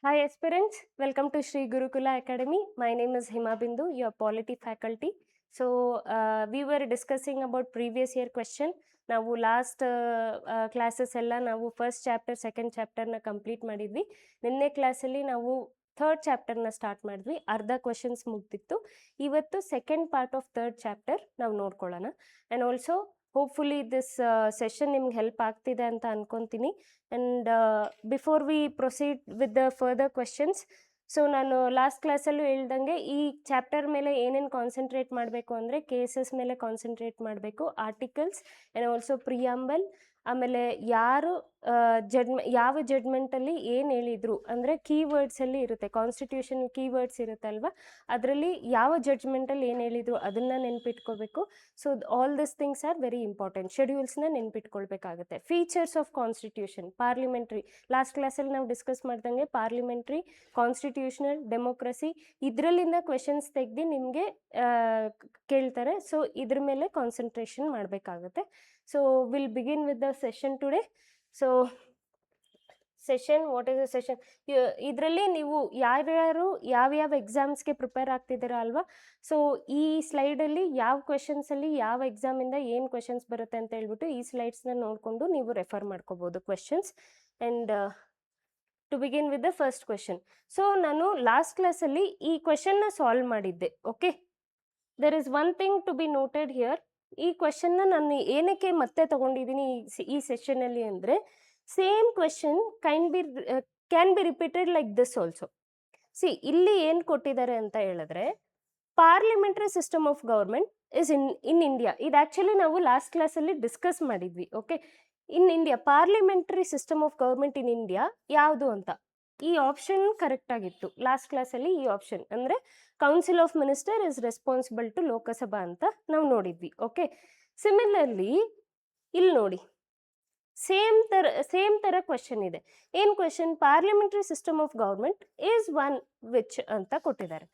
Hi aspirants, welcome to Sri Gurukula Academy. My name is Hima Bindu, your polity faculty. So we were discussing about previous year question. ನಾವು last classes ಎಲ್ಲ ನಾವು first chapter second ಚಾಪ್ಟರ್ನ complete ಮಾಡಿದ್ವಿ. ನಿನ್ನೆ ಕ್ಲಾಸಲ್ಲಿ ನಾವು third ಚಾಪ್ಟರ್ನ start ಮಾಡಿದ್ವಿ. ಅರ್ಧ questions ಮುಗ್ದಿತ್ತು. ಇವತ್ತು second part of third chapter ನಾವು ನೋಡ್ಕೊಳ್ಳೋಣ. And also hopefully this session ನಿಮ್ಗೆ ಹೆಲ್ಪ್ ಆಗ್ತಿದೆ ಅಂತ ಅನ್ಕೊತೀನಿ. And before we proceed with the further questions, so ನಾನು ಲಾಸ್ಟ್ ಕ್ಲಾಸಲ್ಲೂ ಹೇಳ್ದಂಗೆ ಈ ಚಾಪ್ಟರ್ ಮೇಲೆ ಏನೇನು ಕಾನ್ಸಂಟ್ರೇಟ್ ಮಾಡಬೇಕು ಅಂದರೆ ಕೇಸಸ್ ಮೇಲೆ ಕಾನ್ಸಂಟ್ರೇಟ್ ಮಾಡಬೇಕು, ಆರ್ಟಿಕಲ್ಸ್ ಆ್ಯಂಡ್ ಆಲ್ಸೋ ಪ್ರಿಯಾಂಬಲ್, ಆಮೇಲೆ ಯಾರು ಯಾವ ಜಡ್ಮೆಂಟಲ್ಲಿ ಏನು ಹೇಳಿದರು ಅಂದರೆ ಕೀವರ್ಡ್ಸಲ್ಲಿ ಇರುತ್ತೆ, ಕಾನ್ಸ್ಟಿಟ್ಯೂಷನ್ ಕೀವರ್ಡ್ಸ್ ಇರುತ್ತಲ್ವ, ಅದರಲ್ಲಿ ಯಾವ ಜಡ್ಜ್ಮೆಂಟಲ್ಲಿ ಏನು ಹೇಳಿದರು ಅದನ್ನು ನೆನ್ಪಿಟ್ಕೋಬೇಕು. So all this things are very important. ಶೆಡ್ಯೂಲ್ಸ್ನ ನೆನ್ಪಿಟ್ಕೊಳ್ಬೇಕಾಗುತ್ತೆ. Features of constitution, parliamentary, last ಕ್ಲಾಸಲ್ಲಿ ನಾವು ಡಿಸ್ಕಸ್ ಮಾಡ್ದಂಗೆ ಪಾರ್ಲಿಮೆಂಟ್ರಿ, ಕಾನ್ಸ್ಟಿಟ್ಯೂಷನಲ್, ಡೆಮೋಕ್ರಸಿ, ಇದರಲ್ಲಿಂದ ಕ್ವೆಶನ್ಸ್ ತೆಗೆದು ನಿಮಗೆ ಕೇಳ್ತಾರೆ. ಸೊ ಇದ್ರ ಮೇಲೆ ಕಾನ್ಸಂಟ್ರೇಷನ್ ಮಾಡಬೇಕಾಗುತ್ತೆ. So will begin with the session today. So session, what is the session? ಇದರಲ್ಲಿ ನೀವು ಯಾರ್ಯಾರು ಯಾವ್ಯಾವ ಎಕ್ಸಾಮ್ಸ್ಗೆ ಪ್ರಿಪೇರ್ ಆಗ್ತಿದ್ದೀರಾ ಅಲ್ವಾ, ಸೊ ಈ ಸ್ಲೈಡಲ್ಲಿ ಯಾವ ಕ್ವೆಶನ್ಸಲ್ಲಿ ಯಾವ ಎಕ್ಸಾಮಿಂದ ಏನು ಕ್ವೆಶನ್ಸ್ ಬರುತ್ತೆ ಅಂತ ಹೇಳ್ಬಿಟ್ಟು ಈ ಸ್ಲೈಡ್ಸ್ನ ನೋಡಿಕೊಂಡು ನೀವು ರೆಫರ್ ಮಾಡ್ಕೋಬೋದು questions. And to begin with the first question. So ನಾನು ಲಾಸ್ಟ್ ಕ್ಲಾಸಲ್ಲಿ ಈ ಕ್ವೆಶನ್ನ ಸಾಲ್ವ್ ಮಾಡಿದ್ದೆ. Okay, there is one thing to be noted here. ಈ ಕ್ವೆಶನ್ನ ನಾನು ಏನಕ್ಕೆ ಮತ್ತೆ ತಗೊಂಡಿದ್ದೀನಿ ಈ ಸೆಷನಲ್ಲಿ ಅಂದರೆ, same question can be repeated like this also. See, ಇಲ್ಲಿ ಏನು ಕೊಟ್ಟಿದ್ದಾರೆ ಅಂತ ಹೇಳಿದ್ರೆ, parliamentary system of government is in India. ಇದು ಆ್ಯಕ್ಚುಲಿ ನಾವು ಲಾಸ್ಟ್ ಕ್ಲಾಸಲ್ಲಿ ಡಿಸ್ಕಸ್ ಮಾಡಿದ್ವಿ. Okay, in India parliamentary system of government in India ಯಾವುದು ಅಂತ. ಈ ಆಪ್ಷನ್ ಕರೆಕ್ಟ್ ಆಗಿತ್ತು ಲಾಸ್ಟ್ ಕ್ಲಾಸಲ್ಲಿ. ಈ ಆಪ್ಷನ್ ಅಂದರೆ council of minister is responsible to Lok Sabha ಅಂತ ನಾವು ನೋಡಿದ್ವಿ. ಓಕೆ, ಸಿಮಿಲರ್ಲಿ ಇಲ್ಲಿ ನೋಡಿ, ಸೇಮ್ ಥರ ಕ್ವೆಶನ್ ಇದೆ. ಏನು question? Parliamentary system of government is one which ಅಂತ ಕೊಟ್ಟಿದ್ದಾರೆ.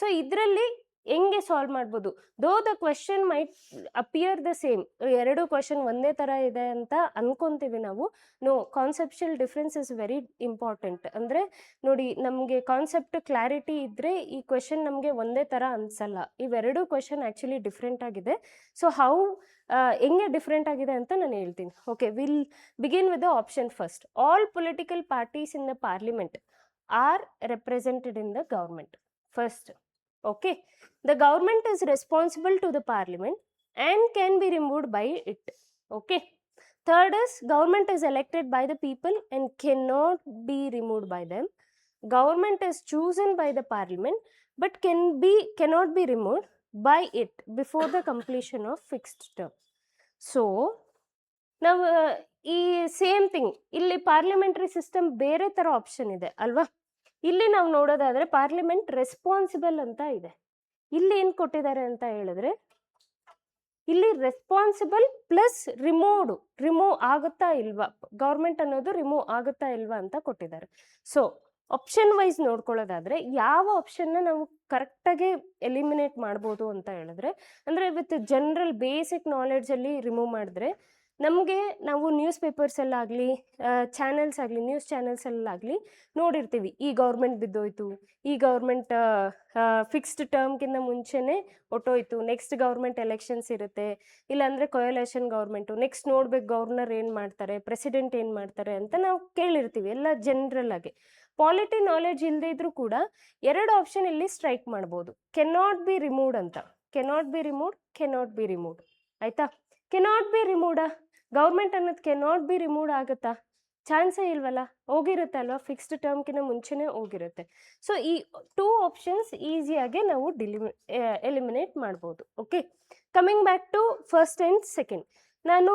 ಸೊ ಇದರಲ್ಲಿ ಹೆಂಗೆ ಸಾಲ್ವ್ ಮಾಡ್ಬೋದು? Though the question might appear the same, ಎರಡು ಕ್ವೆಶನ್ ಒಂದೇ ಥರ ಇದೆ ಅಂತ ಅನ್ಕೊಂತೀವಿ ನಾವು. No, conceptual difference is very important. ಅಂದರೆ ನೋಡಿ, ನಮಗೆ ಕಾನ್ಸೆಪ್ಟ್ ಕ್ಲಾರಿಟಿ ಇದ್ದರೆ ಈ ಕ್ವೆಶನ್ ನಮಗೆ ಒಂದೇ ಥರ ಅನಿಸಲ್ಲ. ಇವೆರಡು ಕ್ವೆಶನ್ ಆ್ಯಕ್ಚುಲಿ ಡಿಫ್ರೆಂಟ್ ಆಗಿದೆ. ಸೊ ಹೆಂಗೆ ಡಿಫ್ರೆಂಟ್ ಆಗಿದೆ ಅಂತ ನಾನು ಹೇಳ್ತೀನಿ. Okay, will begin with the option first. All political parties in the parliament are represented in the government. First, okay, the government is responsible to the parliament and can be removed by it. Okay, third is government is elected by the people and cannot be removed by them. Government is chosen by the parliament but cannot be removed by it before the completion of fixed term. So ನಾವು ಈ same thing ಇಲ್ಲಿ parliamentary system ಬೇರೆ ಥರ option ಇದೆ ಅಲ್ವಾ. ಇಲ್ಲಿ ನಾವು ನೋಡೋದಾದ್ರೆ ಪಾರ್ಲಿಮೆಂಟ್ ರೆಸ್ಪಾನ್ಸಿಬಲ್ ಅಂತ ಇದೆ. ಇಲ್ಲಿ ಏನು ಕೊಟ್ಟಿದ್ದಾರೆ ಅಂತ ಹೇಳಿದ್ರೆ, ಇಲ್ಲಿ ರೆಸ್ಪಾನ್ಸಿಬಲ್ ಪ್ಲಸ್ ರಿಮೂವ್ ಆಗುತ್ತಾ ಇಲ್ವಾ, ಗೌರ್ಮೆಂಟ್ ಅನ್ನೋದು ರಿಮೂವ್ ಆಗುತ್ತಾ ಇಲ್ವಾ ಅಂತ ಕೊಟ್ಟಿದ್ದಾರೆ. ಸೊ ಆಪ್ಷನ್ ವೈಸ್ ನೋಡ್ಕೊಳ್ಳೋದಾದ್ರೆ ಯಾವ ಆಪ್ಷನ್ನ ನಾವು ಕರೆಕ್ಟಾಗಿ ಎಲಿಮಿನೇಟ್ ಮಾಡ್ಬೋದು ಅಂತ ಹೇಳಿದ್ರೆ, ಅಂದರೆ ವಿತ್ ಜನರಲ್ ಬೇಸಿಕ್ ನಾಲೆಡ್ಜಲ್ಲಿ ರಿಮೂವ್ ಮಾಡಿದ್ರೆ ನಮಗೆ, ನಾವು ನ್ಯೂಸ್ ಪೇಪರ್ಸಲ್ಲಾಗಲಿ ಚಾನೆಲ್ಸ್ ಆಗಲಿ ನ್ಯೂಸ್ ಚಾನೆಲ್ಸಲ್ಲಾಗಲಿ ನೋಡಿರ್ತೀವಿ, ಈ ಗೌರ್ಮೆಂಟ್ ಬಿದ್ದೋಯ್ತು, ಈ ಗೌರ್ಮೆಂಟ್ ಫಿಕ್ಸ್ಡ್ ಟರ್ಮ್ಗಿಂತ ಮುಂಚೆನೇ ಹೊಟ್ಟೋಯ್ತು, ನೆಕ್ಸ್ಟ್ ಗೌರ್ಮೆಂಟ್ ಎಲೆಕ್ಷನ್ಸ್ ಇರುತ್ತೆ, ಇಲ್ಲಾಂದರೆ ಕೊಯಲೇಷನ್ ಗೌರ್ಮೆಂಟು, ನೆಕ್ಸ್ಟ್ ನೋಡ್ಬೇಕು ಗವರ್ನರ್ ಏನು ಮಾಡ್ತಾರೆ, ಪ್ರೆಸಿಡೆಂಟ್ ಏನು ಮಾಡ್ತಾರೆ ಅಂತ ನಾವು ಕೇಳಿರ್ತೀವಿ ಎಲ್ಲ ಜನರಲ್ ಆಗಿ. ಪಾಲಿಟಿ ನಾಲೆಡ್ಜ್ ಇಲ್ಲದೆ ಇದ್ರೂ ಕೂಡ ಎರಡು ಆಪ್ಷನ್ ಇಲ್ಲಿ ಸ್ಟ್ರೈಕ್ ಮಾಡ್ಬೋದು. ಕೆನಾಟ್ ಬಿ ರಿಮೂವ್ಡ್ ಅಂತ, ಕೆನಾಟ್ ಬಿ ರಿಮೂವ್ಡ್ ಆಯಿತಾ. ಕೆನಾಟ್ ಬಿ ರಿಮೂವ್ಡಾ, ಗೌರ್ಮೆಂಟ್ ಅನ್ನೋದು ಕೆನಾಟ್ ಬಿ ರಿಮೂವ್ಡ್ ಆಗುತ್ತಾ? ಚಾನ್ಸೇ ಇಲ್ವಲ್ಲ, ಹೋಗಿರುತ್ತೆ ಅಲ್ವಾ, ಫಿಕ್ಸ್ಡ್ ಟರ್ಮ್ಗಿಂತ ಮುಂಚೆನೇ ಹೋಗಿರುತ್ತೆ. ಸೊ ಈ ಟೂ ಆಪ್ಷನ್ಸ್ ಈಸಿಯಾಗಿ ನಾವು ಎಲಿಮಿನೇಟ್ ಮಾಡ್ಬೋದು. Okay, coming back to first and second. ನಾನು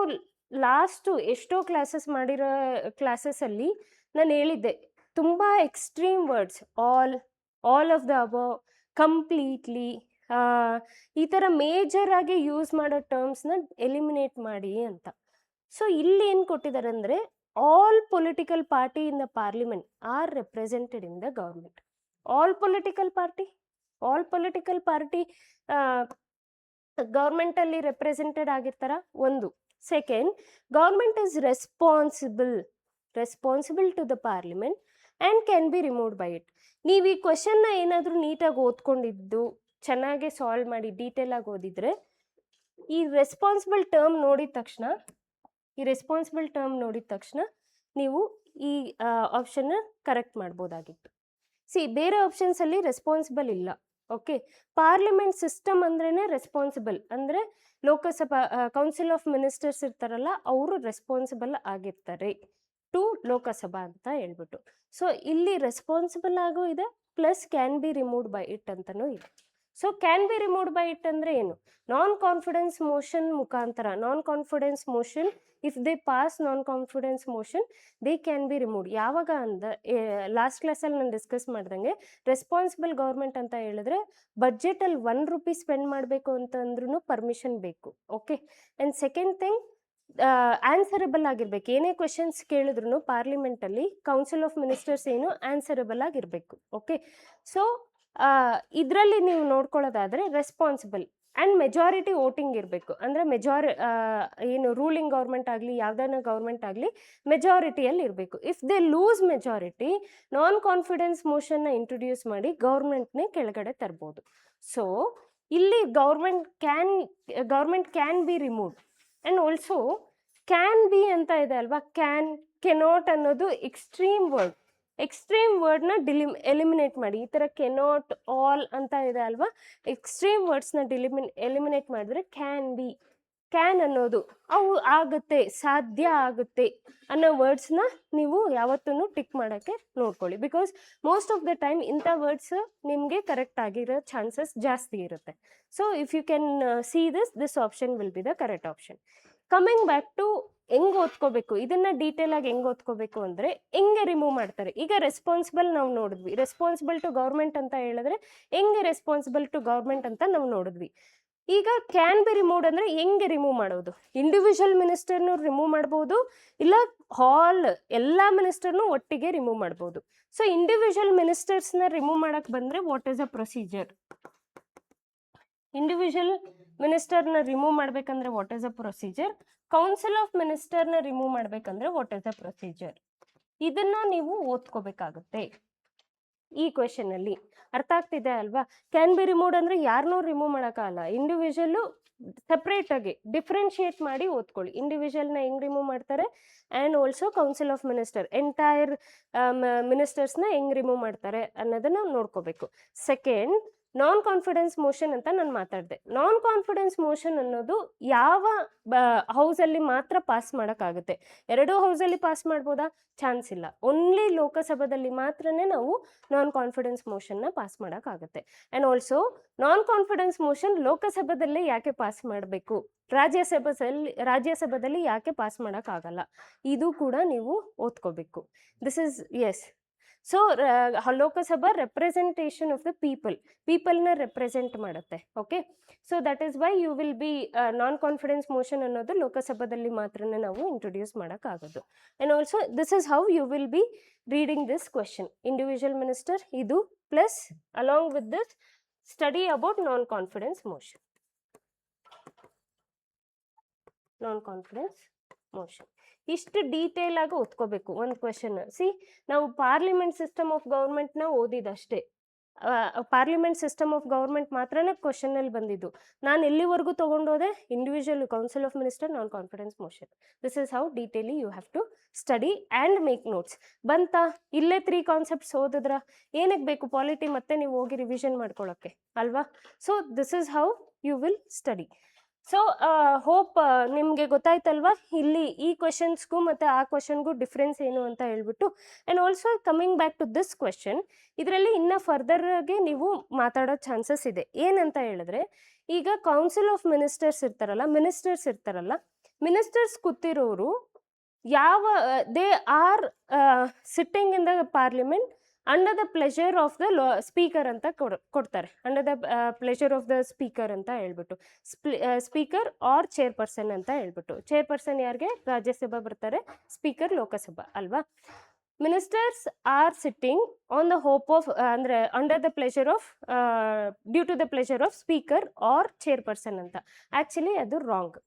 ಲಾಸ್ಟು ಎಷ್ಟೋ ಕ್ಲಾಸಸ್ ಮಾಡಿರೋ ಕ್ಲಾಸಸ್ಸಲ್ಲಿ ನಾನು ಹೇಳಿದ್ದೆ, ತುಂಬ extreme words, all of the above, completely, ಈ ಥರ ಮೇಜರ್ ಆಗಿ ಯೂಸ್ ಮಾಡೋ ಟರ್ಮ್ಸ್ನ ಎಲಿಮಿನೇಟ್ ಮಾಡಿ ಅಂತ. ಸೊ ಇಲ್ಲಿ ಏನು ಕೊಟ್ಟಿದ್ದಾರೆ ಅಂದರೆ, all political party in the parliament are represented in the government. All political party ಗೌರ್ಮೆಂಟಲ್ಲಿ ರೆಪ್ರೆಸೆಂಟೆಡ್ ಆಗಿರ್ತಾರ ಒಂದು. Second, government is responsible to the parliament and can be removed by it. ನೀವು ಈ ಕ್ವೆಶನ್ನ ಏನಾದರೂ ನೀಟಾಗಿ ಓದ್ಕೊಂಡಿದ್ದು ಚೆನ್ನಾಗಿ ಸಾಲ್ವ್ ಮಾಡಿ ಡೀಟೇಲಾಗಿ ಓದಿದರೆ ಈ ರೆಸ್ಪಾನ್ಸಿಬಲ್ ಟರ್ಮ್ ನೋಡಿದ ತಕ್ಷಣ ನೀವು ಈ ಆಪ್ಷನ್ನ ಕರೆಕ್ಟ್ ಮಾಡ್ಬೋದಾಗಿತ್ತು. ಬೇರೆ ಆಪ್ಷನ್ಸಲ್ಲಿ ರೆಸ್ಪಾನ್ಸಿಬಲ್ ಇಲ್ಲ. ಓಕೆ, ಪಾರ್ಲಿಮೆಂಟ್ ಸಿಸ್ಟಮ್ ಅಂದ್ರೇ ರೆಸ್ಪಾನ್ಸಿಬಲ್, ಅಂದರೆ ಲೋಕಸಭಾ ಕೌನ್ಸಿಲ್ ಆಫ್ ಮಿನಿಸ್ಟರ್ಸ್ ಇರ್ತಾರಲ್ಲ ಅವರು ರೆಸ್ಪಾನ್ಸಿಬಲ್ ಆಗಿರ್ತಾರೆ ಟು ಲೋಕಸಭಾ ಅಂತ ಹೇಳ್ಬಿಟ್ಟು. ಸೊ ಇಲ್ಲಿ ರೆಸ್ಪಾನ್ಸಿಬಲ್ ಆಗೋ ಇದೆ, plus can be removed by it ಅಂತಲೂ ಇದೆ. So can be removed by it ಅಂದರೆ ಏನು? ನಾನ್ ಕಾನ್ಫಿಡೆನ್ಸ್ ಮೋಷನ್ ಮುಖಾಂತರ, non confidence motion if they pass non confidence motion they can be removed. ಯಾವಾಗ ಲಾಸ್ಟ್ ಕ್ಲಾಸಲ್ಲಿ ನಾನು ಡಿಸ್ಕಸ್ ಮಾಡ್ದಂಗೆ ರೆಸ್ಪಾನ್ಸಿಬಲ್ ಗೌರ್ಮೆಂಟ್ ಅಂತ ಹೇಳಿದ್ರೆ ಬಡ್ಜೆಟಲ್ಲಿ ₹1 ಸ್ಪೆಂಡ್ ಮಾಡಬೇಕು ಅಂತಂದ್ರೂ ಪರ್ಮಿಷನ್ ಬೇಕು. Okay, and second thing answerable ಆಗಿರ್ಬೇಕು. ಏನೇ ಕ್ವೆಶನ್ಸ್ ಕೇಳಿದ್ರು ಪಾರ್ಲಿಮೆಂಟಲ್ಲಿ ಕೌನ್ಸಿಲ್ ಆಫ್ ಮಿನಿಸ್ಟರ್ಸ್ ಏನು ಆನ್ಸರಬಲ್ ಆಗಿರಬೇಕು. ಓಕೆ, ಸೊ ಇದರಲ್ಲಿ ನೀವು ನೋಡ್ಕೊಳ್ಳೋದಾದರೆ ರೆಸ್ಪಾನ್ಸಿಬಲ್ ಆ್ಯಂಡ್ ಮೆಜಾರಿಟಿ ವೋಟಿಂಗ್ ಇರಬೇಕು. ಅಂದರೆ ಏನು ರೂಲಿಂಗ್ ಗೌರ್ಮೆಂಟ್ ಆಗಲಿ ಯಾವುದನ್ನ ಗೌರ್ಮೆಂಟ್ ಆಗಲಿ ಮೆಜಾರಿಟಿಯಲ್ಲಿ ಇರಬೇಕು. If they lose majority non confidence ಮೋಷನ್ನ ಇಂಟ್ರೊಡ್ಯೂಸ್ ಮಾಡಿ ಗೌರ್ಮೆಂಟ್ನೇ ಕೆಳಗಡೆ ತರ್ಬೋದು. ಸೊ ಇಲ್ಲಿ government can be removed. And also can be ಅಂತ ಇದೆ ಅಲ್ವಾ, ಕೆನಾಟ್ ಅನ್ನೋದು ಎಕ್ಸ್ಟ್ರೀಮ್ ವರ್ಡ್ನ ಎಲಿಮಿನೇಟ್ ಮಾಡಿ. ಈ ಥರ ಕೆನಾಟ್, ಆಲ್ ಅಂತ ಇದೆ ಅಲ್ವಾ, ಎಕ್ಸ್ಟ್ರೀಮ್ ವರ್ಡ್ಸ್ನ ಎಲಿಮಿನೇಟ್ ಮಾಡಿದ್ರೆ ಕ್ಯಾನ್ ಅನ್ನೋದು ಅವು ಆಗುತ್ತೆ, ಸಾಧ್ಯ ಆಗುತ್ತೆ ಅನ್ನೋ ವರ್ಡ್ಸ್ನ ನೀವು ಯಾವತ್ತೂ ಟಿಕ್ ಮಾಡೋಕ್ಕೆ ನೋಡ್ಕೊಳ್ಳಿ. Because most of the time ಇಂಥ ವರ್ಡ್ಸ್ ನಿಮಗೆ ಕರೆಕ್ಟ್ ಆಗಿರೋ ಚಾನ್ಸಸ್ ಜಾಸ್ತಿ ಇರುತ್ತೆ. So if you can see this option will be the correct option. Coming back to ಹೆಂಗೆ ಓದ್ಕೋಬೇಕು, ಇದನ್ನ ಡೀಟೇಲ್ ಆಗಿ ಹೆಂಗೆ ಓದ್ಕೋಬೇಕು ಅಂದರೆ ಹೆಂಗೆ ರಿಮೂವ್ ಮಾಡ್ತಾರೆ. ಈಗ ರೆಸ್ಪಾನ್ಸಿಬಲ್ ನಾವು ನೋಡಿದ್ವಿ, ರೆಸ್ಪಾನ್ಸಿಬಲ್ ಟು ಗೌರ್ಮೆಂಟ್ ಅಂತ ಹೇಳಿದ್ರೆ ಹೆಂಗೆ ರೆಸ್ಪಾನ್ಸಿಬಲ್ ಟು ಗೌರ್ಮೆಂಟ್ ಅಂತ ನಾವು ನೋಡಿದ್ವಿ. ಈಗ ಕ್ಯಾನ್ ಬಿ ರಿಮೂವ್ಡ್ ಅಂದರೆ ಹೆಂಗೆ ರಿಮೂವ್ ಮಾಡೋದು? ಇಂಡಿವಿಜುವಲ್ ಮಿನಿಸ್ಟರ್ನು ರಿಮೂವ್ ಮಾಡ್ಬೋದು, ಇಲ್ಲ ಎಲ್ಲ ಮಿನಿಸ್ಟರ್ನು ಒಟ್ಟಿಗೆ ರಿಮೂವ್ ಮಾಡ್ಬೋದು. ಸೊ ಇಂಡಿವಿಜುವಲ್ ಮಿನಿಸ್ಟರ್ಸ್ನ ರಿಮೂವ್ ಮಾಡಕ್ಕೆ ಬಂದರೆ what is a procedure? Individual ಮಿನಿಸ್ಟರ್ನ ರಿಮೂವ್ ಮಾಡ್ಬೇಕಂದ್ರೆ what is a procedure? Council of ಮಿನಿಸ್ಟರ್ನ ರಿಮೂವ್ ಮಾಡ್ಬೇಕಂದ್ರೆ ವಾಟ್ ಈಸ್ ಅ ಪ್ರೊಸೀಜರ್? ಇದನ್ನ ನೀವು ಓದ್ಕೋಬೇಕಾಗುತ್ತೆ ಈ ಕ್ವೆಶನ್ ಅಲ್ಲಿ. ಅರ್ಥ ಆಗ್ತಿದೆ ಅಲ್ವಾ? ಕ್ಯಾನ್ ಬಿ ರಿಮೂವ್ಡ್ ಅಂದ್ರೆ ಯಾರನ್ನೂ ರಿಮೂವ್ ಮಾಡೋಕ್ಕಾಗಲ್ಲ, ಇಂಡಿವಿಜುವಲ್ಲು ಸಪ್ರೇಟ್ ಆಗಿ ಡಿಫ್ರೆನ್ಶಿಯೇಟ್ ಮಾಡಿ ಓದ್ಕೊಳ್ಳಿ. ಇಂಡಿವಿಜುವಲ್ನ ಹೆಂಗ್ ರಿಮೂವ್ ಮಾಡ್ತಾರೆ and also council of minister entire ಮಿನಿಸ್ಟರ್ಸ್ನ ಹೆಂಗ್ ರಿಮೂವ್ ಮಾಡ್ತಾರೆ ಅನ್ನೋದನ್ನ ನೋಡ್ಕೋಬೇಕು. ಸೆಕೆಂಡ್, ನಾನ್ ಕಾನ್ಫಿಡೆನ್ಸ್ ಮೋಷನ್ ಅಂತ ನಾನು ಮಾತಾಡಿದೆ. ನಾನ್ ಕಾನ್ಫಿಡೆನ್ಸ್ ಮೋಷನ್ ಅನ್ನೋದು ಯಾವ ಹೌಸಲ್ಲಿ ಮಾತ್ರ ಪಾಸ್ ಮಾಡೋಕ್ಕಾಗುತ್ತೆ. ಎರಡೂ ಹೌಸಲ್ಲಿ ಪಾಸ್ ಮಾಡ್ಬೋದಾ? ಚಾನ್ಸ್ ಇಲ್ಲ. ಓನ್ಲಿ ಲೋಕಸಭಾದಲ್ಲಿ ಮಾತ್ರನೇ ನಾವು ನಾನ್ ಕಾನ್ಫಿಡೆನ್ಸ್ ಮೋಷನ್ನ ಪಾಸ್ ಮಾಡೋಕ್ಕಾಗುತ್ತೆ. And also non confidence motion ಲೋಕಸಭಾದಲ್ಲೇ ಯಾಕೆ ಪಾಸ್ ಮಾಡಬೇಕು, ರಾಜ್ಯಸಭಾದಲ್ಲಿ ಯಾಕೆ ಪಾಸ್ ಮಾಡೋಕ್ಕಾಗಲ್ಲ, ಇದು ಕೂಡ ನೀವು ಓದ್ಕೋಬೇಕು. This is yes. So Lok Sabha representation of the ಪೀಪಲ್ನ ರೆಪ್ರೆಸೆಂಟ್ ಮಾಡುತ್ತೆ. Okay, so that is why you will be non confidence motion ಅನ್ನೋದು ಲೋಕಸಭಾದಲ್ಲಿ ಮಾತ್ರನೇ ನಾವು ಇಂಟ್ರೊಡ್ಯೂಸ್ ಮಾಡೋಕ್ಕಾಗೋದು. And also this is how you will be reading this question. Individual minister ಇದು plus along with this study about non confidence motion. ಇಷ್ಟು detail ಆಗಿ ಓದ್ಕೋಬೇಕು ಒಂದು ಕ್ವೆಶನ್. ನಾವು ಪಾರ್ಲಿಮೆಂಟ್ ಸಿಸ್ಟಮ್ ಆಫ್ ಗೌರ್ಮೆಂಟ್ನ ಓದಿದಷ್ಟೇ. ಪಾರ್ಲಿಮೆಂಟ್ ಸಿಸ್ಟಮ್ ಆಫ್ ಗೌರ್ಮೆಂಟ್ ಮಾತ್ರನೇ ಕ್ವೆಶನಲ್ಲಿ ಬಂದಿದ್ದು. ನಾನು ಎಲ್ಲಿವರೆಗೂ ತೊಗೊಂಡೋದೆ? Individual, council of minister, non confidence motion. This is how detailly you have to study and make notes. ಬಂತಾ? ಇಲ್ಲೇ 3 ಕಾನ್ಸೆಪ್ಟ್ಸ್ ಓದಿದ್ರ ಏನಕ್ಕೆ ಬೇಕು ಪಾಲಿಟಿ ಮತ್ತೆ ನೀವು ಹೋಗಿ ರಿವಿಷನ್ ಮಾಡ್ಕೊಳ್ಳೋಕ್ಕೆ ಅಲ್ವಾ? So this is how you will study. So hope ನಿಮಗೆ ಗೊತ್ತಾಯ್ತಲ್ವಾ ಇಲ್ಲಿ ಈ ಕ್ವೆಶನ್ಸ್ಗೂ ಮತ್ತು ಆ ಕ್ವೆಶನ್ಗೂ ಡಿಫ್ರೆನ್ಸ್ ಏನು ಅಂತ ಹೇಳ್ಬಿಟ್ಟು. And also coming back to this question, ಇದರಲ್ಲಿ ಇನ್ನೂ ಫರ್ದರ್ಗೆ ನೀವು ಮಾತಾಡೋ ಚಾನ್ಸಸ್ ಇದೆ. ಏನಂತ ಹೇಳಿದ್ರೆ, ಈಗ ಕೌನ್ಸಿಲ್ ಆಫ್ ಮಿನಿಸ್ಟರ್ಸ್ ಇರ್ತಾರಲ್ಲ, ಮಿನಿಸ್ಟರ್ಸ್ ಕೂತಿರೋರು they are sitting in the parliament under the pleasure of the speaker ಅಂತ ಕೊಡ್ತಾರೆ. Under the pleasure of the speaker ಅಂತ ಹೇಳ್ಬಿಟ್ಟು, ಸ್ಪೀಕರ್ ಆರ್ ಚೇರ್ಪರ್ಸನ್ ಅಂತ ಹೇಳ್ಬಿಟ್ಟು. ಚೇರ್ಪರ್ಸನ್ ಯಾರಿಗೆ? ರಾಜ್ಯಸಭಾ ಬರ್ತಾರೆ, ಸ್ಪೀಕರ್ ಲೋಕಸಭಾ ಅಲ್ವಾ? Ministers are sitting on the hope of ಅಂದರೆ under the pleasure of due to the pleasure of speaker or chairperson ಅಂತ. ಆ್ಯಕ್ಚುಲಿ ಅದು ರಾಂಗ್.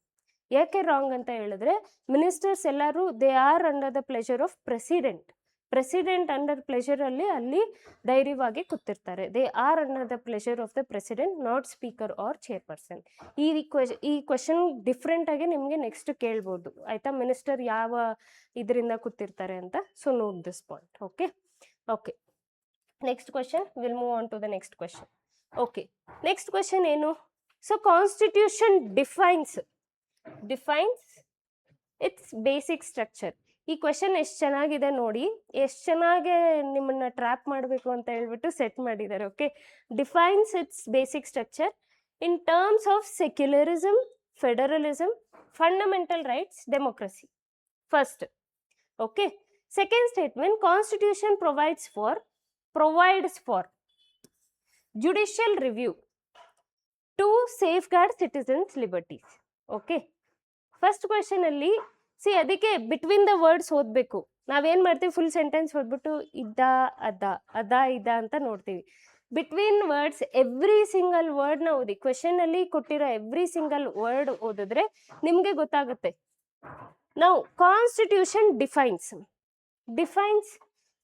ಯಾಕೆ ರಾಂಗ್ ಅಂತ ಹೇಳಿದ್ರೆ, ಮಿನಿಸ್ಟರ್ಸ್ ಎಲ್ಲರೂ they are under the pleasure of president. President under pleasure ಅಲ್ಲಿ ಧೈರ್ಯವಾಗಿ ಕೂತಿರ್ತಾರೆ. They are under the pleasure of the president, not speaker or chairperson. ಈ ಕ್ವೆಶನ್ ಡಿಫ್ರೆಂಟ್ ಆಗಿ ನಿಮಗೆ ನೆಕ್ಸ್ಟ್ ಕೇಳ್ಬೋದು ಆಯ್ತಾ, ಮಿನಿಸ್ಟರ್ ಯಾವ ಇದರಿಂದ ಕೂತಿರ್ತಾರೆ ಅಂತ. So note this point. Okay okay, next question, will move on to the next question. Okay, next question ಏನು? So constitution defines its basic structure. ಈ ಕ್ವೆಶನ್ ಎಷ್ಟು ಚೆನ್ನಾಗಿದೆ ನೋಡಿ, ಎಷ್ಟು ಚೆನ್ನಾಗಿ ನಿಮ್ಮನ್ನ ಟ್ರ್ಯಾಪ್ ಮಾಡಬೇಕು ಅಂತ ಹೇಳ್ಬಿಟ್ಟು ಸೆಟ್ ಮಾಡಿದ್ದಾರೆ. Okay, defines its basic structure in terms of secularism, federalism, fundamental rights, democracy. First. Okay, second statement, constitution provides for judicial review to safeguard citizens liberties. Okay, first question ಅಲ್ಲಿ ಅದಕ್ಕೆ between the words ಓದಬೇಕು. ನಾವೇನ್ ಮಾಡ್ತೀವಿ, full sentence ಓದ್ಬಿಟ್ಟು ಅದ ಇದ ಅಂತ ನೋಡ್ತೀವಿ. Between words every single word ನ ಓದಿ. ಕ್ವೆಶನ್ ಅಲ್ಲಿ ಕೊಟ್ಟಿರೋ ಎವ್ರಿ ಸಿಂಗಲ್ ವರ್ಡ್ ಓದಿದ್ರೆ ನಿಮ್ಗೆ ಗೊತ್ತಾಗುತ್ತೆ. ನಾವು ಕಾನ್ಸ್ಟಿಟ್ಯೂಷನ್ ಡಿಫೈನ್ಸ್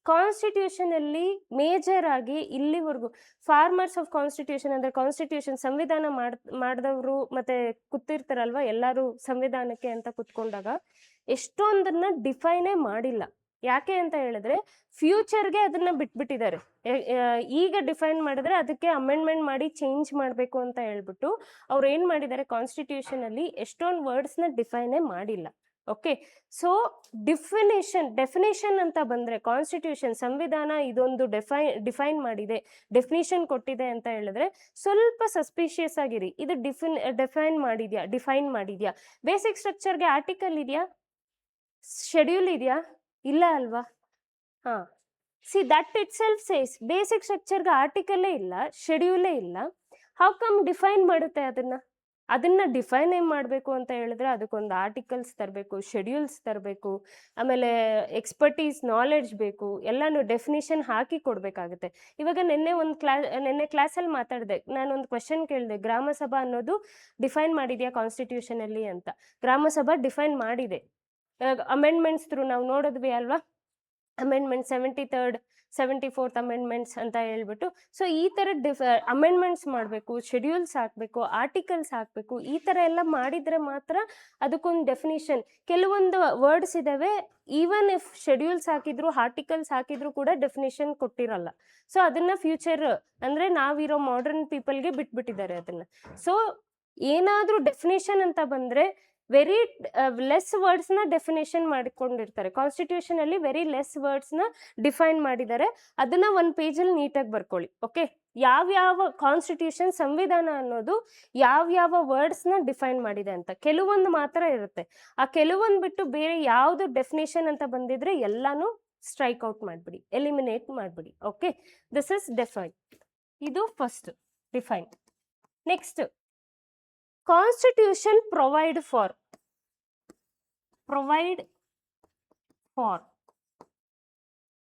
ಕಾನ್ಸ್ಟಿಟ್ಯೂಷನ್ ಅಲ್ಲಿ ಮೇಜರ್ ಆಗಿ ಇಲ್ಲಿವರೆಗೂ ಫಾರ್ಮರ್ಸ್ ಆಫ್ ಕಾನ್ಸ್ಟಿಟ್ಯೂಷನ್ ಅಂದ್ರೆ ಕಾನ್ಸ್ಟಿಟ್ಯೂಷನ್ ಸಂವಿಧಾನ ಮಾಡಿದವರು ಮತ್ತೆ ಕೂತಿರ್ತಾರಲ್ವಾ ಎಲ್ಲರೂ ಸಂವಿಧಾನಕ್ಕೆ ಅಂತ ಕುತ್ಕೊಂಡಾಗ ಎಷ್ಟೊಂದನ್ನ ಡಿಫೈನೇ ಮಾಡಿಲ್ಲ. ಯಾಕೆ ಅಂತ ಹೇಳಿದ್ರೆ ಫ್ಯೂಚರ್ಗೆ ಅದನ್ನ ಬಿಟ್ಬಿಟ್ಟಿದ್ದಾರೆ. ಈಗ ಡಿಫೈನ್ ಮಾಡಿದ್ರೆ ಅದಕ್ಕೆ ಅಮೆಂಡ್ಮೆಂಟ್ ಮಾಡಿ ಚೇಂಜ್ ಮಾಡಬೇಕು ಅಂತ ಹೇಳ್ಬಿಟ್ಟು ಅವ್ರು ಏನ್ ಮಾಡಿದ್ದಾರೆ, ಕಾನ್ಸ್ಟಿಟ್ಯೂಷನ್ ಅಲ್ಲಿ ಎಷ್ಟೊಂದು ವರ್ಡ್ಸ್ನ ಡಿಫೈನೇ ಮಾಡಿಲ್ಲ. ಓಕೆ, ಸೊ ಡೆಫಿನೇಷನ್ ಅಂತ ಬಂದ್ರೆ ಕಾನ್ಸ್ಟಿಟ್ಯೂಷನ್ ಸಂವಿಧಾನ ಇದೊಂದು ಡಿಫೈನ್ ಮಾಡಿದೆ, ಡೆಫಿನೇಷನ್ ಕೊಟ್ಟಿದೆ ಅಂತ ಹೇಳಿದ್ರೆ ಸ್ವಲ್ಪ ಸಸ್ಪಿಷಿಯಸ್ ಆಗಿರಿ. ಇದು ಡಿಫೈನ್ ಮಾಡಿದ್ಯಾ? ಬೇಸಿಕ್ ಸ್ಟ್ರಕ್ಚರ್ಗೆ ಆರ್ಟಿಕಲ್ ಇದೆಯಾ, ಶೆಡ್ಯೂಲ್ ಇದೆಯಾ? ಇಲ್ಲ ಅಲ್ವಾ? ಹಾ, that itself says basic ಸ್ಟ್ರಕ್ಚರ್ಗೆ ಆರ್ಟಿಕಲ್ಲೇ ಇಲ್ಲ, ಶೆಡ್ಯೂಲೇ ಇಲ್ಲ. ಹೌ ಕಮ್ ಡಿಫೈನ್ ಮಾಡುತ್ತೆ ಅದನ್ನ ಡಿಫೈನ್ ಏನ್ ಮಾಡಬೇಕು ಅಂತ ಹೇಳಿದ್ರೆ ಅದಕ್ಕೊಂದು ಆರ್ಟಿಕಲ್ಸ್ ತರಬೇಕು, ಶೆಡ್ಯೂಲ್ಸ್ ತರಬೇಕು, ಆಮೇಲೆ ಎಕ್ಸ್ಪರ್ಟೀಸ್ ನಾಲೆಡ್ಜ್ ಬೇಕು, ಎಲ್ಲಾನು ಡೆಫಿನಿಷನ್ ಹಾಕಿ ಕೊಡ್ಬೇಕಾಗುತ್ತೆ. ಇವಾಗ ನಿನ್ನೆ ಕ್ಲಾಸಲ್ಲಿ ಮಾತಾಡಿದೆ, ನಾನೊಂದು ಕ್ವೆಶನ್ ಕೇಳಿದೆ, ಗ್ರಾಮಸಭಾ ಅನ್ನೋದು ಡಿಫೈನ್ ಮಾಡಿದ್ಯಾ ಕಾನ್ಸ್ಟಿಟ್ಯೂಷನ್ ಅಲ್ಲಿ ಅಂತ. ಗ್ರಾಮಸಭಾ ಡಿಫೈನ್ ಮಾಡಿದೆ, ಅಮೆಂಡ್ಮೆಂಟ್ಸ್ ಥ್ರೂ ನಾವು ನೋಡಿದ್ವಿ ಅಲ್ವಾ, ಅಮೆಂಡ್ಮೆಂಟ್ 73rd 74th ಅಮೆಂಡ್ಮೆಂಟ್ಸ್ ಅಂತ ಹೇಳ್ಬಿಟ್ಟು. ಸೊ ಈ ತರ ಅಮೆಂಡ್ಮೆಂಟ್ಸ್ ಮಾಡಬೇಕು, ಶೆಡ್ಯೂಲ್ಸ್ ಹಾಕಬೇಕು, ಆರ್ಟಿಕಲ್ಸ್ ಹಾಕಬೇಕು. ಈ ತರ ಎಲ್ಲ ಮಾಡಿದ್ರೆ ಮಾತ್ರ ಅದಕ್ಕೊಂದು ಡೆಫಿನಿಷನ್. ಕೆಲವೊಂದು ವರ್ಡ್ಸ್ ಇದಾವೆ, ಈವನ್ ಇಫ್ ಶೆಡ್ಯೂಲ್ಸ್ ಹಾಕಿದ್ರು ಆರ್ಟಿಕಲ್ಸ್ ಹಾಕಿದ್ರು ಕೂಡ ಡೆಫಿನಿಷನ್ ಕೊಟ್ಟಿರಲ್ಲ. ಸೊ ಅದನ್ನ ಫ್ಯೂಚರ್ ಅಂದ್ರೆ ನಾವಿರೋ ಮಾಡರ್ನ್ ಪೀಪಲ್ಗೆ ಬಿಟ್ಬಿಟ್ಟಿದ್ದಾರೆ ಅದನ್ನ. ಸೊ ಏನಾದ್ರೂ ಡೆಫಿನೇಷನ್ ಅಂತ ಬಂದ್ರೆ ವೆರಿ ಲೆಸ್ ವರ್ಡ್ಸ್ ನ ಡೆಫಿನೇಷನ್ ಮಾಡಿಕೊಂಡಿರ್ತಾರೆ. ಕಾನ್ಸ್ಟಿಟ್ಯೂಷನ್ ಅಲ್ಲಿ ವೆರಿ ಲೆಸ್ ವರ್ಡ್ಸ್ ನ ಡಿಫೈನ್ ಮಾಡಿದ್ದಾರೆ. ಅದನ್ನ ಒಂದು ಪೇಜಲ್ಲಿ ನೀಟಾಗಿ ಬರ್ಕೊಳ್ಳಿ. ಓಕೆ, ಯಾವ್ಯಾವ ಕಾನ್ಸ್ಟಿಟ್ಯೂಷನ್ ಸಂವಿಧಾನ ಅನ್ನೋದು ಯಾವ್ಯಾವ ವರ್ಡ್ಸ್ ನ ಡಿಫೈನ್ ಮಾಡಿದೆ ಅಂತ ಕೆಲವೊಂದು ಮಾತ್ರ ಇರುತ್ತೆ. ಆ ಕೆಲವೊಂದು ಬಿಟ್ಟು ಬೇರೆ ಯಾವ್ದು ಡೆಫಿನೇಷನ್ ಅಂತ ಬಂದಿದ್ರೆ ಎಲ್ಲಾನು ಸ್ಟ್ರೈಕ್ ಔಟ್ ಮಾಡ್ಬಿಡಿ, ಎಲಿಮಿನೇಟ್ ಮಾಡ್ಬಿಡಿ. Okay, this is define. ಇದು first define. Next, constitution provide for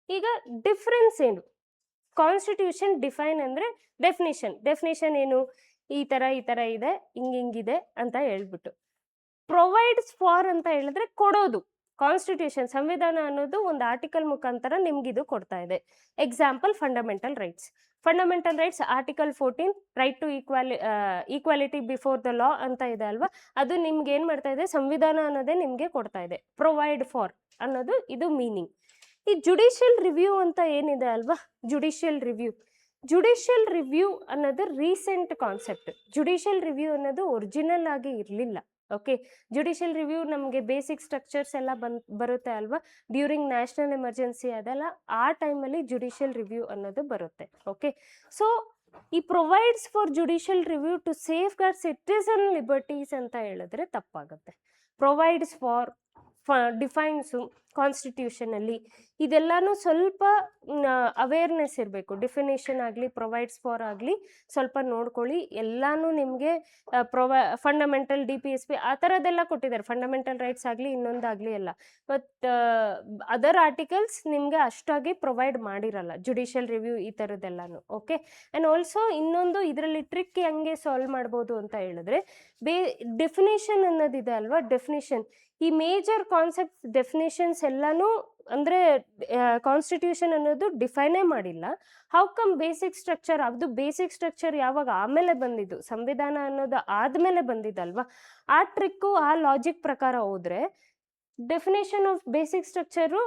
ಈಗ ಡಿಫ್ರೆನ್ಸ್ ಏನು? ಕಾನ್ಸ್ಟಿಟ್ಯೂಷನ್ ಡಿಫೈನ್ ಅಂದ್ರೆ ಡೆಫಿನೇಷನ್ ಏನು, ಈ ತರ ಇದೆ, ಹಿಂಗಿದೆ ಅಂತ ಹೇಳ್ಬಿಟ್ಟು. ಪ್ರೊವೈಡ್ಸ್ ಫಾರ್ ಅಂತ ಹೇಳಿದ್ರೆ ಕೊಡೋದು. ಕಾನ್ಸ್ಟಿಟ್ಯೂಷನ್ ಸಂವಿಧಾನ ಅನ್ನೋದು ಒಂದು ಆರ್ಟಿಕಲ್ ಮುಖಾಂತರ ನಿಮ್ಗಿದು ಕೊಡ್ತಾ ಇದೆ. Example, fundamental rights article 14 right to equality before the law ಅಂತ ಇದೆ ಅಲ್ವಾ, ಅದು ನಿಮ್ಗೆ ಏನ್ ಮಾಡ್ತಾ ಇದೆ, ಸಂವಿಧಾನ ಅನ್ನೋದೇ ನಿಮ್ಗೆ ಕೊಡ್ತಾ ಇದೆ. ಪ್ರೊವೈಡ್ ಫಾರ್ ಅನ್ನೋದು ಇದು ಮೀನಿಂಗ್. ಈ ಜುಡಿಷಿಯಲ್ ರಿವ್ಯೂ ಅಂತ ಏನಿದೆ ಅಲ್ವಾ, ಜುಡಿಷಿಯಲ್ ರಿವ್ಯೂ ಅನ್ನೋದು ರೀಸೆಂಟ್ ಕಾನ್ಸೆಪ್ಟ್. ಜುಡಿಷಿಯಲ್ ರಿವ್ಯೂ ಅನ್ನೋದು ಒರಿಜಿನಲ್ ಆಗಿ ಇರಲಿಲ್ಲ. ಓಕೆ, ಜುಡಿಷಿಯಲ್ ರಿವ್ಯೂ ನಮಗೆ ಬೇಸಿಕ್ ಸ್ಟ್ರಕ್ಚರ್ಸ್ ಎಲ್ಲ ಬರುತ್ತೆ ಅಲ್ವಾ, ಡ್ಯೂರಿಂಗ್ ನ್ಯಾಷನಲ್ ಎಮರ್ಜೆನ್ಸಿ ಅದೆಲ್ಲ ಆ ಟೈಮಲ್ಲಿ ಜುಡಿಷಿಯಲ್ ರಿವ್ಯೂ ಅನ್ನೋದು ಬರುತ್ತೆ. ಓಕೆ, ಸೊ ಈ provides for judicial review to safeguard citizen liberties ಅಂತ ಹೇಳಿದ್ರೆ ತಪ್ಪಾಗುತ್ತೆ. ಪ್ರೊವೈಡ್ಸ್ ಫಾರ್ ಡಿಫೈನ್ಸು ಕಾನ್ಸ್ಟಿಟ್ಯೂಷನ್ ಅಲ್ಲಿ ಇದೆಲ್ಲಾನು ಸ್ವಲ್ಪ ಅವೇರ್ನೆಸ್ ಇರಬೇಕು. ಡೆಫಿನೇಷನ್ ಆಗಲಿ ಪ್ರೊವೈಡ್ಸ್ ಫಾರ್ ಆಗಲಿ ಸ್ವಲ್ಪ ನೋಡ್ಕೊಳ್ಳಿ. ಎಲ್ಲಾನು ನಿಮಗೆ ಫಂಡಮೆಂಟಲ್ DPSP ಆ ಥರದ್ದೆಲ್ಲ ಕೊಟ್ಟಿದ್ದಾರೆ. ಫಂಡಮೆಂಟಲ್ ರೈಟ್ಸ್ ಆಗಲಿ ಇನ್ನೊಂದಾಗಲಿ ಎಲ್ಲ, ಬಟ್ ಅದರ್ ಆರ್ಟಿಕಲ್ಸ್ ನಿಮಗೆ ಅಷ್ಟಾಗಿ ಪ್ರೊವೈಡ್ ಮಾಡಿರಲ್ಲ, ಜುಡಿಷಿಯಲ್ ರಿವ್ಯೂ ಈ ಥರದ್ದೆಲ್ಲಾನು. ಓಕೆ, ಆ್ಯಂಡ್ ಆಲ್ಸೋ ಇನ್ನೊಂದು ಇದರಲ್ಲಿ ಟ್ರಿಕ್ ಹೆಂಗೆ ಸಾಲ್ವ್ ಮಾಡ್ಬೋದು ಅಂತ ಹೇಳಿದ್ರೆ, ಡೆಫಿನೇಷನ್ ಅನ್ನೋದಿದೆ ಅಲ್ವಾ, ಡೆಫಿನೇಷನ್ ಈ ಮೇಜರ್ ಕಾನ್ಸೆಪ್ಟ್ ಡೆಫಿನೇಷನ್ಸ್ ಎಲ್ಲಾನು ಅಂದ್ರೆ ಕಾನ್ಸ್ಟಿಟ್ಯೂಷನ್ ಅನ್ನೋದು ಡಿಫೈನೇ ಮಾಡಿಲ್ಲ. ಹೌ ಕಮ್ ಬೇಸಿಕ್ ಸ್ಟ್ರಕ್ಚರ್, ಅದು ಬೇಸಿಕ್ ಸ್ಟ್ರಕ್ಚರ್ ಯಾವಾಗ ಆಮೇಲೆ ಬಂದಿದ್ದು, ಸಂವಿಧಾನ ಅನ್ನೋದು ಆದ್ಮೇಲೆ ಬಂದಿದ್ದಲ್ವಾ. ಆ ಟ್ರಿಕ್ಕು ಆ ಲಾಜಿಕ್ ಪ್ರಕಾರ ಹೋದ್ರೆ definition of basic structure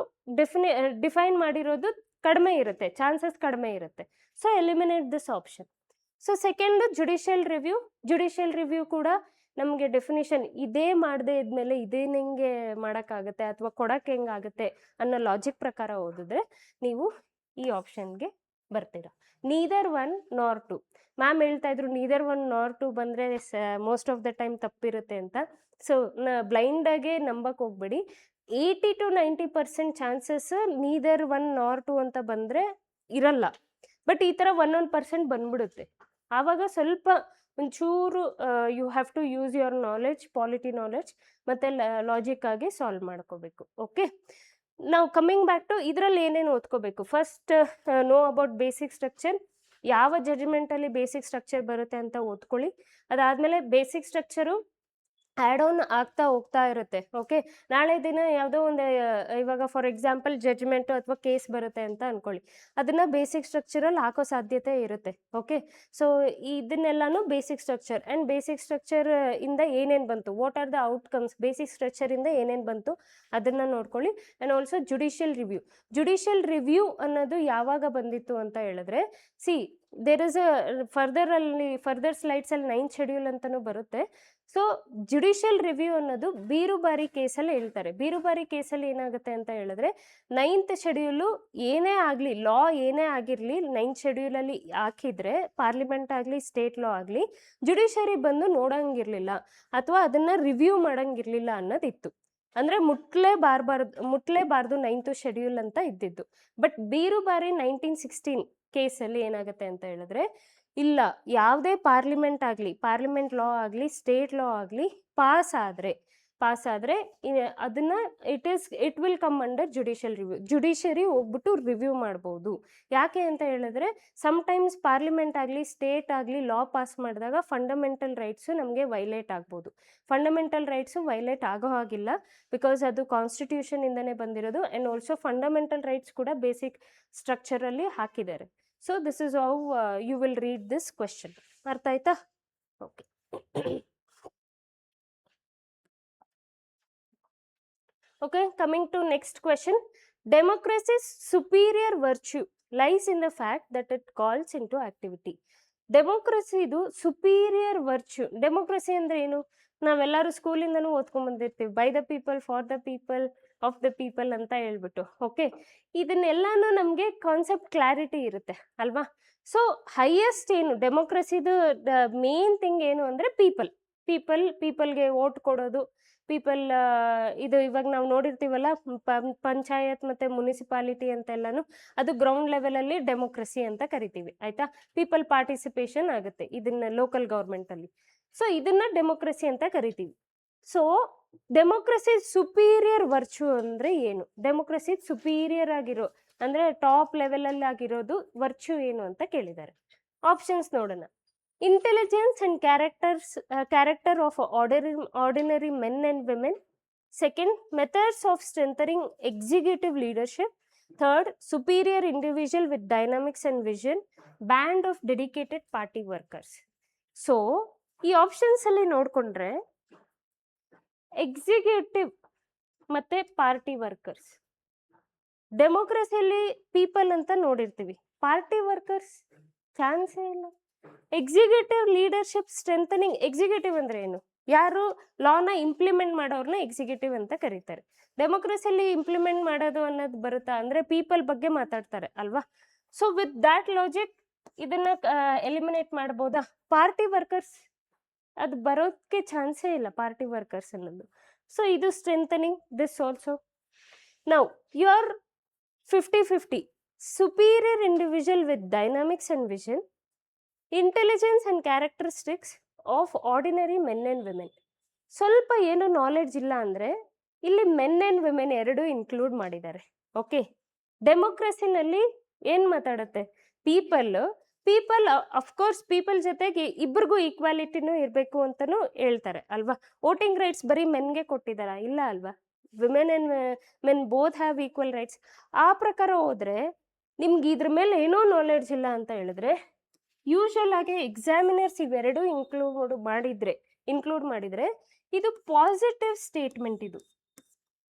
define ಮಾಡಿರೋದು ಕಡಿಮೆ ಇರುತ್ತೆ, ಚಾನ್ಸಸ್ ಕಡಿಮೆ ಇರುತ್ತೆ. So eliminate this option. So second judicial review ಕೂಡ ನಮಗೆ ಡೆಫಿನೇಷನ್ ಇದೇ ಮಾಡದೇ ಇದ್ಮೇಲೆ ಇದೇನು ಹೆಂಗೆ ಮಾಡೋಕ್ಕಾಗತ್ತೆ ಅಥವಾ ಕೊಡಕ್ಕೆ ಹೆಂಗಾಗುತ್ತೆ ಅನ್ನೋ ಲಾಜಿಕ್ ಪ್ರಕಾರ ಓದಿದ್ರೆ ನೀವು ಈ ಆಪ್ಷನ್ಗೆ ಬರ್ತೀರಾ. Neither 1 nor 2. ಮ್ಯಾಮ್ ಹೇಳ್ತಾ ಇದ್ರು ನೀದರ್ 1 nor 2 ಬಂದರೆ ಮೋಸ್ಟ್ ಆಫ್ ದ ಟೈಮ್ ತಪ್ಪಿರುತ್ತೆ ಅಂತ. ಸೊ ಬ್ಲೈಂಡಾಗೆ ನಂಬಕ್ಕೆ ಹೋಗ್ಬೇಡಿ. 80 to 90% ಚಾನ್ಸಸ್ ನೀದರ್ 1 nor 2 ಅಂತ ಬಂದರೆ ಇರಲ್ಲ. ಬಟ್ ಈ ಥರ 1% ಬಂದ್ಬಿಡುತ್ತೆ. ಆವಾಗ ಸ್ವಲ್ಪ ಒಂಚೂರು you have to use your knowledge, polity knowledge, ಮತ್ತು ಲಾಜಿಕ್ ಆಗಿ ಸಾಲ್ವ್ ಮಾಡ್ಕೋಬೇಕು. ಓಕೆ, ನಾವು ಕಮ್ಮಿಂಗ್ ಬ್ಯಾಕ್ ಟು ಇದರಲ್ಲಿ ಏನೇನು ಓದ್ಕೋಬೇಕು. First know about basic structure, ಯಾವ ಜಡ್ಜ್ಮೆಂಟಲ್ಲಿ ಬೇಸಿಕ್ ಸ್ಟ್ರಕ್ಚರ್ ಬರುತ್ತೆ ಅಂತ ಓದ್ಕೊಳ್ಳಿ. ಅದಾದಮೇಲೆ ಬೇಸಿಕ್ ಸ್ಟ್ರಕ್ಚರು ಆ್ಯಡ್ ಆನ್ ಆಗ್ತಾ ಹೋಗ್ತಾ ಇರುತ್ತೆ. ಓಕೆ, ನಾಳೆ ದಿನ ಯಾವುದೋ ಒಂದು ಇವಾಗ ಫಾರ್ ಎಕ್ಸಾಂಪಲ್ ಜಡ್ಜ್ಮೆಂಟು ಅಥವಾ ಕೇಸ್ ಬರುತ್ತೆ ಅಂತ ಅಂದ್ಕೊಳ್ಳಿ, ಅದನ್ನು ಬೇಸಿಕ್ ಸ್ಟ್ರಕ್ಚರಲ್ಲಿ ಹಾಕೋ ಸಾಧ್ಯತೆ ಇರುತ್ತೆ. ಓಕೆ, ಸೊ ಇದನ್ನೆಲ್ಲನೂ basic structure and basic structure ಇಂದ ಏನೇನು ಬಂತು, what are the outcomes, basic ಸ್ಟ್ರಕ್ಚರಿಂದ ಏನೇನು ಬಂತು ಅದನ್ನು ನೋಡ್ಕೊಳ್ಳಿ. ಆ್ಯಂಡ್ ಆಲ್ಸೋ ಜುಡಿಷಿಯಲ್ ರಿವ್ಯೂ ಅನ್ನೋದು ಯಾವಾಗ ಬಂದಿತ್ತು ಅಂತ ಹೇಳಿದ್ರೆ, ದೇರ್ ಇಸ್ ಫರ್ದರ್ ಸ್ಲೈಡ್ಸಲ್ಲಿ 9th ಶೆಡ್ಯೂಲ್ ಅಂತಲೂ ಬರುತ್ತೆ. ಸೊ ಜುಡಿಷಿಯಲ್ ರಿವ್ಯೂ ಅನ್ನೋದು ಬೀರುಬಾರಿ ಕೇಸಲ್ಲಿ ಹೇಳ್ತಾರೆ. ಬೀರುಬಾರಿ ಕೇಸಲ್ಲಿ ಏನಾಗುತ್ತೆ ಅಂತ ಹೇಳಿದ್ರೆ 9th ಶೆಡ್ಯೂಲು ಏನೇ ಆಗಲಿ, ಲಾ ಏನೇ ಆಗಿರಲಿ 9th ಶೆಡ್ಯೂಲಲ್ಲಿ ಹಾಕಿದ್ರೆ, ಪಾರ್ಲಿಮೆಂಟ್ ಆಗಲಿ ಸ್ಟೇಟ್ ಲಾ ಆಗಲಿ, ಜುಡಿಷರಿ ಬಂದು ನೋಡಂಗಿರಲಿಲ್ಲ ಅಥವಾ ಅದನ್ನು ರಿವ್ಯೂ ಮಾಡಂಗಿರಲಿಲ್ಲ ಅನ್ನೋದಿತ್ತು. ಅಂದರೆ ಮುಟ್ಲೇಬಾರ್ದು 9th ಶೆಡ್ಯೂಲ್ ಅಂತ ಇದ್ದಿದ್ದು. ಬಟ್ ಬೀರುಬಾರಿ 1916 ಕೇಸಲ್ಲಿ ಏನಾಗುತ್ತೆ ಅಂತ ಹೇಳಿದ್ರೆ, ಇಲ್ಲ, ಯಾವುದೇ ಪಾರ್ಲಿಮೆಂಟ್ ಲಾ ಆಗಲಿ ಸ್ಟೇಟ್ ಲಾ ಆಗಲಿ ಪಾಸ್ ಆದರೆ ಅದನ್ನು it will come under judicial review. Judiciary ಹೋಗ್ಬಿಟ್ಟು ರಿವ್ಯೂ ಮಾಡ್ಬೋದು. ಯಾಕೆ ಅಂತ ಹೇಳಿದ್ರೆ ಸಮ್ಟೈಮ್ಸ್ ಪಾರ್ಲಿಮೆಂಟ್ ಆಗಲಿ ಸ್ಟೇಟ್ ಆಗಲಿ ಲಾ ಪಾಸ್ ಮಾಡಿದಾಗ ಫಂಡಮೆಂಟಲ್ ರೈಟ್ಸು ನಮಗೆ ವೈಲೇಟ್ ಆಗ್ಬೋದು. ಫಂಡಮೆಂಟಲ್ ರೈಟ್ಸು ವೈಲೇಟ್ ಆಗೋ ಹಾಗಿಲ್ಲ, ಬಿಕಾಸ್ ಅದು ಕಾನ್ಸ್ಟಿಟ್ಯೂಷನಿಂದನೇ ಬಂದಿರೋದು. ಆ್ಯಂಡ್ ಆಲ್ಸೋ ಫಂಡಮೆಂಟಲ್ ರೈಟ್ಸ್ ಕೂಡ ಬೇಸಿಕ್ ಸ್ಟ್ರಕ್ಚರಲ್ಲಿ ಹಾಕಿದ್ದಾರೆ. So this is how you will read this question. ಅರ್ಥ ಆಯ್ತಾ? Okay. Okay, coming to next question. Democracy's superior virtue lies in the fact that it calls into activity. Democracy ಇದು superior virtue. Democracy ಅಂದರೆ ಏನು? ನಾವೆಲ್ಲರೂ ಸ್ಕೂಲಿಂದನೂ ಓದ್ಕೊಂಡ್ ಬಂದಿರ್ತೀವಿ, by the people, for the people, of the people ಅಂತ ಹೇಳ್ಬಿಟ್ಟು. Okay, ಇದನ್ನೆಲ್ಲಾನು ನಮಗೆ concept clarity ಇರುತ್ತೆ ಅಲ್ವಾ? ಸೊ ಹೈಯೆಸ್ಟ್ ಏನು ಡೆಮೋಕ್ರಸಿದು ಮೇನ್ ಥಿಂಗ್ ಏನು ಅಂದರೆ ಪೀಪಲ್ಗೆ ವೋಟ್ ಕೊಡೋದು. ಇದು ಇವಾಗ ನಾವು ನೋಡಿರ್ತೀವಲ್ಲ, ಪಂಚಾಯತ್ ಮತ್ತು ಮುನಿಸಿಪಾಲಿಟಿ ಅಂತೆಲ್ಲನೂ ಅದು ಗ್ರೌಂಡ್ ಲೆವೆಲಲ್ಲಿ ಡೆಮೋಕ್ರಸಿ ಅಂತ ಕರಿತೀವಿ. ಆಯಿತಾ? ಪೀಪಲ್ ಪಾರ್ಟಿಸಿಪೇಷನ್ ಆಗುತ್ತೆ ಇದನ್ನ ಲೋಕಲ್ ಗೌರ್ಮೆಂಟಲ್ಲಿ. ಸೊ ಇದನ್ನ ಡೆಮೋಕ್ರಸಿ ಅಂತ ಕರಿತೀವಿ. ಸೊ ಡೆಮೋಕ್ರಸಿ ಸುಪೀರಿಯರ್ ವರ್ಚ್ಯೂ ಅಂದರೆ ಏನು? ಡೆಮೋಕ್ರಸಿ ಸುಪೀರಿಯರ್ ಆಗಿರೋ ಅಂದರೆ ಟಾಪ್ ಲೆವೆಲಲ್ಲಿ ಆಗಿರೋದು ವರ್ಚ್ಯೂ ಏನು ಅಂತ ಕೇಳಿದ್ದಾರೆ. ಆಪ್ಷನ್ಸ್ ನೋಡೋಣ. Intelligence and character of ordinary men and women. Second, methods of strengthening executive leadership. Third, superior individual with dynamics and vision. Band of dedicated party workers. So ಈ options ಅಲ್ಲಿ ನೋಡ್ಕೊಂಡ್ರೆ executive ಮತ್ತೆ party workers. ಡೆಮೋಕ್ರಸಿಯಲ್ಲಿ people ಅಂತ ನೋಡಿರ್ತೀವಿ, party workers ಚಾನ್ಸೇ ಇಲ್ಲ. Executive leadership strengthening. Executive ಅಂದ್ರೆ ಏನು? ಯಾರು ಲಾನ ಇಂಪ್ಲಿಮೆಂಟ್ ಮಾಡೋರ್ನ ಎಕ್ಸಿಕ್ಯೂಟಿವ್ ಅಂತ ಕರೀತಾರೆ. ಡೆಮೋಕ್ರಸಿಯಲ್ಲಿ ಇಂಪ್ಲಿಮೆಂಟ್ ಮಾಡೋದು ಅನ್ನೋದು ಬರುತ್ತಾ ಅಂದ್ರೆ ಪೀಪಲ್ ಬಗ್ಗೆ ಮಾತಾಡ್ತಾರೆ ಅಲ್ವಾ? ಸೊ ವಿತ್ ದ್ಯಾಟ್ ಲಾಜಿಕ್ ಇದನ್ನ ಎಲಿಮಿನೇಟ್ ಮಾಡ್ಬೋದಾ? ಪಾರ್ಟಿ ವರ್ಕರ್ಸ್ ಅದು ಬರೋದಕ್ಕೆ ಚಾನ್ಸೇ ಇಲ್ಲ, ಪಾರ್ಟಿ ವರ್ಕರ್ಸ್ ಅನ್ನೋದು. ಸೊ ಇದು strengthening this also. Now you are 50-50. Superior individual with dynamics and vision. Intelligence and characteristics of ordinary men and women. ಸ್ವಲ್ಪ ಏನು ನಾಲೆಡ್ಜ್ ಇಲ್ಲ ಅಂದರೆ ಇಲ್ಲಿ ಮೆನ್ ಆ್ಯಂಡ್ ವಿಮೆನ್ ಎರಡೂ ಇನ್ಕ್ಲೂಡ್ ಮಾಡಿದ್ದಾರೆ. ಓಕೆ, ಡೆಮೋಕ್ರಸಿನಲ್ಲಿ ಏನು ಮಾತಾಡುತ್ತೆ? ಪೀಪಲ್ ಅಫ್ಕೋರ್ಸ್ ಪೀಪಲ್ ಜೊತೆಗೆ ಇಬ್ಬರಿಗೂ ಈಕ್ವಾಲಿಟಿನೂ ಇರಬೇಕು ಅಂತಲೂ ಹೇಳ್ತಾರೆ ಅಲ್ವಾ? ವೋಟಿಂಗ್ ರೈಟ್ಸ್ ಬರೀ ಮೆನ್ಗೆ ಕೊಟ್ಟಿದ್ದಾರಾ? ಇಲ್ಲ ಅಲ್ವಾ? Women and men both have equal rights, ಆ ಪ್ರಕಾರ ಹೋದರೆ ನಿಮ್ಗೆ ಇದ್ರ ಮೇಲೆ ಏನೋ ನಾಲೆಡ್ಜ್ ಇಲ್ಲ ಅಂತ ಹೇಳಿದ್ರೆ, ಯೂಶುವಲ್ ಆಗಿ ಎಕ್ಸಾಮಿನರ್ಸ್ ಇವೆರಡೂ ಇನ್ಕ್ಲೂಡ್ ಮಾಡಿದರೆ ಇದು ಪಾಸಿಟಿವ್ ಸ್ಟೇಟ್ಮೆಂಟ್. ಇದು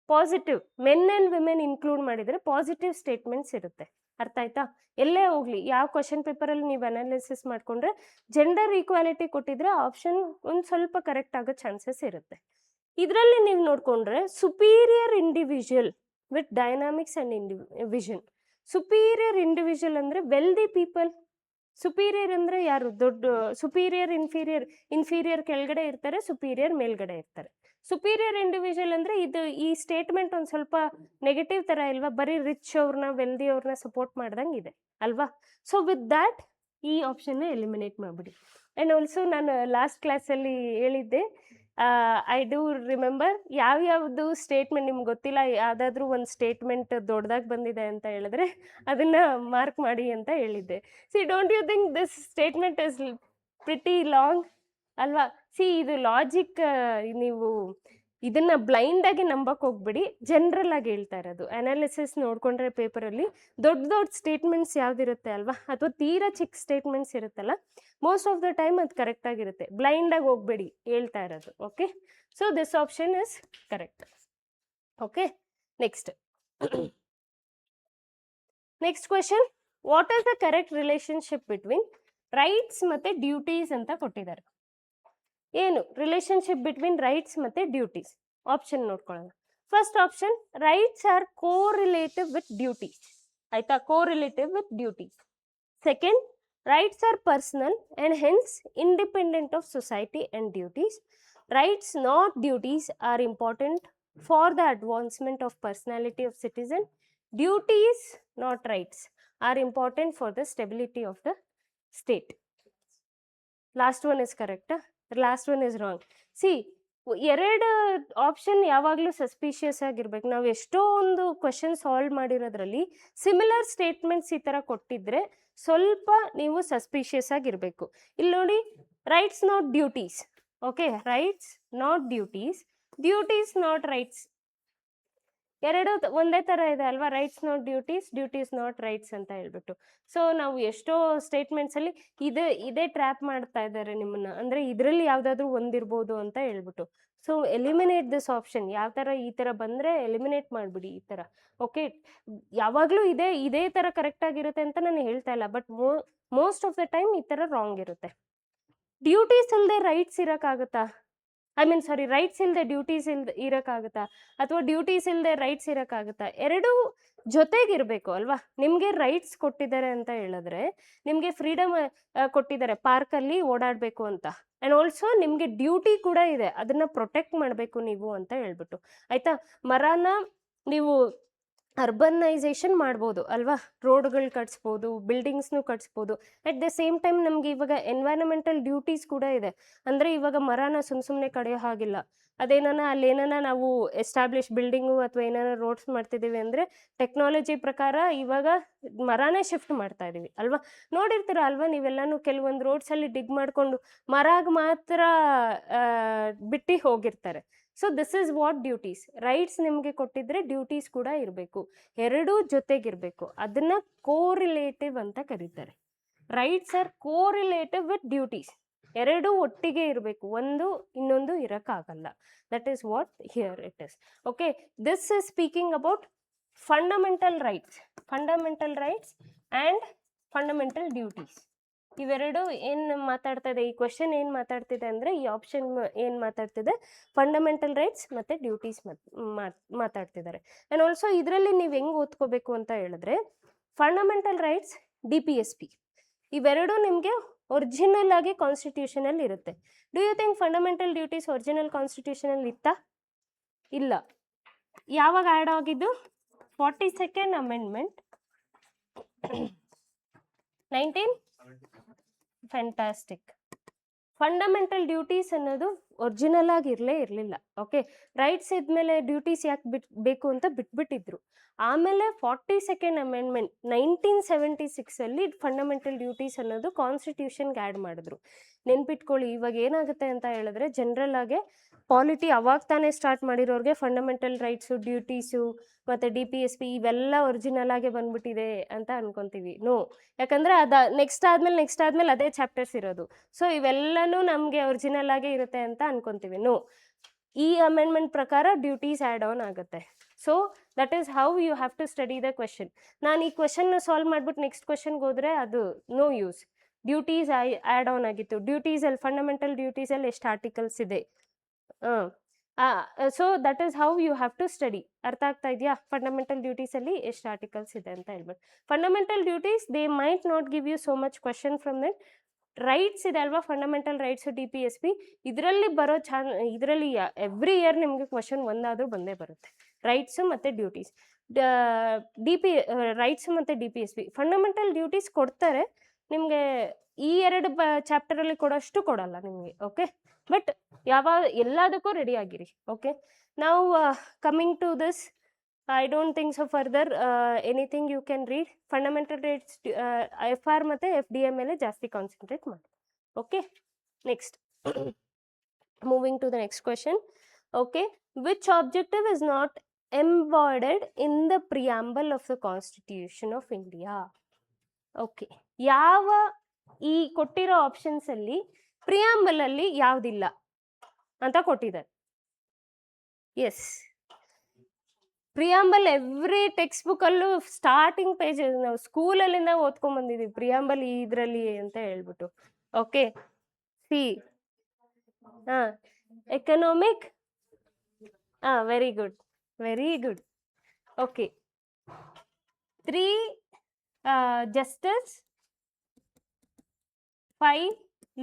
positive, men and women include ಮಾಡಿದರೆ ಪಾಸಿಟಿವ್ ಸ್ಟೇಟ್ಮೆಂಟ್ಸ್ ಇರುತ್ತೆ. ಅರ್ಥ ಆಯ್ತಾ? ಎಲ್ಲೇ ಹೋಗ್ಲಿ, ಯಾವ ಕ್ವಶನ್ ಪೇಪರಲ್ಲಿ ನೀವು ಅನಾಲಿಸಿಸ್ ಮಾಡಿಕೊಂಡ್ರೆ ಜೆಂಡರ್ ಈಕ್ವಾಲಿಟಿ ಕೊಟ್ಟಿದ್ರೆ ಆಪ್ಷನ್ ಒಂದು ಸ್ವಲ್ಪ ಕರೆಕ್ಟ್ ಆಗೋ ಚಾನ್ಸಸ್ ಇರುತ್ತೆ. ಇದರಲ್ಲಿ ನೀವು ನೋಡಿಕೊಂಡ್ರೆ superior individual with dynamics and vision. Superior individual ಅಂದರೆ ವೆಲ್ದಿ ಪೀಪಲ್. ಸುಪೀರಿಯರ್ ಅಂದರೆ ಯಾರು? ದೊಡ್ಡ ಸುಪೀರಿಯರ್, ಇನ್ಫೀರಿಯರ್ ಕೆಳಗಡೆ ಇರ್ತಾರೆ, ಸುಪೀರಿಯರ್ ಮೇಲ್ಗಡೆ ಇರ್ತಾರೆ. ಸುಪೀರಿಯರ್ ಇಂಡಿವಿಜುವಲ್ ಅಂದರೆ ಇದು ಈ ಸ್ಟೇಟ್ಮೆಂಟ್ ಒಂದು ಸ್ವಲ್ಪ ನೆಗೆಟಿವ್ ಥರ ಇಲ್ವಾ? ಬರೀ ರಿಚ್ ಅವ್ರನ್ನ, ವೆಲ್ದಿ ಅವ್ರನ್ನ ಸಪೋರ್ಟ್ ಮಾಡ್ದಂಗೆ ಇದೆ ಅಲ್ವಾ? ಸೊ ವಿತ್ ದ್ಯಾಟ್ ಈ ಆಪ್ಷನ್ನ ಎಲಿಮಿನೇಟ್ ಮಾಡಿಬಿಡಿ. ಆ್ಯಂಡ್ ಆಲ್ಸೋ ನಾನು ಲಾಸ್ಟ್ ಕ್ಲಾಸಲ್ಲಿ ಹೇಳಿದ್ದೆ, ಐ ಡೂ ರಿಮೆಂಬರ್, ಯಾವ್ಯಾವುದು ಸ್ಟೇಟ್ಮೆಂಟ್ ನಿಮ್ಗೆ ಗೊತ್ತಿಲ್ಲ, ಯಾವುದಾದ್ರೂ ಒಂದು ಸ್ಟೇಟ್ಮೆಂಟ್ ದೊಡ್ಡದಾಗಿ ಬಂದಿದೆ ಅಂತ ಹೇಳಿದ್ರೆ ಅದನ್ನು ಮಾರ್ಕ್ ಮಾಡಿ ಅಂತ ಹೇಳಿದ್ದೆ. See, don't you think this statement is pretty long ಅಲ್ವಾ? ಸಿ, ಇದು ಲಾಜಿಕ್, ನೀವು ಇದನ್ನು ಬ್ಲೈಂಡಾಗಿ ನಂಬಕ್ಕೆ ಹೋಗ್ಬಿಡಿ, ಜನರಲ್ ಆಗಿ ಹೇಳ್ತಾ ಇರೋದು. ಅನಾಲಿಸಿಸ್ ನೋಡಿಕೊಂಡ್ರೆ ಪೇಪರಲ್ಲಿ ದೊಡ್ಡ ಸ್ಟೇಟ್ಮೆಂಟ್ಸ್ ಯಾವುದಿರುತ್ತೆ ಅಲ್ವಾ, ಅಥವಾ ತೀರಾ ಚಿಕ್ಕ ಸ್ಟೇಟ್ಮೆಂಟ್ಸ್ ಇರುತ್ತಲ್ಲ, ಮೋಸ್ಟ್ ಆಫ್ ದ ಟೈಮ್ ಅದು ಕರೆಕ್ಟಾಗಿರುತ್ತೆ. ಬ್ಲೈಂಡಾಗಿ ಹೋಗ್ಬೇಡಿ, ಹೇಳ್ತಾ ಇರೋದು. Okay, so this option is correct. Okay, next question, what is the correct relationship between rights ಮತ್ತು ಡ್ಯೂಟೀಸ್ ಅಂತ ಕೊಟ್ಟಿದ್ದಾರೆ. ಏನು ರಿಲೇಶನ್ಶಿಪ್ ಬಿಟ್ವೀನ್ ರೈಟ್ಸ್ ಮತ್ತು ಡ್ಯೂಟೀಸ್? ಆಪ್ಷನ್ ನೋಡ್ಕೊಳ್ಳೋಣ. First option, rights are correlative with duties. ಆಯ್ತಾ? Correlative with duties. Second, rights are personal and hence independent of society and duties. Rights, not duties, are important for the advancement of personality of citizen. Duties, not rights, are important for the stability of the state. Last one is correct. Last one is wrong. See, ಎರಡು option ಯಾವಾಗಲೂ suspicious ಆಗಿರ್ಬೇಕು. ನಾವು ಎಷ್ಟೋ ಒಂದು question solve ಮಾಡಿರೋದ್ರಲ್ಲಿ similar statements ಈ ಥರ ಕೊಟ್ಟಿದ್ರೆ ಸ್ವಲ್ಪ ನೀವು ಸಸ್ಪಿಷಿಯಸ್ ಆಗಿರಬೇಕು. ಇಲ್ಲಿ ನೋಡಿ, rights not duties. Okay, rights not duties, duties not rights, ಎರಡು ಒಂದೇ ಥರ ಇದೆ ಅಲ್ವಾ? Rights not duties, duties not rights ಅಂತ ಹೇಳ್ಬಿಟ್ಟು. ಸೊ ನಾವು ಎಷ್ಟೋ ಸ್ಟೇಟ್ಮೆಂಟ್ಸಲ್ಲಿ ಇದೇ ಟ್ರ್ಯಾಪ್ ಮಾಡ್ತಾ ಇದ್ದಾರೆ ನಿಮ್ಮನ್ನ, ಅಂದರೆ ಇದರಲ್ಲಿ ಯಾವುದಾದ್ರೂ ಒಂದಿರ್ಬೋದು ಅಂತ ಹೇಳ್ಬಿಟ್ಟು. So eliminate this option. ಯಾವ ಥರ ಈ ಥರ ಬಂದರೆ ಎಲಿಮಿನೇಟ್ ಮಾಡಿಬಿಡಿ ಈ ಥರ. ಓಕೆ, ಯಾವಾಗಲೂ ಇದೇ ಥರ ಕರೆಕ್ಟಾಗಿರುತ್ತೆ ಅಂತ ನಾನು ಹೇಳ್ತಾ ಇಲ್ಲ, but most of the time ಈ ಥರ ರಾಂಗ್ ಇರುತ್ತೆ. ಡ್ಯೂಟೀಸ್ ಇಲ್ಲದೆ ರೈಟ್ಸ್ ಇರೋಕ್ಕಾಗುತ್ತಾ? ರೈಟ್ಸ್ ಇಲ್ಲದೆ ಡ್ಯೂಟೀಸ್ ಇರೋಕ್ಕಾಗುತ್ತಾ? ಅಥವಾ ಡ್ಯೂಟೀಸ್ ಇಲ್ಲದೆ ರೈಟ್ಸ್ ಇರೋಕ್ಕಾಗುತ್ತಾ? ಎರಡೂ ಜೊತೆಗಿರಬೇಕು ಅಲ್ವಾ? ನಿಮಗೆ ರೈಟ್ಸ್ ಕೊಟ್ಟಿದ್ದಾರೆ ಅಂತ ಹೇಳಿದ್ರೆ, ನಿಮಗೆ ಫ್ರೀಡಮ್ ಕೊಟ್ಟಿದ್ದಾರೆ ಪಾರ್ಕಲ್ಲಿ ಓಡಾಡಬೇಕು ಅಂತ, ಆ್ಯಂಡ್ ಆಲ್ಸೋ ನಿಮಗೆ ಡ್ಯೂಟಿ ಕೂಡ ಇದೆ, ಅದನ್ನು ಪ್ರೊಟೆಕ್ಟ್ ಮಾಡಬೇಕು ನೀವು ಅಂತ ಹೇಳ್ಬಿಟ್ಟು. ಆಯಿತಾ? ಮರನ ನೀವು ಅರ್ಬನೈಸೇಷನ್ ಮಾಡ್ಬೋದು ಅಲ್ವಾ? ರೋಡ್ಗಳು ಕಟ್ಸ್ಬೋದು, ಬಿಲ್ಡಿಂಗ್ಸ್ನು ಕಟ್ಸ್ಬೋದು. ಅಟ್ ದ ಸೇಮ್ ಟೈಮ್ ನಮಗೆ ಇವಾಗ ಎನ್ವೈರನ್ಮೆಂಟಲ್ ಡ್ಯೂಟೀಸ್ ಕೂಡ ಇದೆ. ಅಂದರೆ ಇವಾಗ ಮರನ ಸುಮ್ಮನೆ ಕಡಿಯೋ ಹಾಗಿಲ್ಲ. ಅಲ್ಲೇನಾನ ನಾವು ಎಸ್ಟಾಬ್ಲಿಷ್ ಬಿಲ್ಡಿಂಗು ಅಥವಾ ಏನಾರ ರೋಡ್ಸ್ ಮಾಡ್ತಿದ್ದೀವಿ ಅಂದರೆ ಟೆಕ್ನಾಲಜಿ ಪ್ರಕಾರ ಇವಾಗ ಮರನೇ ಶಿಫ್ಟ್ ಮಾಡ್ತಾ ಇದ್ದೀವಿ ಅಲ್ವಾ? ನೋಡಿರ್ತೀರ ಅಲ್ವಾ ನೀವೆಲ್ಲನೂ, ಕೆಲವೊಂದು ರೋಡ್ಸಲ್ಲಿ ಡಿಗ್ ಮಾಡಿಕೊಂಡು ಮರಾಗ ಮಾತ್ರ ಬಿಟ್ಟು ಹೋಗಿರ್ತಾರೆ. So this is what duties. Rights ನಿಮಗೆ ಕೊಟ್ಟಿದ್ರೆ ಡ್ಯೂಟೀಸ್ ಕೂಡ ಇರಬೇಕು, ಎರಡೂ ಜೊತೆಗಿರಬೇಕು. ಅದನ್ನು ಕೋರಿಲೇಟಿವ್ ಅಂತ ಕರೀತಾರೆ. Rights are correlative with duties, ಎರಡೂ ಒಟ್ಟಿಗೆ ಇರಬೇಕು, ಒಂದು ಇನ್ನೊಂದು ಇರೋಕ್ಕಾಗಲ್ಲ. That is what here it is. Okay, this is speaking about fundamental rights and fundamental duties. ಇವೆರಡು ಏನು ಮಾತಾಡ್ತಾ ಇದೆ, ಈ ಕ್ವೆಶನ್ ಏನು ಮಾತಾಡ್ತಿದೆ ಅಂದರೆ, ಈ ಆಪ್ಷನ್ ಏನು ಮಾತಾಡ್ತಿದೆ, ಫಂಡಮೆಂಟಲ್ ರೈಟ್ಸ್ ಮತ್ತು ಡ್ಯೂಟೀಸ್ ಮಾತಾಡ್ತಿದ್ದಾರೆ. ಆ್ಯಂಡ್ ಆಲ್ಸೋ ಇದರಲ್ಲಿ ನೀವು ಹೆಂಗೆ ಓದ್ಕೋಬೇಕು ಅಂತ ಹೇಳಿದ್ರೆ, ಫಂಡಮೆಂಟಲ್ ರೈಟ್ಸ್, DPSP, ಇವೆರಡು ನಿಮಗೆ ಒರಿಜಿನಲ್ ಆಗಿ ಕಾನ್ಸ್ಟಿಟ್ಯೂಷನಲ್ಲಿ ಇರುತ್ತೆ. Do you think fundamental duties original ಕಾನ್ಸ್ಟಿಟ್ಯೂಷನಲ್ಲಿ ಇತ್ತಾ? ಇಲ್ಲ. ಯಾವಾಗ ಆ್ಯಡ್ ಆಗಿದ್ದು? 42nd amendment 19. Fantastic. Fundamental duties ಅನ್ನೋದು ಒರಿಜಿನಲ್ ಆಗಿ ಇರಲಿಲ್ಲ. ಓಕೆ, ರೈಟ್ಸ್ ಇದ್ಮೇಲೆ ಡ್ಯೂಟೀಸ್ ಯಾಕೆ ಬೇಕು ಅಂತ ಬಿಟ್ಬಿಟ್ಟಿದ್ರು. ಆಮೇಲೆ 42nd ಅಮೆಂಡ್ಮೆಂಟ್ 1976 ಫಂಡಮೆಂಟಲ್ ಡ್ಯೂಟೀಸ್ ಅನ್ನೋದು ಕಾನ್ಸ್ಟಿಟ್ಯೂಷನ್ಗೆ ಆ್ಯಡ್ ಮಾಡಿದ್ರು. ನೆನ್ಪಿಟ್ಕೊಳ್ಳಿ, ಇವಾಗ ಏನಾಗುತ್ತೆ ಅಂತ ಹೇಳಿದ್ರೆ, ಜನರಲ್ ಆಗಿ ಪಾಲಿಟಿ ಅವಾಗ ತಾನೇ ಸ್ಟಾರ್ಟ್ ಮಾಡಿರೋರಿಗೆ ಫಂಡಮೆಂಟಲ್ ರೈಟ್ಸು, ಡ್ಯೂಟೀಸು ಮತ್ತು DPSP ಇವೆಲ್ಲ ಒರಿಜಿನಲ್ ಆಗಿ ಬಂದ್ಬಿಟ್ಟಿದೆ ಅಂತ ಅನ್ಕೊಂತೀವಿ. ನೋ, ಯಾಕಂದರೆ ನೆಕ್ಸ್ಟ್ ಆದ್ಮೇಲೆ ಅದೇ ಚಾಪ್ಟರ್ಸ್ ಇರೋದು. ಸೊ ಇವೆಲ್ಲನೂ ನಮಗೆ ಒರಿಜಿನಲ್ ಆಗೇ ಇರುತ್ತೆ ಅಂತ ಅನ್ಕೊಂತೀವಿ. ನೋ, ಈ ಅಮೆಂಡ್ಮೆಂಟ್ ಪ್ರಕಾರ ಡ್ಯೂಟೀಸ್ ಆ್ಯಡ್ ಆನ್ ಆಗುತ್ತೆ. So that is how you have to study the question. ನಾನು ಈ ಕ್ವೆಶನ್ನ ಸಾಲ್ವ್ ಮಾಡ್ಬಿಟ್ಟು ನೆಕ್ಸ್ಟ್ ಕ್ವೆಶನ್ಗೆ ಹೋದರೆ ಅದು no use. Duties add on ಆಗಿತ್ತು. ಡ್ಯೂಟೀಸಲ್ಲಿ ಫಂಡಮೆಂಟಲ್ ಡ್ಯೂಟೀಸಲ್ಲಿ ಎಷ್ಟು ಆರ್ಟಿಕಲ್ಸ್ ಇದೆ. ಸೊ that is how you have to ಸ್ಟಡಿ. ಅರ್ಥ ಆಗ್ತಾ ಇದೆಯಾ? ಫಂಡಮೆಂಟಲ್ ಡ್ಯೂಟೀಸಲ್ಲಿ ಎಷ್ಟು ಆರ್ಟಿಕಲ್ಸ್ ಇದೆ ಅಂತ ಹೇಳ್ಬಿಟ್ಟು. Fundamental duties they might not give you so much question from that. Rights ಇದೆ ಅಲ್ವಾ, ಫಂಡಮೆಂಟಲ್ ರೈಟ್ಸು DPSP, ಇದರಲ್ಲಿ ಬರೋ ಇದರಲ್ಲಿ ಎವ್ರಿ ಇಯರ್ ನಿಮಗೆ ಕ್ವೆಶನ್ ಒಂದಾದರೂ ಬಂದೇ ಬರುತ್ತೆ. ರೈಟ್ಸು ಮತ್ತು ಡ್ಯೂಟೀಸ್, ರೈಟ್ಸು ಮತ್ತು DPSP. ಫಂಡಮೆಂಟಲ್ ಡ್ಯೂಟೀಸ್ ಕೊಡ್ತಾರೆ ನಿಮಗೆ, ಈ 2 ಚಾಪ್ಟರಲ್ಲಿ ಕೊಡೋಷ್ಟು ಕೊಡಲ್ಲ ನಿಮಗೆ. ಓಕೆ, ಬಟ್ ಎಲ್ಲದಕ್ಕೂ ರೆಡಿ ಆಗಿರಿ. ಓಕೆ, ನಾವು coming to this, I don't think so further anything you can read. Fundamental rights FR ಮತ್ತು FDA ಮೇಲೆ ಜಾಸ್ತಿ ಕಾನ್ಸಂಟ್ರೇಟ್ ಮಾಡಿ. Okay, next moving to the next question. Okay, which objective is not embodied in the preamble of the Constitution of India? Okay, ಯಾವ ಈ ಕೊಟ್ಟಿರೋ ಆಪ್ಷನ್ಸಲ್ಲಿ ಪ್ರಿಯಾಂಬಲಲ್ಲಿ ಯಾವುದಿಲ್ಲ ಅಂತ ಕೊಟ್ಟಿದ್ದಾರೆ. ಎಸ್, ಪ್ರಿಯಾಂಬಲ್ ಎವ್ರಿ ಟೆಕ್ಸ್ಟ್ ಬುಕ್ಕಲ್ಲೂ ಸ್ಟಾರ್ಟಿಂಗ್ ಪೇಜ್ ನಾವು ಸ್ಕೂಲಲ್ಲಿ ನಾವು ಓದ್ಕೊಂಡ್ಬಂದಿದ್ದೀವಿ ಪ್ರಿಯಾಂಬಲ್ ಇದರಲ್ಲಿ ಅಂತ ಹೇಳ್ಬಿಟ್ಟು. Okay, C economic, very good, very good. Okay, 3 justice, 5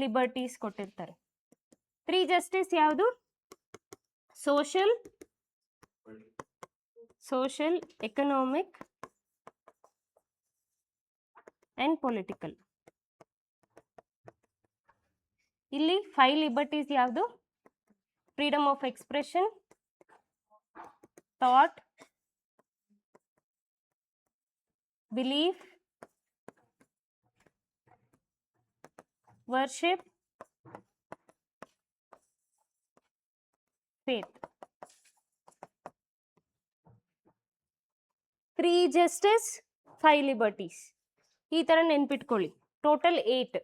liberties ಕೊಟ್ಟಿರ್ತಾರೆ. 3 justice ಯಾವುದು? Social, economic and political. ಇಲ್ಲಿ 5 ಲಿಬರ್ಟೀಸ್ ಯಾವುದು? Freedom of expression, thought, belief, worship, faith. 3 justice, 5 liberties. ಈ ಥರ ನೆನ್ಪಿಟ್ಕೊಳ್ಳಿ. ಟೋಟಲ್ 8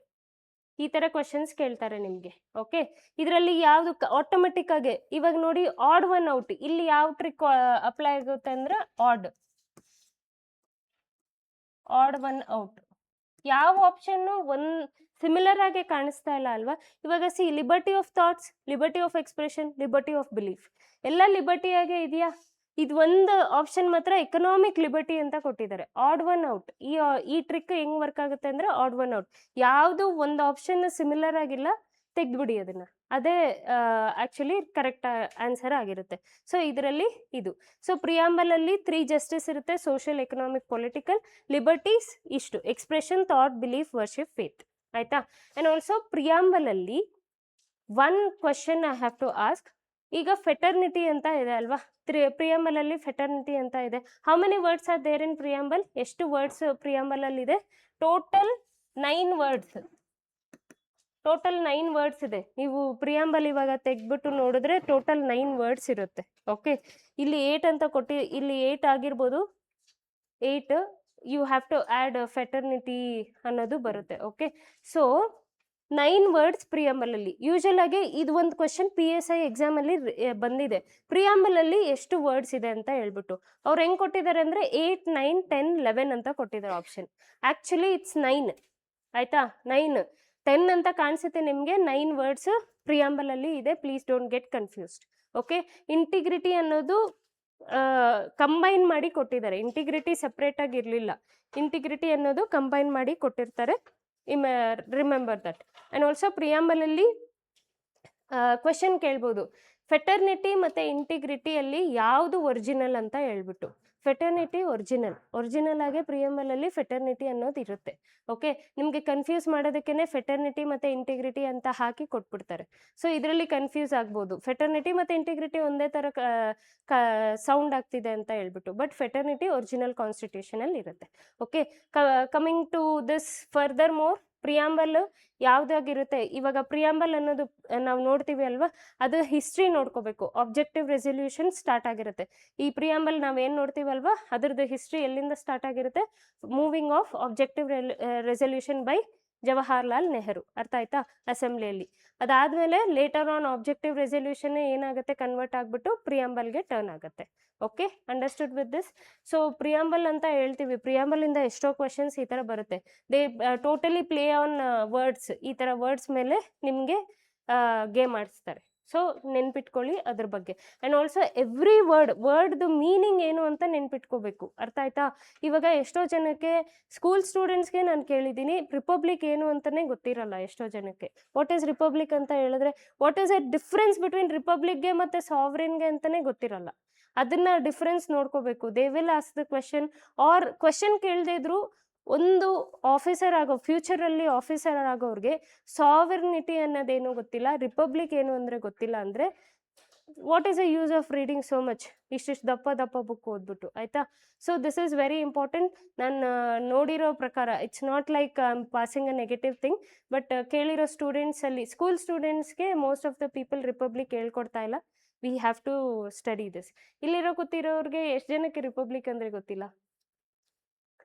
ಈ ಥರ ಕ್ವಶನ್ಸ್ ಕೇಳ್ತಾರೆ ನಿಮಗೆ. ಓಕೆ, ಇದರಲ್ಲಿ ಯಾವುದು ಆಟೋಮೆಟಿಕ್ ಆಗಿ ಇವಾಗ ನೋಡಿ, ಆಡ್ 1 ಔಟ್. ಇಲ್ಲಿ ಯಾವ ಟ್ರಿಕ್ ಅಪ್ಲೈ ಆಗುತ್ತೆ ಅಂದರೆ ಆಡ್ 1 ಔಟ್. ಯಾವ ಆಪ್ಷನ್ನು ಸಿಮಿಲರ್ ಆಗಿ ಕಾಣಿಸ್ತಾ ಇಲ್ಲ ಅಲ್ವಾ? ಇವಾಗ C, liberty of thoughts, liberty of expression, liberty of belief ಎಲ್ಲ ಲಿಬರ್ಟಿಯಾಗೆ ಇದೆಯಾ? ಇದು ಒಂದು ಆಪ್ಷನ್ ಮಾತ್ರ ಎಕನಾಮಿಕ್ ಲಿಬರ್ಟಿ ಅಂತ ಕೊಟ್ಟಿದ್ದಾರೆ. Odd 1 out. ಈ ಟ್ರಿಕ್ ಹೆಂಗ್ ವರ್ಕ್ ಆಗುತ್ತೆ ಅಂದರೆ ಆಡ್ 1 ಔಟ್. ಯಾವುದು ಒಂದು ಆಪ್ಷನ್ ಸಿಮಿಲರ್ ಆಗಿಲ್ಲ, ತೆಗೆದ್ಬಿಡಿ ಅದನ್ನ. ಅದೇ ಆ್ಯಕ್ಚುಲಿ ಕರೆಕ್ಟ್ ಆನ್ಸರ್ ಆಗಿರುತ್ತೆ. ಸೊ ಇದರಲ್ಲಿ ಇದು. ಸೊ ಪ್ರಿಯಾಂಬಲಲ್ಲಿ 3 ಜಸ್ಟಿಸ್ ಇರುತ್ತೆ: ಸೋಷಿಯಲ್, ಎಕನಾಮಿಕ್, ಪೊಲಿಟಿಕಲ್. ಲಿಬರ್ಟೀಸ್ ಇಷ್ಟು: expression, thought, belief, worship, faith. ಆಯ್ತಾ? ಆ್ಯಂಡ್ ಆಲ್ಸೋ ಪ್ರಿಯಾಂಬಲಲ್ಲಿ 1 question I have to ask. ಈಗ ಫೆಟರ್ನಿಟಿ ಅಂತ ಇದೆ ಅಲ್ವಾ? ಪ್ರಿಯಾಂಬಲಲ್ಲಿ ಫೆಟರ್ನಿಟಿ ಅಂತ ಇದೆ. How many words are there in preamble? ಎಷ್ಟು ವರ್ಡ್ಸ್ ಪ್ರಿಯಾಂಬಲಲ್ಲಿ ಇದೆ? Total 9 words. ಟೋಟಲ್ 9 ವರ್ಡ್ಸ್ ಇದೆ. ನೀವು ಪ್ರಿಯಾಂಬಲ್ ಇವಾಗ ತೆಗೆದ್ಬಿಟ್ಟು ನೋಡಿದ್ರೆ ಟೋಟಲ್ 9 ವರ್ಡ್ಸ್ ಇರುತ್ತೆ. ಓಕೆ, ಇಲ್ಲಿ 8 ಅಂತ ಇಲ್ಲಿ 8 ಆಗಿರ್ಬೋದು. 8 you have to add fraternity ಅನ್ನೋದು ಬರುತ್ತೆ. ಓಕೆ, ಸೊ 9 ವರ್ಡ್ಸ್ ಪ್ರಿಯಾಂಬಲಲ್ಲಿ. ಯೂಶಲ್ ಆಗಿ ಇದು ಒಂದು ಕ್ವಶನ್ PSI ಎಕ್ಸಾಮಲ್ಲಿ ಬಂದಿದೆ. ಪ್ರಿಯಾಂಬಲಲ್ಲಿ ಎಷ್ಟು ವರ್ಡ್ಸ್ ಇದೆ ಅಂತ ಹೇಳ್ಬಿಟ್ಟು ಅವ್ರು ಹೆಂಗೆ ಕೊಟ್ಟಿದ್ದಾರೆ ಅಂದರೆ 8, 9, 10, 11 ಅಂತ ಕೊಟ್ಟಿದ್ದಾರೆ ಆಪ್ಷನ್. Actually it's 9. ಆಯಿತಾ? 9, 10 ಅಂತ ಕಾಣಿಸುತ್ತೆ ನಿಮಗೆ. 9 ವರ್ಡ್ಸ್ ಪ್ರಿಯಾಂಬಲಲ್ಲಿ ಇದೆ. Please don't get confused. Okay, integrity ಅನ್ನೋದು ಕಂಬೈನ್ ಮಾಡಿ ಕೊಟ್ಟಿದ್ದಾರೆ. ಇಂಟಿಗ್ರಿಟಿ ಸಪ್ರೇಟಾಗಿ ಇರಲಿಲ್ಲ. ಇಂಟಿಗ್ರಿಟಿ ಅನ್ನೋದು ಕಂಬೈನ್ ಮಾಡಿ ಕೊಟ್ಟಿರ್ತಾರೆ. Remember that. ಆ್ಯಂಡ್ ಆಲ್ಸೋ ಪ್ರಿಯಾಂಬಲಲ್ಲಿ ಕ್ವೆಶನ್ ಕೇಳ್ಬೋದು, ಫೆಟರ್ನಿಟಿ ಮತ್ತು ಇಂಟಿಗ್ರಿಟಿಯಲ್ಲಿ ಯಾವುದು ಒರಿಜಿನಲ್ ಅಂತ ಹೇಳ್ಬಿಟ್ಟು. ಫೆಟರ್ನಿಟಿ ಒರಿಜಿನಲ್ ಆಗಿ ಪ್ರಿಯಾಂಬಲಲ್ಲಿ ಫೆಟರ್ನಿಟಿ ಅನ್ನೋದು ಇರುತ್ತೆ. ಓಕೆ, ನಿಮಗೆ ಕನ್ಫ್ಯೂಸ್ ಮಾಡೋದಕ್ಕೇ ಫೆಟರ್ನಿಟಿ ಮತ್ತು ಇಂಟಿಗ್ರಿಟಿ ಅಂತ ಹಾಕಿ ಕೊಟ್ಬಿಡ್ತಾರೆ. ಸೊ ಇದರಲ್ಲಿ ಕನ್ಫ್ಯೂಸ್ ಆಗ್ಬೋದು, ಫೆಟರ್ನಿಟಿ ಮತ್ತು ಇಂಟಿಗ್ರಿಟಿ ಒಂದೇ ಥರ ಸೌಂಡ್ ಆಗ್ತಿದೆ ಅಂತ ಹೇಳ್ಬಿಟ್ಟು. ಬಟ್ ಫೆಟರ್ನಿಟಿ ಒರಿಜಿನಲ್ ಕಾನ್ಸ್ಟಿಟ್ಯೂಷನಲ್ಲಿ ಇರುತ್ತೆ. Okay, coming to this furthermore, preamble ಯಾವ್ದಾಗಿರುತ್ತೆ, ಇವಾಗ ಪ್ರಿಯಾಂಬಲ್ ಅನ್ನೋದು ನಾವು ನೋಡ್ತೀವಿ ಅಲ್ವಾ, ಅದು ಹಿಸ್ಟ್ರಿ ನೋಡ್ಕೋಬೇಕು. ಆಬ್ಜೆಕ್ಟಿವ್ ರೆಸೊಲ್ಯೂಷನ್ ಸ್ಟಾರ್ಟ್ ಆಗಿರುತ್ತೆ. ಈ ಪ್ರಿಯಾಂಬಲ್ ನಾವೇನು ನೋಡ್ತೀವಲ್ವಾ ಅದ್ರದ್ದು ಹಿಸ್ಟ್ರಿ ಎಲ್ಲಿಂದ ಸ್ಟಾರ್ಟ್ ಆಗಿರುತ್ತೆ, moving of objective resolution by Jawaharlal Nehru. ಅರ್ಥ ಆಯ್ತಾ, ಅಸೆಂಬ್ಲಿಯಲ್ಲಿ. ಅದಾದ್ಮೇಲೆ ಲೇಟರ್ ಆನ್ ಆಬ್ಜೆಕ್ಟಿವ್ ರೆಸೊಲ್ಯೂಷನ್ ಏನಾಗುತ್ತೆ, ಕನ್ವರ್ಟ್ ಆಗ್ಬಿಟ್ಟು ಪ್ರಿಯಾಂಬಲ್ಗೆ ಟರ್ನ್ ಆಗುತ್ತೆ. Okay, understood with this. So preamble ಅಂತ ಹೇಳ್ತೀವಿ, ಪ್ರಿಯಾಂಬಲ್ ಇಂದ ಎಷ್ಟೋ ಕ್ವಶನ್ಸ್ ಈ ತರ ಬರುತ್ತೆ. They totally play on words, ಈ ತರ ವರ್ಡ್ಸ್ ಮೇಲೆ ನಿಮಗೆ ಗೇಮ್ ಆಡಿಸ್ತಾರೆ. ಸೊ ನೆನ್ಪಿಟ್ಕೊಳ್ಳಿ ಅದ್ರ ಬಗ್ಗೆ. ಅಂಡ್ ಆಲ್ಸೋ ಎವ್ರಿ ವರ್ಡ್ದು ಮೀನಿಂಗ್ ಏನು ಅಂತ ನೆನ್ಪಿಟ್ಕೋಬೇಕು. ಅರ್ಥ ಆಯ್ತಾ. ಇವಾಗ ಎಷ್ಟೋ ಜನಕ್ಕೆ ಸ್ಕೂಲ್ ಸ್ಟೂಡೆಂಟ್ಸ್ಗೆ ನಾನು ಕೇಳಿದ್ದೀನಿ, ರಿಪಬ್ಲಿಕ್ ಏನು ಅಂತಾನೆ ಗೊತ್ತಿರಲ್ಲ ಎಷ್ಟೋ ಜನಕ್ಕೆ. ವಾಟ್ ಈಸ್ ರಿಪಬ್ಲಿಕ್ ಅಂತ ಹೇಳಿದ್ರೆ, what is a difference between ರಿಪಬ್ಲಿಕ್ಗೆ ಮತ್ತೆ ಸಾವರಿನ್ಗೆ ಅಂತಾನೆ ಗೊತ್ತಿರಲ್ಲ. ಅದನ್ನ ಡಿಫ್ರೆನ್ಸ್ ನೋಡ್ಕೋಬೇಕು. They will ask the question, or question ಕೇಳದೇ ಇದ್ರು ಒಂದು ಆಫೀಸರ್ ಆಗೋ, ಫ್ಯೂಚರಲ್ಲಿ ಆಫೀಸರ್ ಆಗೋರಿಗೆ ಸಾವರ್ನಿಟಿ ಅನ್ನೋದೇನು ಗೊತ್ತಿಲ್ಲ, ರಿಪಬ್ಲಿಕ್ ಏನು ಅಂದ್ರೆ ಗೊತ್ತಿಲ್ಲ ಅಂದ್ರೆ what is a use of reading so much, ಇಷ್ಟಿಷ್ಟು ದಪ್ಪ ಬುಕ್ ಓದ್ಬಿಟ್ಟು. ಆಯ್ತಾ. So this is very important. ನಾನು ನೋಡಿರೋ ಪ್ರಕಾರ it's not like I am passing a negative thing, but ಕೇಳಿರೋ ಸ್ಟೂಡೆಂಟ್ಸ್ ಅಲ್ಲಿ ಸ್ಕೂಲ್ ಸ್ಟೂಡೆಂಟ್ಸ್ಗೆ most of the people republic ಹೇಳ್ಕೊಡ್ತಾ ಇಲ್ಲ. We have to study this. ಇಲ್ಲಿರೋ ಕೂತಿರೋರಿಗೆ ಎಷ್ಟು ಜನಕ್ಕೆ ರಿಪಬ್ಲಿಕ್ ಅಂದ್ರೆ ಗೊತ್ತಿಲ್ಲ?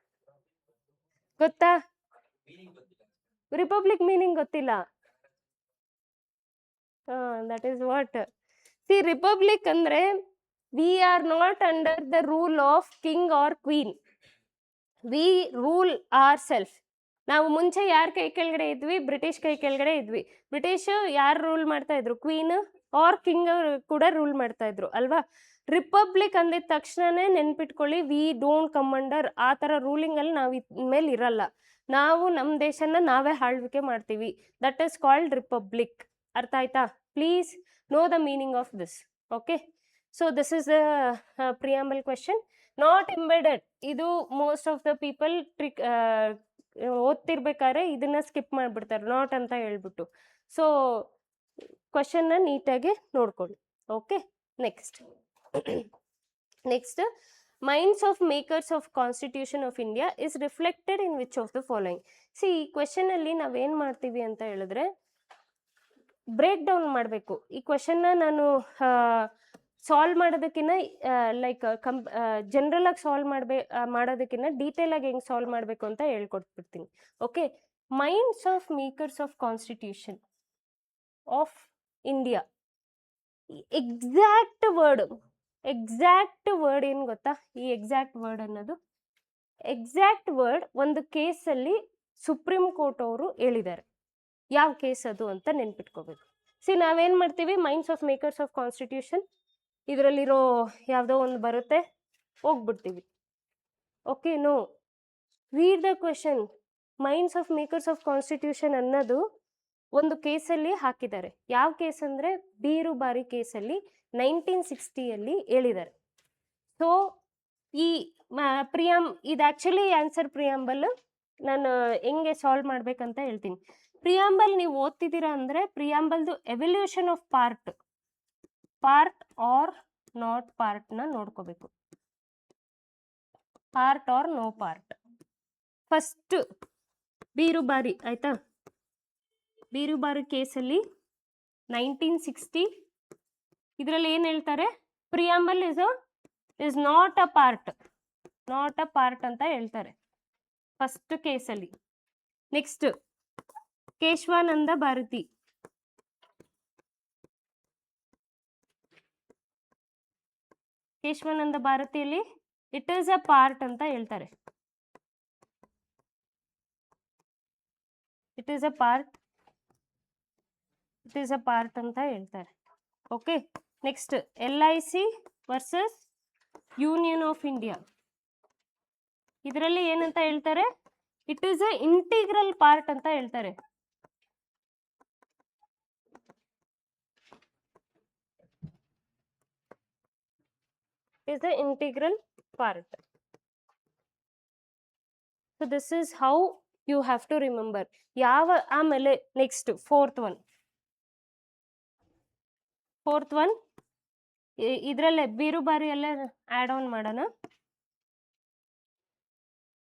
ಗೊತ್ತಾ? ರಿಪಬ್ಲಿಕ್ ಮೀನಿಂಗ್ ಗೊತ್ತಿಲ್ಲ. That is what. See, republic ಅಂದ್ರೆ we are not under the rule of king or queen, we rule our self. ನಾವು ಮುಂಚೆ ಯಾರ ಕೈ ಕೆಳಗಡೆ ಇದ್ವಿ? ಬ್ರಿಟಿಷ್ ಕೈ ಕೆಳಗಡೆ ಇದ್ವಿ. ಬ್ರಿಟಿಷ್ ಯಾರು ರೂಲ್ ಮಾಡ್ತಾ ಇದ್ರು? ಕ್ವೀನ್ ಆರ್ ಕಿಂಗ್ ಕೂಡ ರೂಲ್ ಮಾಡ್ತಾ ಇದ್ರು ಅಲ್ವಾ. ರಿಪಬ್ಲಿಕ್ ಅಂದಿದ ತಕ್ಷಣನೇ ನೆನ್ಪಿಟ್ಕೊಳ್ಳಿ, ವಿ ಡೋಂಟ್ ಕಮ್ ಅಂಡರ್ ಆ ಥರ ರೂಲಿಂಗ್ ಅಲ್ಲಿ ನಾವು ಮೇಲೆ ಇರಲ್ಲ. ನಾವು ನಮ್ಮ ದೇಶನ ನಾವೇ ಆಳ್ವಿಕೆ ಮಾಡ್ತೀವಿ. That is called republic. ಅರ್ಥ ಆಯ್ತಾ? Please know the meaning of this. Okay, so this is the preamble question. Not embedded, ಇದು most of the people trick ಓದ್ತಿರ್ಬೇಕಾದ್ರೆ ಇದನ್ನ ಸ್ಕಿಪ್ ಮಾಡ್ಬಿಡ್ತಾರೆ, ನಾಟ್ ಅಂತ ಹೇಳ್ಬಿಟ್ಟು. ಸೊ ಕ್ವಶನ್ನ ನೀಟಾಗಿ ನೋಡ್ಕೊಳ್ಳಿ. Okay, next minds of makers of Constitution of India is reflected in which of the following? C, ಈ question ಅಲ್ಲಿ ನಾವೇನ್ ಮಾಡ್ತೀವಿ ಅಂತ ಹೇಳಿದ್ರೆ ಬ್ರೇಕ್ ಡೌನ್ ಮಾಡಬೇಕು. ಈ ಕ್ವೆಶನ್ನ ನಾನು ಸಾಲ್ವ್ ಮಾಡೋದಕ್ಕಿಂತ ಲೈಕ್ ಜನರಲ್ ಆಗಿ ಸಾಲ್ವ್ ಮಾಡೋದಕ್ಕಿಂತ ಡೀಟೇಲ್ ಆಗಿ ಹೆಂಗ್ ಸಾಲ್ವ್ ಮಾಡಬೇಕು ಅಂತ ಹೇಳ್ಕೊಟ್ಬಿಡ್ತೀನಿ. Okay, minds of makers of constitution of India. Exact word ಏನು ಗೊತ್ತಾ? ಈ ಎಕ್ಸಾಕ್ಟ್ ವರ್ಡ್ ಅನ್ನೋದು, ಎಕ್ಸಾಕ್ಟ್ ವರ್ಡ್ ಒಂದು ಕೇಸಲ್ಲಿ ಸುಪ್ರೀಂ ಕೋರ್ಟ್ ಅವರು ಹೇಳಿದ್ದಾರೆ. ಯಾವ ಕೇಸ್ ಅದು ಅಂತ ನೆನ್ಪಿಟ್ಕೋಬೇಕು. ಸಿ, ನಾವೇನ್ ಮಾಡ್ತೀವಿ, minds of makers of constitution ಇದರಲ್ಲಿರೋ ಯಾವುದೋ ಒಂದು ಬರುತ್ತೆ, ಹೋಗ್ಬಿಡ್ತೀವಿ. Okay, no, read the question. Minds of makers of constitution ಅನ್ನೋದು ಒಂದು ಕೇಸಲ್ಲಿ ಹಾಕಿದ್ದಾರೆ. ಯಾವ ಕೇಸ್ ಅಂದ್ರೆ ಬೀರುಬಾರಿ ಕೇಸಲ್ಲಿ 1960 ಹೇಳಿದ್ದಾರೆ. ಸೊ ಈ ಇದು ಆಕ್ಚುಲಿ ಆನ್ಸರ್ ಪ್ರಿಯಾಂಬಲ್. ನಾನು ಹೆಂಗೆ ಸಾಲ್ವ್ ಮಾಡ್ಬೇಕಂತ ಹೇಳ್ತೀನಿ. ಪ್ರಿಯಾಂಬಲ್ ನೀವು ಓದ್ತಿದ್ದೀರಾ ಅಂದ್ರೆ ಪ್ರಿಯಾಂಬಲ್ದು evolution of part or not ಪಾರ್ಟ್ನ ನೋಡ್ಕೋಬೇಕು. Part or no part. First Berubari, ಆಯ್ತಾ. ಬೀರುಬಾರಿ ಕೇಸಲ್ಲಿ 1960 ಇದರಲ್ಲಿ ಏನು ಹೇಳ್ತಾರೆ? Preamble is not a part ಅಂತ ಹೇಳ್ತಾರೆ ಫಸ್ಟ್ ಕೇಸಲ್ಲಿ. ನೆಕ್ಸ್ಟ್ ಕೇಶವಾನಂದ ಭಾರತಿ. ಕೇಶವಾನಂದ ಭಾರತಿಯಲ್ಲಿ ಇಟ್ ಈಸ್ ಅ ಪಾರ್ಟ್ ಅಂತ ಹೇಳ್ತಾರೆ. ಇಟ್ ಈಸ್ ಅ ಪಾರ್ಟ್ ಅಂತ ಹೇಳ್ತಾರೆ. Okay, next LIC versus union of India. ಇದರಲ್ಲಿ ಏನಂತ ಹೇಳ್ತಾರೆ? It is a integral part ಅಂತ ಹೇಳ್ತಾರೆ. is the integral part. So this is how you have to remember. ಯಾವ ಆಮೇಲೆ ನೆಕ್ಸ್ಟ್ ಫೋರ್ತ್ ಒನ್ ಇದರಲ್ಲೇ ಬೀರುಬಾರಿಯಲ್ಲೇ ಆ್ಯಡ್ ಆನ್ ಮಾಡೋಣ.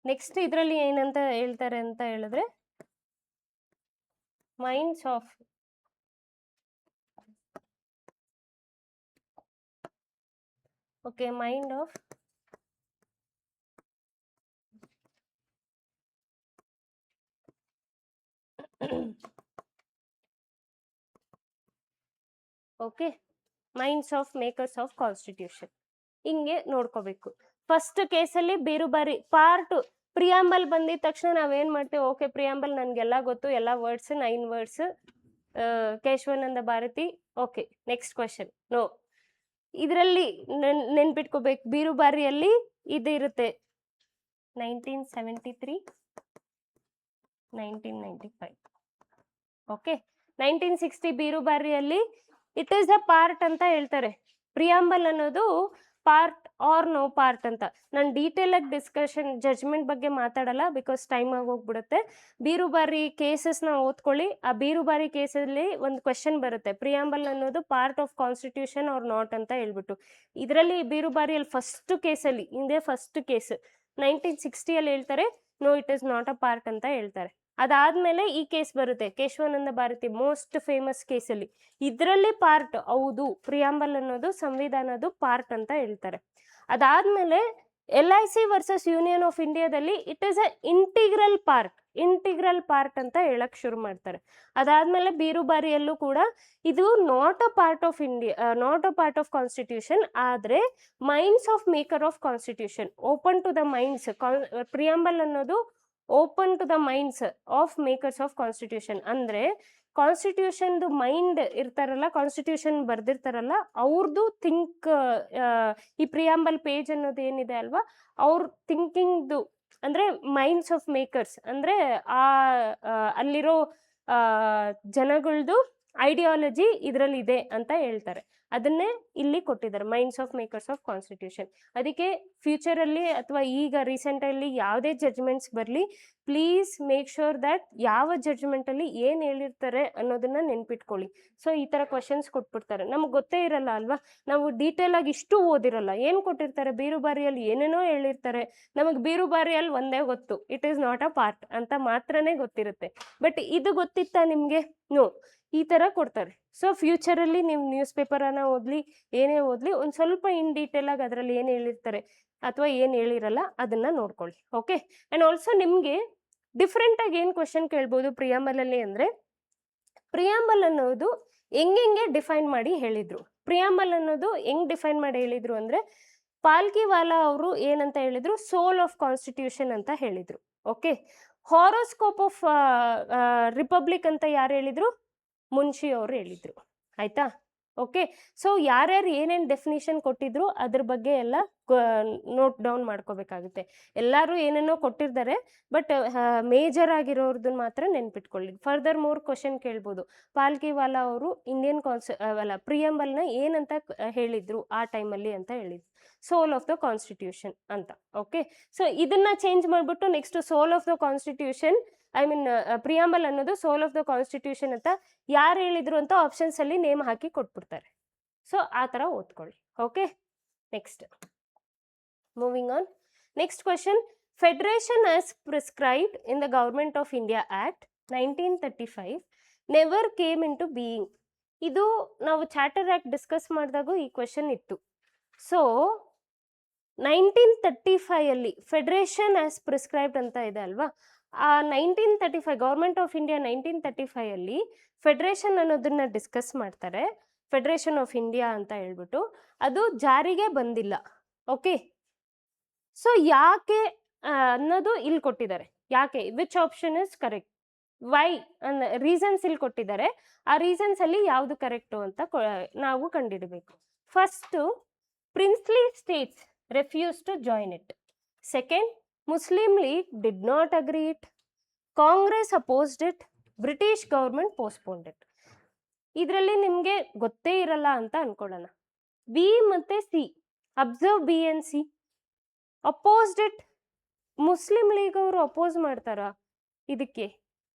ನೆಕ್ಸ್ಟ್ ಇದರಲ್ಲಿ ಏನಂತ ಹೇಳ್ತಾರೆ ಅಂತ ಹೇಳಿದ್ರೆ minds of okay, mind of okay, minds of makers of constitution. ಹಿಂಗೆ ನೋಡ್ಕೋಬೇಕು. ಫಸ್ಟ್ ಕೇಸಲ್ಲಿ ಬೇರುಬಾರಿ ಪಾರ್ಟ್ ಪ್ರಿಯಾಂಬಲ್ ಬಂದಿದ ತಕ್ಷಣ ನಾವೇನ್ ಮಾಡ್ತೇವೆ, ಓಕೆ ಪ್ರಿಯಾಂಬಲ್ ನನ್ಗೆಲ್ಲ ಗೊತ್ತು, ಎಲ್ಲ words 9 words, Kesavananda Bharati, okay next question. No, ಇದರಲ್ಲಿ ನೆನ್ಪಿಟ್ಕೋಬೇಕು, ಬೀರುಬಾರಿಯಲ್ಲಿ ಇದು ಇರುತ್ತೆ 1973 1995. ಓಕೆ, 1960 ಬೀರುಬಾರಿಯಲ್ಲಿ ಇಟ್ ಈಸ್ ಅ ಪಾರ್ಟ್ ಅಂತ ಹೇಳ್ತಾರೆ. ಪ್ರಿಯಾಂಬಲ್ ಅನ್ನೋದು ಪಾರ್ಟ್ ಆರ್ ನೋ ಪಾರ್ಟ್ ಅಂತ. ನಾನು ಡೀಟೇಲ್ ಆಗಿ ಡಿಸ್ಕಷನ್ ಜಡ್ಜ್ಮೆಂಟ್ ಬಗ್ಗೆ ಮಾತಾಡಲ್ಲ, ಬಿಕಾಸ್ ಟೈಮ್ ಆಗೋಗ್ಬಿಡುತ್ತೆ. ಬೀರುಬಾರಿ ಕೇಸಸ್ನ ಓದ್ಕೊಳ್ಳಿ. ಆ ಬೀರುಬಾರಿ ಕೇಸಲ್ಲಿ ಒಂದು ಕ್ವೆಶನ್ ಬರುತ್ತೆ, ಪ್ರಿಯಾಂಬಲ್ ಅನ್ನೋದು part of constitution or not ಅಂತ ಹೇಳ್ಬಿಟ್ಟು. ಇದರಲ್ಲಿ ಬೀರುಬಾರಿಯಲ್ಲಿ ಫಸ್ಟ್ ಕೇಸಲ್ಲಿ, ಹಿಂದೆ ಫಸ್ಟ್ ಕೇಸ್ 1960 ಹೇಳ್ತಾರೆ no it is not a part ಅಂತ ಹೇಳ್ತಾರೆ. ಅದಾದ್ಮೇಲೆ ಈ ಕೇಸ್ ಬರುತ್ತೆ, ಕೇಶವಾನಂದ ಭಾರತಿ, ಮೋಸ್ಟ್ ಫೇಮಸ್ ಕೇಸಲ್ಲಿ. ಇದರಲ್ಲಿ ಪಾರ್ಟ್ ಹೌದು, ಪ್ರಿಯಾಂಬಲ್ ಅನ್ನೋದು ಸಂವಿಧಾನದ ಪಾರ್ಟ್ ಅಂತ ಹೇಳ್ತಾರೆ. ಅದಾದ್ಮೇಲೆ LIC ವರ್ಸಸ್ ಯೂನಿಯನ್ ಆಫ್ ಇಂಡಿಯಾದಲ್ಲಿ it is a integral part ಅಂತ ಹೇಳಕ್ ಶುರು ಮಾಡ್ತಾರೆ. ಅದಾದ್ಮೇಲೆ ಬೀರುಬಾರಿಯಲ್ಲೂ ಕೂಡ ಇದು not a part of India, not a part of constitution, ಆದ್ರೆ minds of maker of constitution, open to the minds. Preamble ಅನ್ನೋದು open to the minds of makers of constitution. ಅಂದ್ರೆ ಕಾನ್ಸ್ಟಿಟ್ಯೂಷನ್ದು ಮೈಂಡ್ ಇರ್ತಾರಲ್ಲ, ಕಾನ್ಸ್ಟಿಟ್ಯೂಷನ್ ಬರ್ದಿರ್ತಾರಲ್ಲ, ಅವ್ರದ್ದು ಈ ಪ್ರಿಯಾಂಬಲ್ ಪೇಜ್ ಅನ್ನೋದು ಏನಿದೆ ಅಲ್ವಾ, ಅವ್ರ ಥಿಂಕಿಂಗ್ದು ಅಂದ್ರೆ ಮೈಂಡ್ಸ್ ಆಫ್ ಮೇಕರ್ಸ್ ಅಂದ್ರೆ ಅಲ್ಲಿರೋ ಜನಗಳದು ಐಡಿಯಾಲಜಿ ಇದರಲ್ಲಿ ಇದೆ ಅಂತ ಹೇಳ್ತಾರೆ. ಅದನ್ನೇ ಇಲ್ಲಿ ಕೊಟ್ಟಿದ್ದಾರೆ, minds of makers of constitution. ಅದಕ್ಕೆ ಫ್ಯೂಚರಲ್ಲಿ ಅಥವಾ ಈಗ ರೀಸೆಂಟಲ್ಲಿ ಯಾವುದೇ ಜಡ್ಜ್ಮೆಂಟ್ಸ್ ಬರಲಿ, ಪ್ಲೀಸ್ ಮೇಕ್ ಶೋರ್ ದ್ಯಾಟ್ ಯಾವ ಜಡ್ಜ್ಮೆಂಟಲ್ಲಿ ಏನು ಹೇಳಿರ್ತಾರೆ ಅನ್ನೋದನ್ನ ನೆನ್ಪಿಟ್ಕೊಳ್ಳಿ. ಸೊ ಈ ಥರ ಕ್ವಶನ್ಸ್ ಕೊಟ್ಬಿಡ್ತಾರೆ, ನಮ್ಗೆ ಗೊತ್ತೇ ಇರಲ್ಲ ಅಲ್ವಾ, ನಾವು ಡೀಟೇಲ್ ಆಗಿ ಇಷ್ಟು ಓದಿರಲ್ಲ. ಏನು ಕೊಟ್ಟಿರ್ತಾರೆ, ಬೀರುಬಾರಿಯಲ್ಲಿ ಏನೇನೋ ಹೇಳಿರ್ತಾರೆ, ನಮಗೆ ಬೀರುಬಾರಿಯಲ್ಲಿ ಒಂದೇ ಗೊತ್ತು, it is not a part ಅಂತ ಮಾತ್ರನೇ ಗೊತ್ತಿರುತ್ತೆ. ಬಟ್ ಇದು ಗೊತ್ತಿತ್ತಾ ನಿಮಗೆ? ನೋ, ಈ ಥರ ಕೊಡ್ತಾರೆ. ಸೊ ಫ್ಯೂಚರಲ್ಲಿ ನೀವು ನ್ಯೂಸ್ ಪೇಪರನ್ನು ಓದಲಿ, ಏನೇ ಓದಲಿ, ಒಂದು ಸ್ವಲ್ಪ ಇನ್ ಡೀಟೇಲ್ ಆಗಿ ಅದರಲ್ಲಿ ಏನು ಹೇಳಿರ್ತಾರೆ ಅಥವಾ ಏನು ಹೇಳಿರಲ್ಲ ಅದನ್ನ ನೋಡ್ಕೊಳ್ಳಿ. ಓಕೆ, ಆ್ಯಂಡ್ ಆಲ್ಸೋ ನಿಮಗೆ ಡಿಫ್ರೆಂಟ್ ಆಗಿ ಏನು ಕ್ವಶನ್ ಕೇಳ್ಬೋದು ಪ್ರಿಯಾಂಬಲಲ್ಲಿ ಅಂದರೆ, ಪ್ರಿಯಾಂಬಲ್ ಅನ್ನೋದು ಹೆಂಗೆ ಡಿಫೈನ್ ಮಾಡಿ ಹೇಳಿದ್ರು. ಪ್ರಿಯಾಂಬಲ್ ಅನ್ನೋದು ಹೆಂಗ್ ಡಿಫೈನ್ ಮಾಡಿ ಹೇಳಿದ್ರು ಅಂದರೆ, ಪಾಲ್ಕಿವಾಲಾ ಅವರು ಏನಂತ ಹೇಳಿದ್ರು, ಸೋಲ್ ಆಫ್ ಕಾನ್ಸ್ಟಿಟ್ಯೂಷನ್ ಅಂತ ಹೇಳಿದ್ರು. ಓಕೆ, ಹಾರೋಸ್ಕೋಪ್ ಆಫ್ ರಿಪಬ್ಲಿಕ್ ಅಂತ ಯಾರು ಹೇಳಿದ್ರು? ಮುನ್ಷಿ ಅವರು ಹೇಳಿದ್ರು. ಆಯ್ತಾ? ಓಕೆ, ಸೊ ಯಾರ್ಯಾರು ಏನೇನು ಡೆಫಿನಿಷನ್ ಕೊಟ್ಟಿದ್ರು ಅದ್ರ ಬಗ್ಗೆ ಎಲ್ಲ ನೋಟ್ ಡೌನ್ ಮಾಡ್ಕೋಬೇಕಾಗುತ್ತೆ. ಎಲ್ಲರೂ ಏನೇನೋ ಕೊಟ್ಟಿರ್ತಾರೆ, ಬಟ್ ಮೇಜರ್ ಆಗಿರೋರ್ದನ್ನ ಮಾತ್ರ ನೆನ್ಪಿಟ್ಕೊಳ್ಳಿ. ಫರ್ದರ್ ಮೋರ್ ಕ್ವಶನ್ ಕೇಳ್ಬೋದು, ಪಾಲ್ಕಿವಾಲಾ ಅವರು ಇಂಡಿಯನ್ ಪ್ರಿಯಾಂಬಲ್ನ ಏನಂತ ಹೇಳಿದ್ರು ಆ ಟೈಮಲ್ಲಿ ಅಂತ ಹೇಳಿದ್ರು, ಸೋಲ್ ಆಫ್ ದ ಕಾನ್ಸ್ಟಿಟ್ಯೂಷನ್ ಅಂತ. ಓಕೆ, ಸೊ ಇದನ್ನ ಚೇಂಜ್ ಮಾಡಿಬಿಟ್ಟು next soul of the constitution, preamble ಅನ್ನೋದು ಸೋಲ್ ಆಫ್ ದ ಕಾನ್ಸ್ಟಿಟ್ಯೂಷನ್ ಅಂತ ಯಾರು ಹೇಳಿದ್ರು ಅಂತ ಆಪ್ಷನ್ಸ್ ಅಲ್ಲಿ ನೇಮ್ ಹಾಕಿ ಕೊಟ್ಬಿಡ್ತಾರೆ. ಸೊ ಆ ಥರ ಓದ್ಕೊಳ್ಳಿ. Okay, next moving on. Next question, federation as prescribed in the government of India act 1935 never came into being. ಇದು ನಾವು ಚಾರ್ಟರ್ ಆಕ್ಟ್ ಡಿಸ್ಕಸ್ ಮಾಡಿದಾಗೂ ಈ ಕ್ವೆಶನ್ ಇತ್ತು. ಸೊ 1935 ಅಲ್ಲಿ ಫೆಡರೇಷನ್ ಆಸ್ ಪ್ರಿಸ್ಕ್ರೈಬ್ಡ್ ಅಂತ ಇದೆ ಅಲ್ವಾ, ಆ 1935 ಗೌರ್ಮೆಂಟ್ ಆಫ್ ಇಂಡಿಯಾ 1935 ಅಲ್ಲಿ ಫೆಡರೇಷನ್ ಅನ್ನೋದನ್ನ ಡಿಸ್ಕಸ್ ಮಾಡ್ತಾರೆ, ಫೆಡರೇಷನ್ ಆಫ್ ಇಂಡಿಯಾ ಅಂತ ಹೇಳ್ಬಿಟ್ಟು. ಅದು ಜಾರಿಗೆ ಬಂದಿಲ್ಲ. ಓಕೆ, ಸೊ ಯಾಕೆ ಅನ್ನೋದು ಇಲ್ಲಿ ಕೊಟ್ಟಿದ್ದಾರೆ. ಯಾಕೆ, which option is correct, why ಅನ್ನ ರೀಸನ್ಸ್ ಇಲ್ಲಿ ಕೊಟ್ಟಿದ್ದಾರೆ. ಆ ರೀಸನ್ಸ್ ಅಲ್ಲಿ ಯಾವುದು ಕರೆಕ್ಟು ಅಂತ ನಾವು ಕಂಡುಹಿಡಬೇಕು. First, princely states refuse to join it. Second, Muslim League did not agree it. Congress opposed it. British government postponed it. ಇದರಲ್ಲಿ ನಿಮಗೆ ಗೊತ್ತೇ ಇರಲ್ಲ ಅಂತ ಅನ್ಕೊಳ್ಳೋಣ. ಬಿ ಮತ್ತೆ C, observe B and C. Opposed it, Muslim league ಅವರು oppose ಮಾಡ್ತಾರ ಇದಕ್ಕೆ?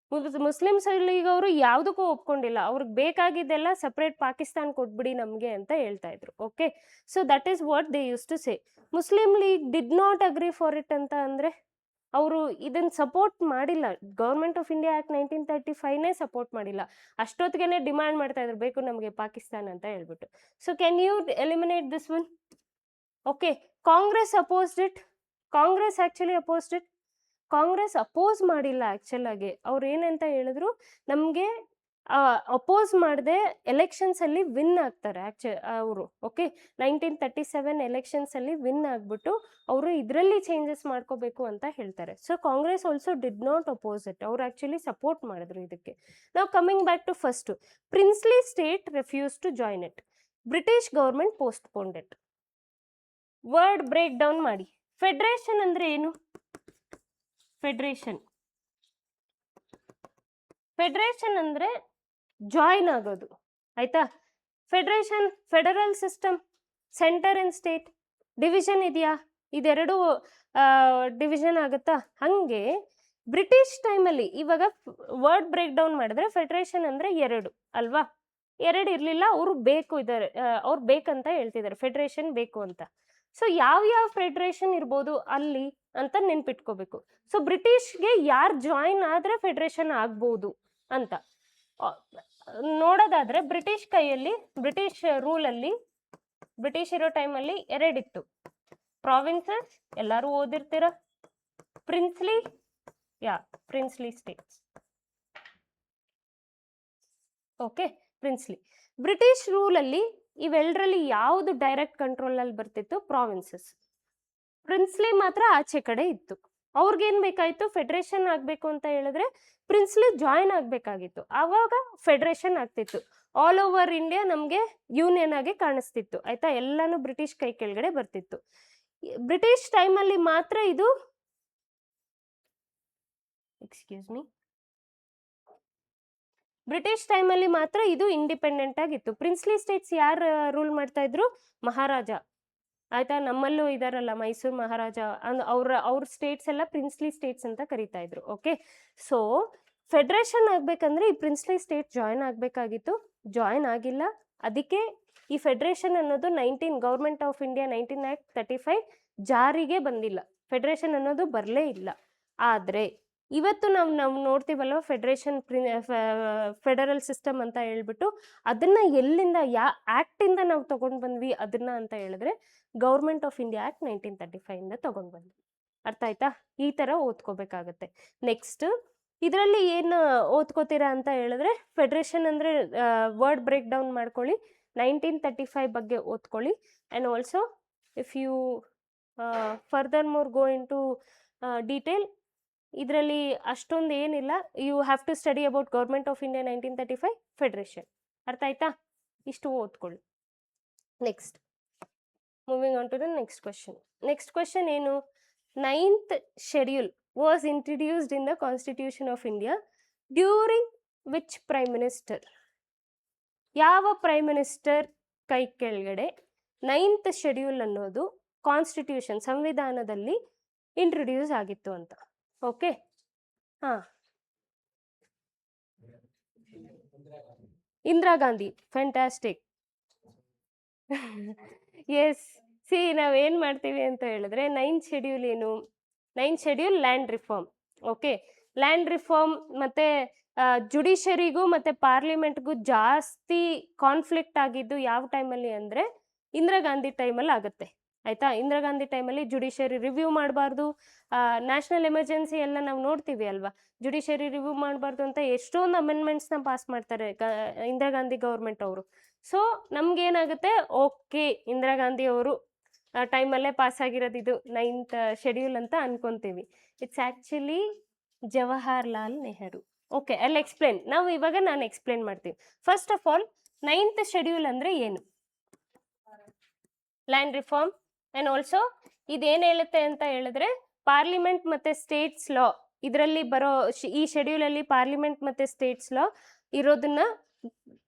Muslim league ಅವರು ಯಾವುದಕ್ಕೂ ಒಪ್ಕೊಂಡಿಲ್ಲ, ಅವ್ರಿಗೆ ಬೇಕಾಗಿದ್ದೆಲ್ಲ ಸಪ್ರೇಟ್ ಪಾಕಿಸ್ತಾನ್ ಕೊಟ್ಬಿಡಿ ನಮಗೆ ಅಂತ ಹೇಳ್ತಾ ಇದ್ರು. Okay, so that is what they use to say. Muslim League did not agree for it ಅಂತ ಅಂದರೆ ಅವರು ಇದನ್ನ ಸಪೋರ್ಟ್ ಮಾಡಿಲ್ಲ. ಗೌರ್ಮೆಂಟ್ ಆಫ್ ಇಂಡಿಯಾ ಆಕ್ಟ್ 1935ನೇ ಸಪೋರ್ಟ್ ಮಾಡಿಲ್ಲ. ಅಷ್ಟೊತ್ತಿಗೆ ಡಿಮ್ಯಾಂಡ್ ಮಾಡ್ತಾ ಇದ್ರು ಬೇಕು ನಮಗೆ ಪಾಕಿಸ್ತಾನ ಅಂತ ಹೇಳ್ಬಿಟ್ಟು. So can you eliminate this one? Okay, Congress opposed it. Congress actually opposed it. Congress oppose ಮಾಡಿಲ್ಲ ಆಕ್ಚುಲ್ ಆಗಿ. ಅವ್ರು ಏನಂತ ಹೇಳಿದ್ರು, ನಮಗೆ ಅಪೋಸ್ ಮಾಡದೆ ಎಲೆಕ್ಷನ್ಸ್ ಅಲ್ಲಿ ವಿನ್ ಆಗ್ತಾರೆ ಅವರು. ಓಕೆ, 1937 ಎಲೆಕ್ಷನ್ಸ್ ಅಲ್ಲಿ ವಿನ್ ಆಗ್ಬಿಟ್ಟು ಅವರು ಇದರಲ್ಲಿ ಚೇಂಜಸ್ ಮಾಡ್ಕೋಬೇಕು ಅಂತ ಹೇಳ್ತಾರೆ. So Congress also did not oppose it. ಅವ್ರು ಆಕ್ಚುಲಿ ಸಪೋರ್ಟ್ ಮಾಡಿದ್ರು ಇದಕ್ಕೆ. ನಾವು coming back to first, princely state refuse to join it. British government postponed it. Word break down ಮಾಡಿ. ಫೆಡರೇಷನ್ ಅಂದ್ರೆ ಏನು? ಫೆಡರೇಷನ್ ಫೆಡರೇಷನ್ ಅಂದ್ರೆ ಜಾಯಿನ್ ಆಗೋದು, ಆಯ್ತಾ? Federation, federal system, centre and state, division ಇದೆಯಾ? ಇದೆರಡು ಡಿವಿಷನ್ ಆಗುತ್ತಾ? ಹಂಗೆ ಬ್ರಿಟಿಷ್ ಟೈಮಲ್ಲಿ ಇವಾಗ ವರ್ಡ್ ಬ್ರೇಕ್ ಡೌನ್ ಮಾಡಿದ್ರೆ ಫೆಡರೇಷನ್ ಅಂದ್ರೆ 2 ಅಲ್ವಾ? 2 ಇರಲಿಲ್ಲ, ಅವರು ಬೇಕು ಇದ್ದಾರೆ, ಅವ್ರು ಬೇಕಂತ ಹೇಳ್ತಿದ್ದಾರೆ, ಫೆಡರೇಷನ್ ಬೇಕು ಅಂತ. ಸೊ ಯಾವ ಫೆಡರೇಷನ್ ಇರ್ಬೋದು ಅಲ್ಲಿ ಅಂತ ನೆನ್ಪಿಟ್ಕೋಬೇಕು. ಸೊ ಬ್ರಿಟಿಷ್ಗೆ ಯಾರು ಜಾಯಿನ್ ಆದ್ರೆ ಫೆಡರೇಷನ್ ಆಗ್ಬೋದು ಅಂತ ನೋಡೋದಾದ್ರೆ, ಬ್ರಿಟಿಷ್ ಕೈಯಲ್ಲಿ, ಬ್ರಿಟಿಷ್ ರೂಲಲ್ಲಿ, ಬ್ರಿಟಿಷ್ ಇರೋ ಟೈಮಲ್ಲಿ 2 ಇತ್ತು. ಪ್ರಾವಿನ್ಸಸ್ ಎಲ್ಲರೂ ಓದಿರ್ತೀರ, princely, princely states. Okay, princely. British ರೂಲಲ್ಲಿ ಇವೆಲ್ಲರಲ್ಲಿ ಯಾವುದು ಡೈರೆಕ್ಟ್ ಕಂಟ್ರೋಲ್ ಅಲ್ಲಿ ಬರ್ತಿತ್ತು? ಪ್ರಾವಿನ್ಸಸ್. ಪ್ರಿನ್ಸ್ಲಿ ಮಾತ್ರ ಆಚೆ ಕಡೆ ಇತ್ತು. ಅವ್ರಿಗೇನ್ ಬೇಕಾಯ್ತು? ಫೆಡರೇಷನ್ ಆಗ್ಬೇಕು ಅಂತ ಹೇಳಿದ್ರೆ ಪ್ರಿನ್ಸ್ಲಿ ಜಾಯಿನ್ ಆಗ್ಬೇಕಾಗಿತ್ತು, ಆವಾಗ ಫೆಡರೇಷನ್ ಆಗ್ತಿತ್ತು. ಆಲ್ ಓವರ್ ಇಂಡಿಯಾ ನಮ್ಗೆ ಯೂನಿಯನ್ ಆಗಿ ಕಾಣಿಸ್ತಿತ್ತು, ಆಯ್ತಾ? ಎಲ್ಲಾನು ಬ್ರಿಟಿಷ್ ಕೈ ಕೆಳಗಡೆ ಬರ್ತಿತ್ತು. ಬ್ರಿಟಿಷ್ ಟೈಮಲ್ಲಿ ಮಾತ್ರ ಇದು, ಎಕ್ಸ್ಕ್ಯೂಸ್ ಮೀ, ಬ್ರಿಟಿಷ್ ಟೈಮಲ್ಲಿ ಮಾತ್ರ ಇದು ಇಂಡಿಪೆಂಡೆಂಟ್ ಆಗಿತ್ತು. ಪ್ರಿನ್ಸ್ಲಿ ಸ್ಟೇಟ್ಸ್ ಯಾರು ರೂಲ್ ಮಾಡ್ತಾ ಇದ್ರು? ಮಹಾರಾಜ, ಆಯ್ತಾ? ನಮ್ಮಲ್ಲೂ ಇದಾರಲ್ಲ ಮೈಸೂರು ಮಹಾರಾಜ, ಅವ್ರ ಸ್ಟೇಟ್ಸ್ ಎಲ್ಲ ಪ್ರಿನ್ಸ್ಲಿ ಸ್ಟೇಟ್ಸ್ ಅಂತ ಕರಿತಾ ಇದ್ರು. ಓಕೆ, ಸೊ ಫೆಡರೇಷನ್ ಆಗ್ಬೇಕಂದ್ರೆ ಈ ಪ್ರಿನ್ಸ್ಲಿ ಸ್ಟೇಟ್ ಜಾಯಿನ್ ಆಗ್ಬೇಕಾಗಿತ್ತು, ಜಾಯಿನ್ ಆಗಿಲ್ಲ. ಅದಕ್ಕೆ ಈ ಫೆಡರೇಷನ್ ಅನ್ನೋದು ಗೌರ್ಮೆಂಟ್ ಆಫ್ ಇಂಡಿಯಾ 1935 ಜಾರಿಗೆ ಬಂದಿಲ್ಲ. ಫೆಡರೇಷನ್ ಅನ್ನೋದು ಬರಲೇ ಇಲ್ಲ. ಆದ್ರೆ ಇವತ್ತು ನಾವು ನೋಡ್ತೀವಲ್ಲ ಫೆಡರೇಷನ್, ಫೆಡರಲ್ ಸಿಸ್ಟಮ್ ಅಂತ ಹೇಳ್ಬಿಟ್ಟು, ಅದನ್ನ ಎಲ್ಲಿಂದ, ಆಕ್ಟ್ ಇಂದ ನಾವು ತಗೊಂಡ್ ಬಂದ್ವಿ ಅದನ್ನ ಅಂತ ಹೇಳಿದ್ರೆ ಗೌರ್ಮೆಂಟ್ ಆಫ್ ಇಂಡಿಯಾ ಆಕ್ಟ್ 1935 ಇಂದ ತಗೊಂಡ್ ಬಂದ್ವಿ. ಅರ್ಥ ಆಯ್ತಾ? ಈ ತರ ಓದ್ಕೋಬೇಕಾಗತ್ತೆ. ನೆಕ್ಸ್ಟ್ ಇದರಲ್ಲಿ ಏನು ಓದ್ಕೋತೀರಾ ಅಂತ ಹೇಳಿದ್ರೆ, ಫೆಡರೇಷನ್ ಅಂದ್ರೆ ವರ್ಡ್ ಬ್ರೇಕ್ ಡೌನ್ ಮಾಡ್ಕೊಳ್ಳಿ, 1935 ಬಗ್ಗೆ ಓದ್ಕೊಳ್ಳಿ. And also if you further more go into detail, ಇದರಲ್ಲಿ ಅಷ್ಟೊಂದು ಏನಿಲ್ಲ. You have to study about government of India 1935, federation. ಅರ್ಥ ಆಯ್ತಾ? ಇಷ್ಟು ಓದ್ಕೊಳ್ಳಿ. Next moving on to the next question. Next question ಏನು? 9th schedule was introduced in the Constitution of India during which prime minister? ಯಾವ prime minister ಕೈ ಕೆಳಗಡೆ 9th schedule ಅನ್ನೋದು constitution, ಸಂವಿಧಾನದಲ್ಲಿ ಇಂಟ್ರೊಡ್ಯೂಸ್ ಆಗಿತ್ತು ಅಂತ? Okay, Indira Gandhi. Fantastic. Yes, see ನಾವೇನ್ ಮಾಡ್ತೀವಿ ಅಂತ ಹೇಳಿದ್ರೆ, 9th schedule ಏನು? 9th schedule land reform. Okay, land reform ಮತ್ತೆ ಜುಡಿಷರಿಗೂ ಮತ್ತೆ ಪಾರ್ಲಿಮೆಂಟ್ಗೂ ಜಾಸ್ತಿ ಕಾನ್ಫ್ಲಿಕ್ಟ್ ಆಗಿದ್ದು ಯಾವ ಟೈಮಲ್ಲಿ ಅಂದ್ರೆ ಇಂದಿರಾ ಗಾಂಧಿ ಟೈಮಲ್ಲಿ ಆಗುತ್ತೆ, ಆಯ್ತಾ? ಇಂದಿರಾ ಗಾಂಧಿ ಟೈಮಲ್ಲಿ ಜುಡಿಷರಿ ರಿವ್ಯೂ ಮಾಡಬಾರ್ದು, ನ್ಯಾಷನಲ್ ಎಮರ್ಜೆನ್ಸಿ ಎಲ್ಲ ನಾವು ನೋಡ್ತೀವಿ ಅಲ್ವಾ, ಜುಡಿಷರಿ ರಿವ್ಯೂ ಮಾಡಬಾರ್ದು ಅಂತ ಎಷ್ಟೊಂದು ಅಮೆಂಡ್ಮೆಂಟ್ಸ್ನ ಪಾಸ್ ಮಾಡ್ತಾರೆ ಇಂದಿರಾ ಗಾಂಧಿ ಗೌರ್ಮೆಂಟ್ ಅವರು. ಸೊ ನಮ್ಗೇನಾಗುತ್ತೆ, ಓಕೆ ಇಂದಿರಾ ಗಾಂಧಿ ಅವರು ಟೈಮಲ್ಲೇ ಪಾಸ್ ಆಗಿರೋದು ಇದು 9th schedule ಅಂತ ಅನ್ಕೊಂತೀವಿ. It's actually Jawaharlal Nehru. Okay, ಅಲ್ಲಿ ಎಕ್ಸ್ಪ್ಲೇನ್, ನಾವು ಇವಾಗ ನಾನು ಎಕ್ಸ್ಪ್ಲೇನ್ ಮಾಡ್ತೀವಿ. First of all 9th schedule ಅಂದ್ರೆ ಏನು? Land reform. ಅಂಡ್ ಆಲ್ಸೋ ಇದೇನ್ ಹೇಳುತ್ತೆ ಅಂತ ಹೇಳಿದ್ರೆ, ಪಾರ್ಲಿಮೆಂಟ್ ಮತ್ತೆ ಸ್ಟೇಟ್ಸ್ ಲಾ, ಇದರಲ್ಲಿ ಬರೋ ಈ ಶೆಡ್ಯೂಲ್ ಅಲ್ಲಿ ಪಾರ್ಲಿಮೆಂಟ್ ಮತ್ತೆ ಸ್ಟೇಟ್ಸ್ ಲಾ ಇರೋದನ್ನ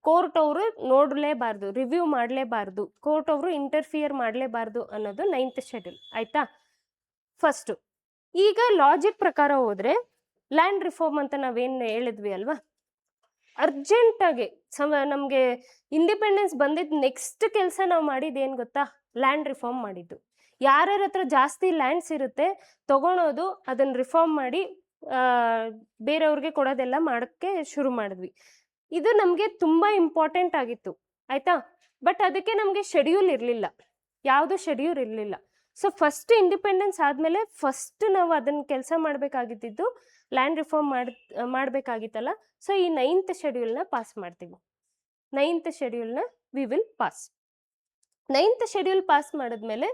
ಕೋರ್ಟ್ ಅವರು ನೋಡಲೇಬಾರ್ದು, ರಿವ್ಯೂ ಮಾಡಲೇಬಾರ್ದು, ಕೋರ್ಟ್ ಅವರು ಇಂಟರ್ಫಿಯರ್ ಮಾಡಲೇಬಾರ್ದು ಅನ್ನೋದು 9th schedule, ಆಯ್ತಾ? ಫಸ್ಟ್ ಈಗ ಲಾಜಿಕ್ ಪ್ರಕಾರ ಹೋದ್ರೆ ಲ್ಯಾಂಡ್ ರಿಫಾರ್ಮ್ ಅಂತ ನಾವೇನು ಹೇಳಿದ್ವಿ ಅಲ್ವಾ, ಅರ್ಜೆಂಟಾಗಿ ನಮಗೆ ಇಂಡಿಪೆಂಡೆನ್ಸ್ ಬಂದಿದ್ದು ನೆಕ್ಸ್ಟ್ ಕೆಲಸ ನಾವು ಮಾಡಿದ್ದು ಏನು ಗೊತ್ತಾ? ಲ್ಯಾಂಡ್ ರಿಫಾರ್ಮ್ ಮಾಡಿದ್ದು. ಯಾರ್ಯಾರ ಹತ್ರ ಜಾಸ್ತಿ ಲ್ಯಾಂಡ್ಸ್ ಇರುತ್ತೆ ತಗೊಳೋದು, ಅದನ್ನ ರಿಫಾರ್ಮ್ ಮಾಡಿ ಬೇರೆಯವ್ರಿಗೆ ಕೊಡೋದೆಲ್ಲ ಮಾಡೋಕ್ಕೆ ಶುರು ಮಾಡಿದ್ವಿ. ಇದು ನಮಗೆ ತುಂಬಾ ಇಂಪಾರ್ಟೆಂಟ್ ಆಗಿತ್ತು, ಆಯ್ತಾ. ಬಟ್ ಅದಕ್ಕೆ ನಮಗೆ ಶೆಡ್ಯೂಲ್ ಇರಲಿಲ್ಲ, ಯಾವುದು ಶೆಡ್ಯೂಲ್ ಇರಲಿಲ್ಲ. ಸೊ ಫಸ್ಟ್ ಇಂಡಿಪೆಂಡೆನ್ಸ್ ಆದಮೇಲೆ ಫಸ್ಟ್ ನಾವು ಅದನ್ನ ಕೆಲಸ ಮಾಡಬೇಕಾಗಿದ್ದು ಲ್ಯಾಂಡ್ ರಿಫಾರ್ಮ್ ಮಾಡಬೇಕಾಗಿತ್ತಲ್ಲ. ಸೊ ಈ 9th ಶೆಡ್ಯೂಲ್ನ ಪಾಸ್ ಮಾಡ್ತೀವಿ. 9th ಶೆಡ್ಯೂಲ್ನ we will pass. 9th schedule pass ಮಾಡಿದ್ಮೇಲೆ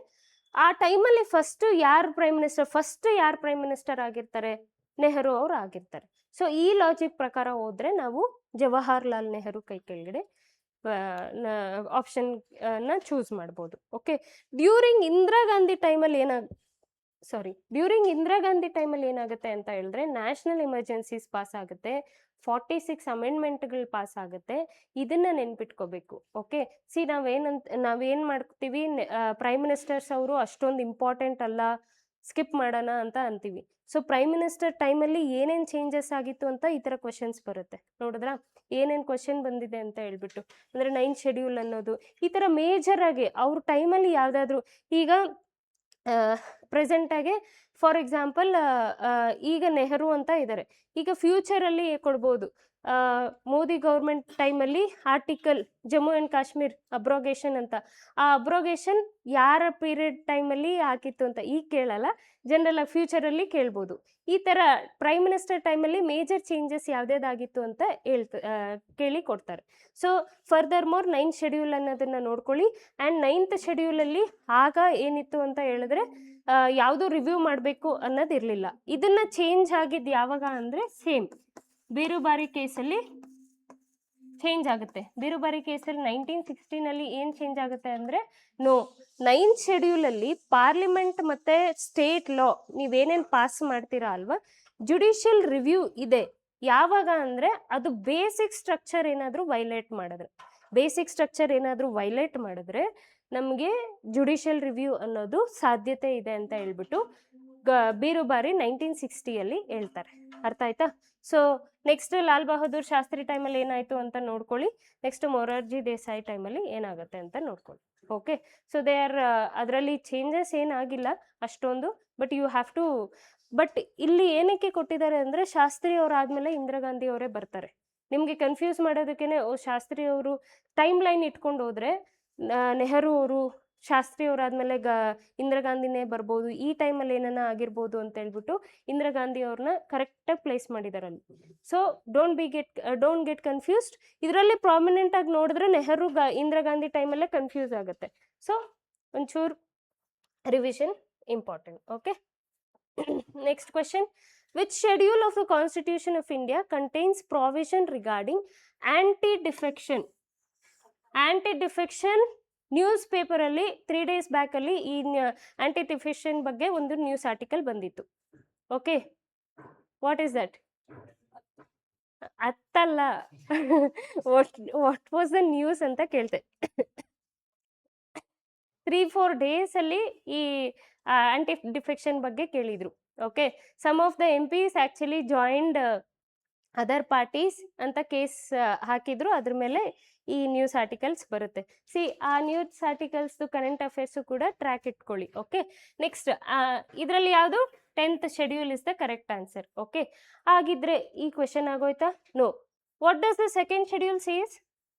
ಆ ಟೈಮಲ್ಲಿ ಫಸ್ಟ್ ಯಾರು ಪ್ರೈಮ್ ಮಿನಿಸ್ಟರ್ ಆಗಿರ್ತಾರೆ? ನೆಹರು ಅವರು ಆಗಿರ್ತಾರೆ. ಸೊ ಈ ಲಾಜಿಕ್ ಪ್ರಕಾರ ಹೋದ್ರೆ ನಾವು ಜವಾಹರ್ಲಾಲ್ ನೆಹರು ಕೈ ಕೆಳಗಡೆ ಆಪ್ಷನ್ ನ ಚೂಸ್ ಮಾಡ್ಬೋದು. ಓಕೆ, ಡ್ಯೂರಿಂಗ್ ಇಂದಿರಾ ಗಾಂಧಿ ಟೈಮಲ್ಲಿ ಏನಾಗುತ್ತೆ ಅಂತ ಹೇಳಿದ್ರೆ ನ್ಯಾಷನಲ್ ಎಮರ್ಜೆನ್ಸೀಸ್ ಪಾಸ್ ಆಗುತ್ತೆ, 46 ಅಮೆಂಡ್ಮೆಂಟ್ಗಳು ಪಾಸ್ ಆಗುತ್ತೆ. ಇದನ್ನ ನೆನ್ಪಿಟ್ಕೋಬೇಕು. ಓಕೆ, ನಾವೇನ್ ಮಾಡ್ತೀವಿ, ಪ್ರೈಮ್ ಮಿನಿಸ್ಟರ್ಸ್ ಅವರು ಅಷ್ಟೊಂದು ಇಂಪಾರ್ಟೆಂಟ್ ಅಲ್ಲ, ಸ್ಕಿಪ್ ಮಾಡೋಣ ಅಂತ ಅಂತೀವಿ. ಸೊ ಪ್ರೈಮ್ ಮಿನಿಸ್ಟರ್ ಟೈಮಲ್ಲಿ ಏನೇನು ಚೇಂಜಸ್ ಆಗಿತ್ತು ಅಂತ ಈ ಥರ ಕ್ವಶನ್ಸ್ ಬರುತ್ತೆ. ನೋಡಿದ್ರಾ ಏನೇನು ಕ್ವಶನ್ ಬಂದಿದೆ ಅಂತ ಹೇಳ್ಬಿಟ್ಟು. ಅಂದರೆ 9th ಶೆಡ್ಯೂಲ್ ಅನ್ನೋದು ಈ ಥರ ಮೇಜರ್ ಆಗಿ ಅವ್ರ ಟೈಮಲ್ಲಿ ಯಾವುದಾದ್ರೂ, ಈಗ ಪ್ರೆಸೆಂಟಾಗಿ ಫಾರ್ ಎಕ್ಸಾಂಪಲ್ ಈಗ ನೆಹರು ಅಂತ ಇದ್ದಾರೆ, ಈಗ ಫ್ಯೂಚರಲ್ಲಿ ಕೊಡ್ಬೋದು. ಮೋದಿ ಗೌರ್ಮೆಂಟ್ ಟೈಮಲ್ಲಿ ಆರ್ಟಿಕಲ್ ಜಮ್ಮು ಆ್ಯಂಡ್ ಕಾಶ್ಮೀರ್ ಅಬ್ರೋಗೇಷನ್ ಅಂತ, ಆ ಅಬ್ರೋಗೇಷನ್ ಯಾರ ಪೀರಿಯಡ್ ಟೈಮಲ್ಲಿ ಹಾಕಿತ್ತು ಅಂತ ಈಗ ಕೇಳಲ್ಲ, ಜನರಲ್ ಆಗಿ ಫ್ಯೂಚರಲ್ಲಿ ಕೇಳ್ಬೋದು. ಈ ಥರ ಪ್ರೈಮ್ ಮಿನಿಸ್ಟರ್ ಟೈಮಲ್ಲಿ ಮೇಜರ್ ಚೇಂಜಸ್ ಯಾವುದೇದಾಗಿತ್ತು ಅಂತ ಕೇಳಿ ಕೊಡ್ತಾರೆ. So further more 9th schedule ಅನ್ನೋದನ್ನ ನೋಡ್ಕೊಳ್ಳಿ. ಆ್ಯಂಡ್ 9th ಶೆಡ್ಯೂಲಲ್ಲಿ ಆಗ ಏನಿತ್ತು ಅಂತ ಹೇಳಿದ್ರೆ ಯಾವುದು ರಿವ್ಯೂ ಮಾಡಬೇಕು ಅನ್ನೋದಿರಲಿಲ್ಲ. ಇದನ್ನ ಚೇಂಜ್ ಆಗಿದ್ದು ಯಾವಾಗ ಅಂದರೆ ಸೇಮ್ ಬೇರುಬಾರಿ ಕೇಸಲ್ಲಿ ಚೇಂಜ್ ಆಗುತ್ತೆ. ಬೇರುಬಾರಿ ಕೇಸಲ್ಲಿ 1916 ಏನು ಚೇಂಜ್ ಆಗುತ್ತೆ ಅಂದರೆ, 9th ಶೆಡ್ಯೂಲಲ್ಲಿ ಪಾರ್ಲಿಮೆಂಟ್ ಮತ್ತು ಸ್ಟೇಟ್ ಲಾ ನೀವೇನೇನು ಪಾಸ್ ಮಾಡ್ತೀರಾ ಅಲ್ವಾ, ಜುಡಿಷಿಯಲ್ ರಿವ್ಯೂ ಇದೆ. ಯಾವಾಗ ಅಂದರೆ ಅದು ಬೇಸಿಕ್ ಸ್ಟ್ರಕ್ಚರ್ ಏನಾದರೂ ವೈಲೇಟ್ ಮಾಡಿದ್ರೆ ನಮಗೆ ಜುಡಿಷಿಯಲ್ ರಿವ್ಯೂ ಅನ್ನೋದು ಸಾಧ್ಯತೆ ಇದೆ ಅಂತ ಹೇಳ್ಬಿಟ್ಟು ಬೇರುಬಾರಿ 1960 ಹೇಳ್ತಾರೆ. ಅರ್ಥ ಆಯ್ತಾ? ಸೊ ನೆಕ್ಸ್ಟ್ ಲಾಲ್ ಬಹದ್ದೂರ್ ಶಾಸ್ತ್ರಿ ಟೈಮಲ್ಲಿ ಏನಾಯಿತು ಅಂತ ನೋಡ್ಕೊಳ್ಳಿ. ನೆಕ್ಸ್ಟ್ ಮೊರಾರ್ಜಿ ದೇಸಾಯಿ ಟೈಮಲ್ಲಿ ಏನಾಗುತ್ತೆ ಅಂತ ನೋಡ್ಕೊಳ್ಳಿ. ಓಕೆ, ಸೊ ದೇ ಆರ್ ಅದರಲ್ಲಿ ಚೇಂಜಸ್ ಏನಾಗಿಲ್ಲ ಅಷ್ಟೊಂದು, ಬಟ್ ಇಲ್ಲಿ ಏನಕ್ಕೆ ಕೊಟ್ಟಿದ್ದಾರೆ ಅಂದರೆ ಶಾಸ್ತ್ರಿ ಅವರಾದ್ಮೇಲೆ ಇಂದಿರಾ ಗಾಂಧಿ ಅವರೇ ಬರ್ತಾರೆ. ನಿಮಗೆ ಕನ್ಫ್ಯೂಸ್ ಮಾಡೋದಕ್ಕೇನೆ ಶಾಸ್ತ್ರಿ ಅವರು ಟೈಮ್ ಲೈನ್ ಇಟ್ಕೊಂಡು ಹೋದ್ರೆ ನೆಹರು ಅವರು, ಶಾಸ್ತ್ರಿ ಅವರಾದ್ಮೇಲೆ ಇಂದಿರಾ ಗಾಂಧಿನೇ ಬರ್ಬೋದು, ಈ ಟೈಮಲ್ಲಿ ಏನನ್ನ ಆಗಿರ್ಬೋದು ಅಂತ ಹೇಳ್ಬಿಟ್ಟು ಇಂದಿರಾ ಗಾಂಧಿ ಅವ್ರನ್ನ ಕರೆಕ್ಟಾಗಿ ಪ್ಲೇಸ್ ಮಾಡಿದ್ದಾರೆ ಅಲ್ಲಿ. So don't get confused. ಇದರಲ್ಲಿ ಪ್ರಾಮಿನೆಂಟ್ ಆಗಿ ನೋಡಿದ್ರೆ ನೆಹರು ಇಂದಿರಾ ಗಾಂಧಿ ಟೈಮಲ್ಲೇ ಕನ್ಫ್ಯೂಸ್ ಆಗುತ್ತೆ. ಸೊ ಒಂಚೂರು revision important. Okay, next question. Which schedule of the constitution of India contains provision regarding anti defection? News ಪೇಪರಲ್ಲಿ 3 days ಬ್ಯಾಕಲ್ಲಿ ಈ ಆಂಟಿ ಡಿಫೆಕ್ಷನ್ ಬಗ್ಗೆ ಒಂದು ನ್ಯೂಸ್ ಆರ್ಟಿಕಲ್ ಬಂದಿತ್ತು. Okay, what is that? ಅತ್ತಲ್ಲ, ವಾಟ್ ವಾಸ್ ದ ನ್ಯೂಸ್ ಅಂತ ಕೇಳ್ತೆ. 3-4 days ಅಲ್ಲಿ ಈ ಆಂಟಿ ಡಿಫೆಕ್ಷನ್ ಬಗ್ಗೆ ಕೇಳಿದ್ರು. Okay, some of the MPs actually joined other parties ಅಂತ ಕೇಸ್ ಹಾಕಿದ್ರು. ಅದ್ರ ಮೇಲೆ ಈ ನ್ಯೂಸ್ ಆರ್ಟಿಕಲ್ಸ್ ಬರುತ್ತೆ. ಆ ನ್ಯೂಸ್ ಆರ್ಟಿಕಲ್ಸ್ ಕರೆಂಟ್ ಅಫೇರ್ಸು ಕೂಡ ಟ್ರ್ಯಾಕ್ ಇಟ್ಕೊಳ್ಳಿ. ಓಕೆ, ನೆಕ್ಸ್ಟ್ ಇದರಲ್ಲಿ ಯಾವುದು 10th schedule is the correct answer. Okay, ಹಾಗಿದ್ರೆ ಈ ಕ್ವೆಶನ್ ಆಗೋಯ್ತಾ? No. What does the second schedule says?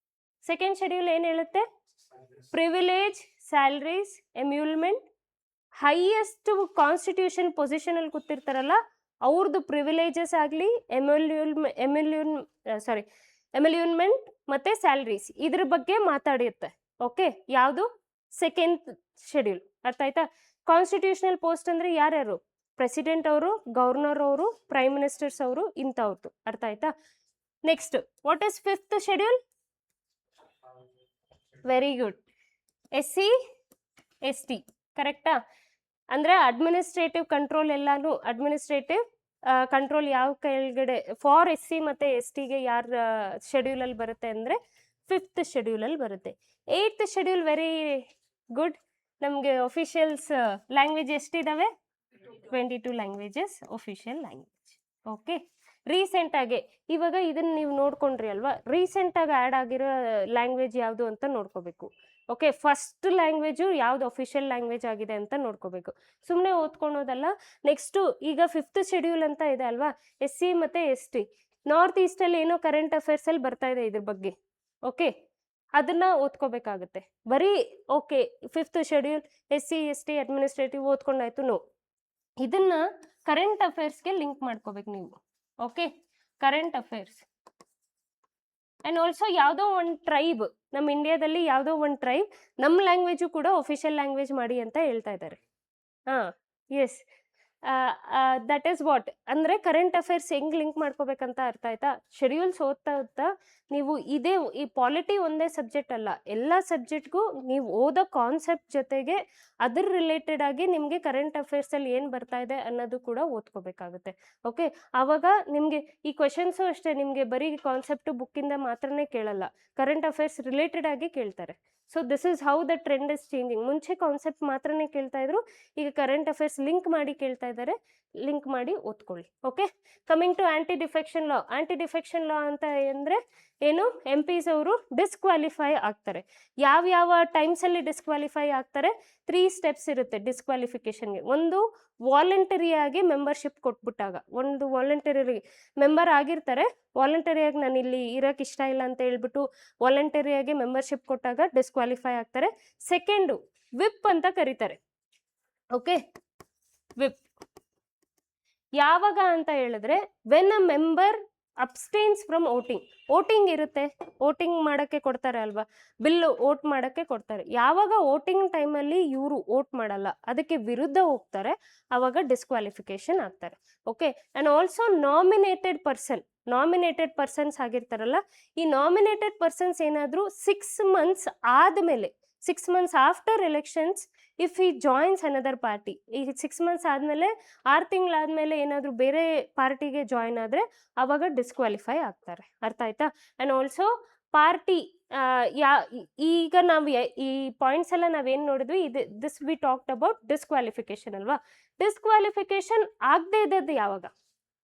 Second schedule ಏನು ಹೇಳುತ್ತೆ? Privilege, salaries, emolument, highest constitution ಪೊಸಿಷನಲ್ಲಿ ಕೂತಿರ್ತಾರಲ್ಲ ಅವ್ರದ್ದು ಪ್ರಿವಿಲೇಜಸ್ ಆಗಲಿ, ಎಮ್ಯೂಲ್ಮೆಂಟ್ ಮತ್ತು ಸ್ಯಾಲರೀಸ್ ಇದ್ರ ಬಗ್ಗೆ ಮಾತಾಡಿರುತ್ತೆ. ಓಕೆ, ಯಾವುದು? Second schedule. ಅರ್ಥ ಆಯ್ತಾ? ಕಾನ್ಸ್ಟಿಟ್ಯೂಷನಲ್ ಪೋಸ್ಟ್ ಅಂದರೆ ಯಾರ್ಯಾರು? ಪ್ರೆಸಿಡೆಂಟ್ ಅವರು, ಗವರ್ನರ್ ಅವರು, ಪ್ರೈಮ್ ಮಿನಿಸ್ಟರ್ಸ್ ಅವರು, ಇಂಥವ್ರದ್ದು. ಅರ್ಥ ಆಯ್ತಾ? Next, what is 5th schedule? Very good, SC ST. ಕರೆಕ್ಟಾ? ಅಂದರೆ ಅಡ್ಮಿನಿಸ್ಟ್ರೇಟಿವ್ ಕಂಟ್ರೋಲ್ ಎಲ್ಲಾನು ಅಡ್ಮಿನಿಸ್ಟ್ರೇಟಿವ್ ಕಂಟ್ರೋಲ್ ಯಾವ ಕೆಳಗಡೆ ಫಾರ್ SC ಮತ್ತು STಗೆ ಯಾರ ಶೆಡ್ಯೂಲಲ್ಲಿ ಬರುತ್ತೆ ಅಂದರೆ 5th ಶೆಡ್ಯೂಲಲ್ಲಿ ಬರುತ್ತೆ. 8th schedule very good. ನಮಗೆ ಒಫಿಷಿಯಲ್ಸ್ ಲ್ಯಾಂಗ್ವೇಜ್ ಎಷ್ಟಿದ್ದಾವೆ? 22 ಲ್ಯಾಂಗ್ವೇಜಸ್ ಒಫಿಷಿಯಲ್ ಲ್ಯಾಂಗ್ವೇಜ್. ಓಕೆ, ರೀಸೆಂಟಾಗಿ ಇವಾಗ ಇದನ್ನು ನೀವು ನೋಡ್ಕೊಂಡ್ರಿ ಅಲ್ವಾ, ರೀಸೆಂಟಾಗಿ ಆ್ಯಡ್ ಆಗಿರೋ ಲ್ಯಾಂಗ್ವೇಜ್ ಯಾವುದು ಅಂತ ನೋಡ್ಕೋಬೇಕು. ಓಕೆ, ಫಸ್ಟ್ ಲ್ಯಾಂಗ್ವೇಜು ಯಾವ್ದು ಅಫಿಷಿಯಲ್ ಲ್ಯಾಂಗ್ವೇಜ್ ಆಗಿದೆ ಅಂತ ನೋಡ್ಕೋಬೇಕು, ಸುಮ್ಮನೆ ಓದ್ಕೊಳೋದಲ್ಲ. ನೆಕ್ಸ್ಟು ಈಗ 5th ಶೆಡ್ಯೂಲ್ ಅಂತ ಇದೆ ಅಲ್ವಾ, SC ಮತ್ತು ST, ನಾರ್ತ್ ಈಸ್ಟಲ್ಲಿ ಏನೋ ಕರೆಂಟ್ ಅಫೇರ್ಸಲ್ಲಿ ಬರ್ತಾ ಇದೆ ಇದ್ರ ಬಗ್ಗೆ. ಓಕೆ, ಅದನ್ನ ಓದ್ಕೋಬೇಕಾಗುತ್ತೆ. ಬರೀ okay 5th schedule SC ST administrative ಓದ್ಕೊಂಡಾಯ್ತು, ನೋ, ಇದನ್ನ ಕರೆಂಟ್ ಅಫೇರ್ಸ್ಗೆ ಲಿಂಕ್ ಮಾಡ್ಕೋಬೇಕು ನೀವು. Okay, current affairs and also ಯಾವುದೋ ಒಂದು ಟ್ರೈಬ್, ನಮ್ಮ ಇಂಡಿಯಾದಲ್ಲಿ ಯಾವುದೋ ಒಂದು ಟ್ರೈಬ್ ನಮ್ಮ ಲ್ಯಾಂಗ್ವೇಜು ಕೂಡ ಒಫಿಷಿಯಲ್ ಲ್ಯಾಂಗ್ವೇಜ್ ಮಾಡಿ ಅಂತ ಹೇಳ್ತಾ ಇದ್ದಾರೆ. ಹಾಂ, ಎಸ್, ದಟ್ ಈಸ್ ವಾಟ್ ಅಂದರೆ ಕರೆಂಟ್ ಅಫೇರ್ಸ್ ಹೆಂಗೆ ಲಿಂಕ್ ಮಾಡ್ಕೋಬೇಕಂತ ಅರ್ಥ ಆಯ್ತಾ. ಶೆಡ್ಯೂಲ್ಸ್ ಓದ್ತಾ ನೀವು ಇದೇ ಈ ಪಾಲಿಟಿ ಒಂದೇ ಸಬ್ಜೆಕ್ಟ್ ಅಲ್ಲ, ಎಲ್ಲ ಸಬ್ಜೆಕ್ಟ್ಗೂ ನೀವು ಓದೋ ಕಾನ್ಸೆಪ್ಟ್ ಜೊತೆಗೆ ಅದ್ರ ರಿಲೇಟೆಡ್ ಆಗಿ ನಿಮಗೆ ಕರೆಂಟ್ ಅಫೇರ್ಸಲ್ಲಿ ಏನು ಬರ್ತಾ ಇದೆ ಅನ್ನೋದು ಕೂಡ ಓದ್ಕೋಬೇಕಾಗುತ್ತೆ. ಓಕೆ, ಆವಾಗ ನಿಮಗೆ ಈ ಕ್ವೆಶನ್ಸು ಅಷ್ಟೇ, ನಿಮಗೆ ಬರೀ ಕಾನ್ಸೆಪ್ಟು ಬುಕ್ಕಿಂದ ಮಾತ್ರನೇ ಕೇಳಲ್ಲ, ಕರೆಂಟ್ ಅಫೇರ್ಸ್ ರಿಲೇಟೆಡ್ ಆಗಿ ಕೇಳ್ತಾರೆ. So this is how the trend is changing. ಮುಂಚೆ ಕಾನ್ಸೆಪ್ಟ್ ಮಾತ್ರನೇ ಕೇಳ್ತಾ ಇದ್ರು, ಈಗ ಕರೆಂಟ್ ಅಫೇರ್ಸ್ ಲಿಂಕ್ ಮಾಡಿ ಕೇಳ್ತಾ ಇದ್ದಾರೆ, ಲಿಂಕ್ ಮಾಡಿ ಓದ್ಕೊಳ್ಳಿ. Okay, coming to anti defection law. Anti defection law ಅಂತ ಅಂದರೆ ಏನು, MPs ಅವರು ಡಿಸ್ಕ್ವಾಲಿಫೈ ಆಗ್ತಾರೆ. ಯಾವ ಟೈಮ್ಸಲ್ಲಿ ಡಿಸ್ಕ್ವಾಲಿಫೈ ಆಗ್ತಾರೆ? 3 ಸ್ಟೆಪ್ಸ್ ಇರುತ್ತೆ ಡಿಸ್ಕ್ವಾಲಿಫಿಕೇಷನ್ಗೆ. ಒಂದು, ವಾಲಂಟರಿಯಾಗಿ ಮೆಂಬರ್ಶಿಪ್ ಕೊಟ್ಬಿಟ್ಟಾಗ, ಒಂದು ವಾಲಂಟರಿ ಮೆಂಬರ್ ಆಗಿರ್ತಾರೆ, ವಾಲಂಟರಿಯಾಗಿ ನಾನು ಇಲ್ಲಿ ಇರೋಕೆ ಇಷ್ಟ ಇಲ್ಲ ಅಂತ ಹೇಳ್ಬಿಟ್ಟು ವಾಲಂಟರಿಯಾಗಿ ಮೆಂಬರ್ಶಿಪ್ ಕೊಟ್ಟಾಗ ಡಿಸ್ಕ್ವಾಲಿಫೈ ಆಗ್ತಾರೆ. ಸೆಕೆಂಡು, ವಿಪ್ ಅಂತ ಕರೀತಾರೆ. ಓಕೆ, ವಿಪ್ ಯಾವಾಗ ಅಂತ ಹೇಳಿದ್ರೆ, when a member abstains from voting. Voting ಇರುತ್ತೆ, ವೋಟಿಂಗ್ ಮಾಡೋಕ್ಕೆ ಕೊಡ್ತಾರೆ ಅಲ್ವಾ, ಬಿಲ್ಲು ವೋಟ್ ಮಾಡೋಕ್ಕೆ ಕೊಡ್ತಾರೆ. ಯಾವಾಗ ವೋಟಿಂಗ್ ಟೈಮಲ್ಲಿ ಇವರು ವೋಟ್ ಮಾಡಲ್ಲ, ಅದಕ್ಕೆ ವಿರುದ್ಧ ಹೋಗ್ತಾರೆ, ಆವಾಗ ಡಿಸ್ಕ್ವಾಲಿಫಿಕೇಶನ್ ಆಗ್ತಾರೆ. Okay, and also nominated persons ಆಗಿರ್ತಾರಲ್ಲ, ಈ ನಾಮಿನೇಟೆಡ್ ಪರ್ಸನ್ಸ್ ಏನಾದರೂ 6 months ಆದಮೇಲೆ, 6 months after elections, if he joins another party, ಈ 6 months ಆದಮೇಲೆ 6 ತಿಂಗಳಾದಮೇಲೆ ಏನಾದರೂ ಬೇರೆ ಪಾರ್ಟಿಗೆ ಜಾಯಿನ್ ಆದರೆ ಆವಾಗ ಡಿಸ್ಕ್ವಾಲಿಫೈ ಆಗ್ತಾರೆ. ಅರ್ಥ ಆಯ್ತಾ? ಆ್ಯಂಡ್ ಆಲ್ಸೋ ಪಾರ್ಟಿ, ಈಗ ನಾವು ಈ ಪಾಯಿಂಟ್ಸ್ ಎಲ್ಲ ನಾವೇನು ನೋಡಿದ್ವಿ, this we talked about disqualification ಅಲ್ವಾ. ಡಿಸ್ಕ್ವಾಲಿಫಿಕೇಶನ್ ಆಗದೆ ಇದ್ದದ್ದು ಯಾವಾಗ?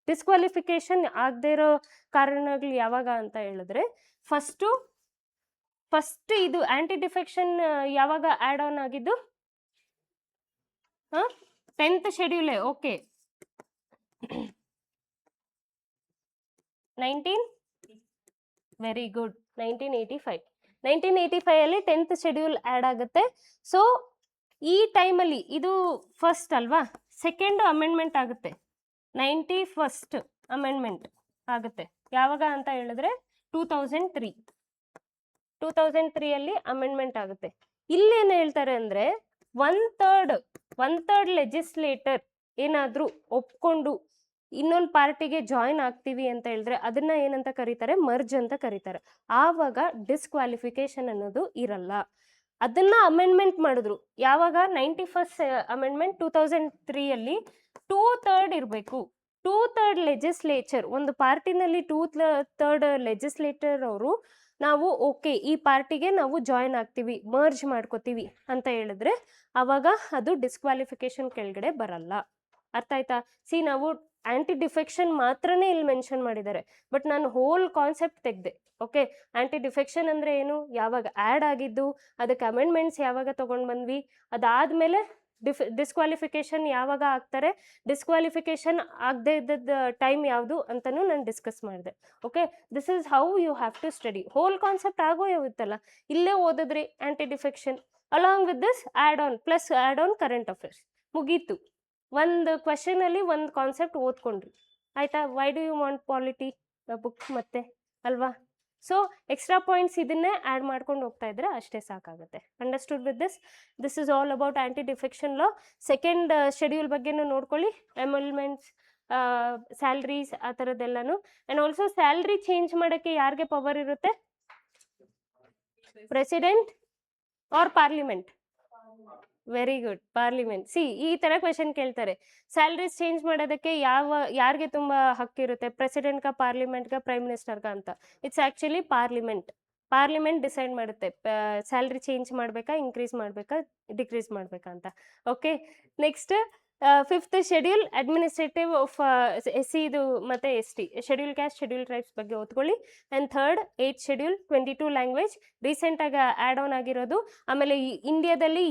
ಡಿಸ್ಕ್ವಾಲಿಫಿಕೇಶನ್ ಆಗದೆ ಇರೋ ಕಾರಣಗಳು ಯಾವಾಗ ಅಂತ ಹೇಳಿದ್ರೆ, ಫಸ್ಟ್ ಇದು ಆಂಟಿ ಡಿಫೆಕ್ಷನ್ ಯಾವಾಗ ಆ್ಯಡ್ ಆನ್ ಆಗಿದ್ದು? 10th ಶೆಡ್ಯೂಲೇ. ಓಕೆ, 19 ಗುಡ್ 1985 ಅಲ್ಲಿ 10th ಶೆಡ್ಯೂಲ್ ಆ್ಯಡ್ ಆಗುತ್ತೆ. ಸೊ ಈ ಟೈಮಲ್ಲಿ ಇದು ಫಸ್ಟ್ ಅಲ್ವಾ, ಸೆಕೆಂಡ್ ಅಮೆಂಡ್ಮೆಂಟ್ ಆಗುತ್ತೆ, 91st ಅಮೆಂಡ್ಮೆಂಟ್ ಆಗುತ್ತೆ. ಯಾವಾಗ ಅಂತ ಹೇಳಿದ್ರೆ 2003 ಅಲ್ಲಿ ಅಮೆಂಡ್ಮೆಂಟ್ ಆಗುತ್ತೆ. ಇಲ್ಲೇನು ಹೇಳ್ತಾರೆ ಅಂದರೆ, ಒನ್ ಥರ್ಡ್ ಲೆಜಿಸ್ಲೇಟರ್ ಏನಾದರೂ ಒಪ್ಕೊಂಡು ಇನ್ನೊಂದು ಪಾರ್ಟಿಗೆ ಜಾಯಿನ್ ಆಗ್ತೀವಿ ಅಂತ ಹೇಳಿದ್ರೆ ಅದನ್ನ ಏನಂತ ಕರೀತಾರೆ? ಮರ್ಜ್ ಅಂತ ಕರೀತಾರೆ. ಆವಾಗ ಡಿಸ್ಕ್ವಾಲಿಫಿಕೇಶನ್ ಅನ್ನೋದು ಇರಲ್ಲ. ಅದನ್ನ ಅಮೆಂಡ್ಮೆಂಟ್ ಮಾಡಿದ್ರು ಯಾವಾಗ? 91st ಅಮೆಂಡ್ಮೆಂಟ್ 2003 ಅಲ್ಲಿ 2/3 ಇರಬೇಕು. 2/3 ಲೆಜಿಸ್ಲೇಚರ್, ಒಂದು ಪಾರ್ಟಿನಲ್ಲಿ 2/3 ಲೆಜಿಸ್ಲೇಟರ್ ಅವರು ನಾವು ಓಕೆ ಈ ಪಾರ್ಟಿಗೆ ನಾವು ಜಾಯಿನ್ ಆಗ್ತೀವಿ, ಮರ್ಜ್ ಮಾಡ್ಕೋತೀವಿ ಅಂತ ಹೇಳಿದ್ರೆ ಆವಾಗ ಅದು ಡಿಸ್ಕ್ವಾಲಿಫಿಕೇಶನ್ ಕೆಳಗಡೆ ಬರಲ್ಲ. ಅರ್ಥ ಆಯ್ತಾ? ನಾವು ಆಂಟಿ ಡಿಫೆಕ್ಷನ್ ಮಾತ್ರನೇ ಇಲ್ಲಿ ಮೆನ್ಷನ್ ಮಾಡಿದ್ದಾರೆ, ಬಟ್ ನಾನು ಹೋಲ್ ಕಾನ್ಸೆಪ್ಟ್ ತೆಗೆದೆ. ಓಕೆ, ಆಂಟಿ ಡಿಫೆಕ್ಷನ್ ಅಂದರೆ ಏನು, ಯಾವಾಗ ಆ್ಯಡ್ ಆಗಿದ್ದು, ಅದಕ್ಕೆ ಅಮೆಂಡ್ಮೆಂಟ್ಸ್ ಯಾವಾಗ ತೊಗೊಂಡು ಬಂದ್ವಿ, ಅದಾದಮೇಲೆ ಡಿಸ್ಕ್ವಾಲಿಫಿಕೇಶನ್ ಯಾವಾಗ ಆಗ್ತಾರೆ, ಡಿಸ್ಕ್ವಾಲಿಫಿಕೇಶನ್ ಆಗದೆ ಇದ್ದದ್ದು ಟೈಮ್ ಯಾವುದು ಅಂತಲೂ ನಾನು ಡಿಸ್ಕಸ್ ಮಾಡಿದೆ. Okay, this is how you have to study. Whole concept ಆಗೋಯ್ತಲ್ಲ, ಇಲ್ಲೇ ಓದಿದ್ರಿ anti defection along with this add on plus add on current affairs, ಮುಗೀತು. ಒಂದು ಕ್ವಶನಲ್ಲಿ ಒಂದು ಕಾನ್ಸೆಪ್ಟ್ ಓದ್ಕೊಂಡ್ರಿ, ಆಯಿತಾ? Why do you want polity book ಮತ್ತೆ ಅಲ್ವಾ? ಸೊ ಎಕ್ಸ್ಟ್ರಾ ಪಾಯಿಂಟ್ಸ್ ಇದನ್ನೇ ಆ್ಯಡ್ ಮಾಡ್ಕೊಂಡು ಹೋಗ್ತಾ ಇದ್ರೆ ಅಷ್ಟೇ ಸಾಕಾಗುತ್ತೆ. Understood with this is all about anti defection law. Second schedule ಬಗ್ಗೆನೂ ನೋಡ್ಕೊಳ್ಳಿ, ಎಮಲ್ಮೆಂಟ್ಸ್, ಸ್ಯಾಲ್ರೀಸ್, ಆ ಥರದ್ದೆಲ್ಲನೂ. ಆ್ಯಂಡ್ ಆಲ್ಸೋ ಸ್ಯಾಲ್ರಿ ಚೇಂಜ್ ಮಾಡೋಕ್ಕೆ ಯಾರಿಗೆ ಪವರ್ ಇರುತ್ತೆ? President or parliament? Very good, parliament. ಈ ಥರ ಕ್ವೆಶನ್ ಕೇಳ್ತಾರೆ, ಸ್ಯಾಲ್ರೀಸ್ ಚೇಂಜ್ ಮಾಡೋದಕ್ಕೆ ಯಾರಿಗೆ ತುಂಬ ಹಕ್ಕಿರುತ್ತೆ? ಪ್ರೆಸಿಡೆಂಟ್ಗ, ಪಾರ್ಲಿಮೆಂಟ್ಗ, ಪ್ರೈಮ್ ಮಿನಿಸ್ಟರ್ಗ ಅಂತ? ಇಟ್ಸ್ ಆ್ಯಕ್ಚುಲಿ ಪಾರ್ಲಿಮೆಂಟ್ ಡಿಸೈಡ್ ಮಾಡುತ್ತೆ ಸ್ಯಾಲ್ರಿ ಚೇಂಜ್ ಮಾಡಬೇಕಾ, ಇನ್ಕ್ರೀಸ್ ಮಾಡಬೇಕಾ, ಡಿಕ್ರೀಸ್ ಮಾಡಬೇಕಾ ಅಂತ. Okay, next fifth schedule administrative of SC ಇದು ಮತ್ತು ST schedule caste schedule tribes ಬಗ್ಗೆ ಓದ್ಕೊಳ್ಳಿ. And third 8th schedule 22 language ರೀಸೆಂಟಾಗಿ ಆ್ಯಡ್ ಆನ್ ಆಗಿರೋದು. ಆಮೇಲೆ ಇಂಡಿಯಾದಲ್ಲಿ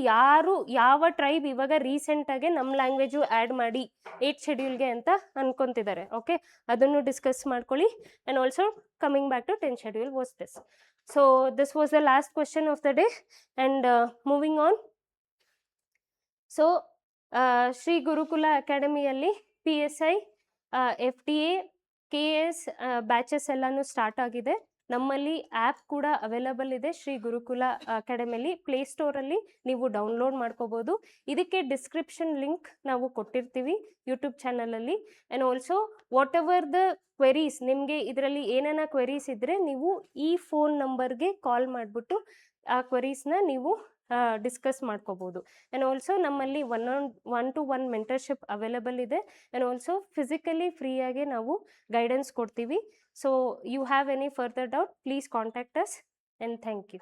ಯಾವ ಟ್ರೈಬ್ ಇವಾಗ ರೀಸೆಂಟಾಗಿ ನಮ್ಮ ಲ್ಯಾಂಗ್ವೇಜು ಆ್ಯಡ್ ಮಾಡಿ 8th ಶೆಡ್ಯೂಲ್ಗೆ ಅಂತ ಅನ್ಕೊತಿದ್ದಾರೆ. ಓಕೆ, ಅದನ್ನು ಡಿಸ್ಕಸ್ ಮಾಡ್ಕೊಳ್ಳಿ. And also coming back to 10th schedule was this. So this was the last question of the day. And moving on. So Shri Gurukula ಅಕಾಡೆಮಿಯಲ್ಲಿ PSI, FTA, KS ಬ್ಯಾಚಸ್ ಎಲ್ಲನೂ start ಆಗಿದೆ. ನಮ್ಮಲ್ಲಿ ಆ್ಯಪ್ ಕೂಡ ಅವೈಲಬಲ್ ಇದೆ ಶ್ರೀ ಗುರುಕುಲ ಅಕಾಡೆಮಿಯಲ್ಲಿ. ಪ್ಲೇಸ್ಟೋರಲ್ಲಿ ನೀವು ಡೌನ್ಲೋಡ್ ಮಾಡ್ಕೋಬೋದು. ಇದಕ್ಕೆ ಡಿಸ್ಕ್ರಿಪ್ಷನ್ ಲಿಂಕ್ ನಾವು ಕೊಟ್ಟಿರ್ತೀವಿ ಯೂಟ್ಯೂಬ್ ಚಾನಲಲ್ಲಿ. And also what ever the queries, ನಿಮಗೆ ಇದರಲ್ಲಿ ಏನೇನ ಕ್ವೆರೀಸ್ ಇದ್ದರೆ ನೀವು ಈ ಫೋನ್ ನಂಬರ್ಗೆ ಕಾಲ್ ಮಾಡಿಬಿಟ್ಟು ಆ ಕ್ವೆರೀಸ್ನ ನೀವು ಡಿಸ್ಕಸ್ ಮಾಡ್ಕೋಬೋದು. ಆ್ಯಂಡ್ ಆಲ್ಸೋ ನಮ್ಮಲ್ಲಿ 1-to-1 ಮೆಂಟರ್ಶಿಪ್ ಅವೈಲಬಲ್ ಇದೆ. ಆ್ಯಂಡ್ ಆಲ್ಸೋ ಫಿಸಿಕಲಿ ಫ್ರೀಯಾಗಿ ನಾವು ಗೈಡೆನ್ಸ್ ಕೊಡ್ತೀವಿ. So you have any further doubt, please contact us. And thank you.